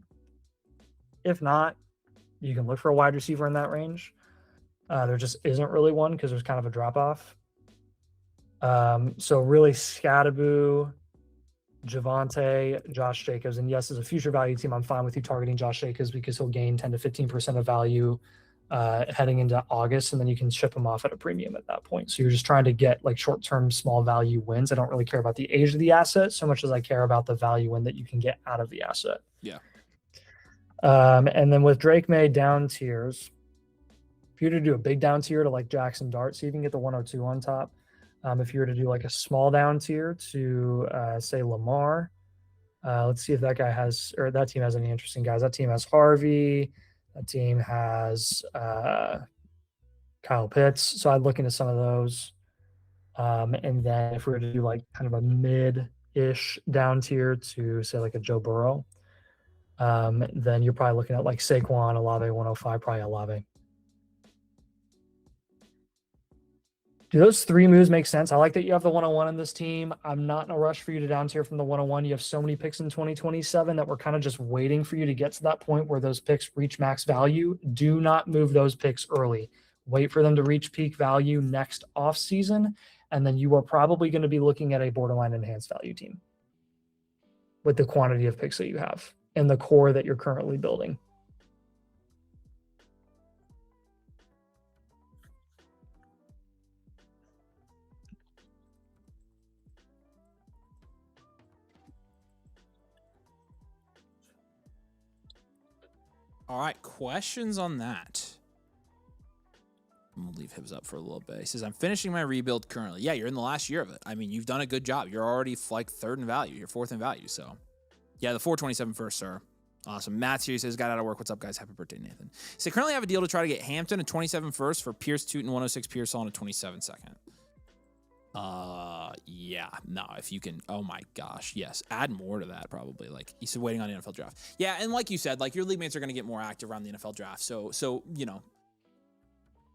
If not, you can look for a wide receiver in that range. There just isn't really one because there's kind of a drop off. So really Scadaboo, Javonte, Josh Jacobs, and yes, as a future value team, I'm fine with you targeting Josh Jacobs because he'll gain 10 to 15% of value heading into August, and then you can ship him off at a premium at that point. So you're just trying to get like short-term small value wins. I don't really care about the age of the asset so much as I care about the value win that you can get out of the asset. Yeah. And then with Drake May down tiers, if you were to do a big down tier to like Jackson Dart, so you can get the 102 on top. If you were to do like a small down tier to say Lamar, let's see if that team has any interesting guys. That team has Harvey. That team has Kyle Pitts. So I'd look into some of those. And then if we were to do like kind of a mid-ish down tier to say like a Joe Burrow, then you're probably looking at like Saquon, Olave 105, probably Olave. Do those three moves make sense? I like that you have the 101 in this team. I'm not in a rush for you to down tier from the 101. You have so many picks in 2027 that we're kind of just waiting for you to get to that point where those picks reach max value. Do not move those picks early. Wait for them to reach peak value next off season, and then you are probably going to be looking at a borderline enhanced value team with the quantity of picks that you have and the core that you're currently building. All right, questions on that. I'm gonna leave Hibbs up for a little bit. He says, I'm finishing my rebuild currently. Yeah, you're in the last year of it. I mean, you've done a good job. You're already like third in value. You're fourth in value. So yeah, the 427 first, sir. Awesome. Matt's here. He says, got out of work. What's up, guys? Happy birthday, Nathan. So currently have a deal to try to get Hampton a 27 first for Pierce Tootin, 106 Pearsall, and a 27 second. Yeah, no, if you can, oh my gosh, yes, add more to that probably. Like he's waiting on the NFL draft. Yeah, and like you said, like your league mates are going to get more active around the NFL draft. So you know,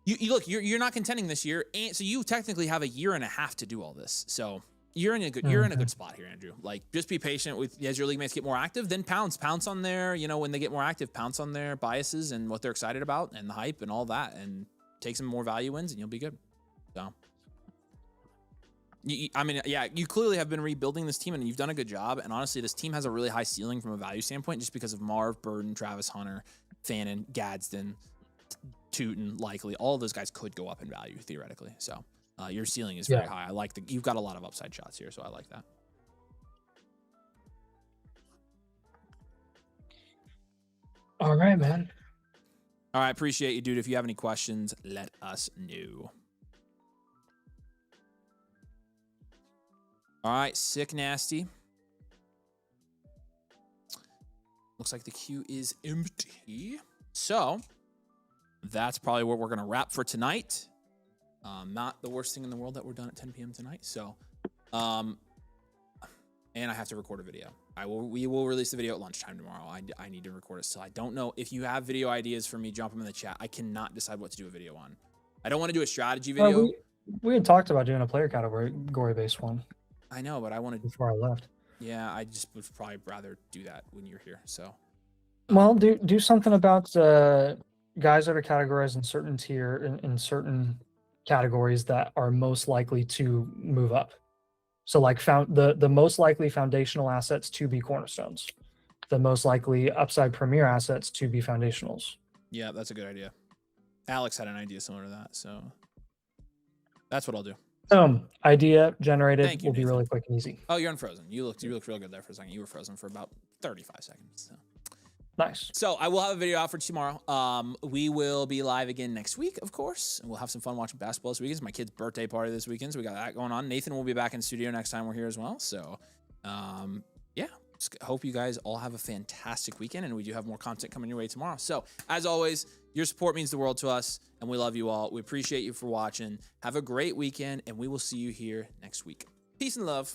you look, you're not contending this year, and so you technically have a year and a half to do all this. So you're in a good spot here, Andrew. Like just be patient with as your league mates get more active, then pounce on their, you know, when they get more active, pounce on their biases and what they're excited about and the hype and all that, and take some more value wins, and you'll be good. So. I mean, yeah, you clearly have been rebuilding this team, and you've done a good job. And honestly, this team has a really high ceiling from a value standpoint just because of Marv, Burden, Travis Hunter, Fannin, Gadsden, Tootin, likely. All of those guys could go up in value, theoretically. So your ceiling is very high. I like you've got a lot of upside shots here, so I like that. All right, man. All right, appreciate you, dude. If you have any questions, let us know. All right, Sick Nasty. Looks like the queue is empty. So that's probably what we're going to wrap for tonight. Not the worst thing in the world that we're done at 10 p.m. tonight. So, and and I have to record a video. We will release the video at lunchtime tomorrow. I need to record it still. I don't know if you have video ideas for me. Drop them in the chat. I cannot decide what to do a video on. I don't want to do a strategy video. We had talked about doing a player category based one. I know, but I wanted before I left. Yeah, I just would probably rather do that when you're here. So, well, do something about guys that are categorized in certain tier in certain categories that are most likely to move up. So, like, the most likely foundational assets to be cornerstones, the most likely upside premier assets to be foundationals. Yeah, that's a good idea. Alex had an idea similar to that, so that's what I'll do. Idea generated. Thank you, will be really quick and easy. Oh, you're unfrozen. You looked real good there for a second. You were frozen for about 35 seconds. So. Nice. So I will have a video out for tomorrow. We will be live again next week, of course, and we'll have some fun watching basketball this weekend. It's my kid's birthday party this weekend, so we got that going on. Nathan will be back in the studio next time we're here as well. So, yeah. Just hope you guys all have a fantastic weekend, and we do have more content coming your way tomorrow. So, as always, your support means the world to us, and we love you all. We appreciate you for watching. Have a great weekend, and we will see you here next week. Peace and love.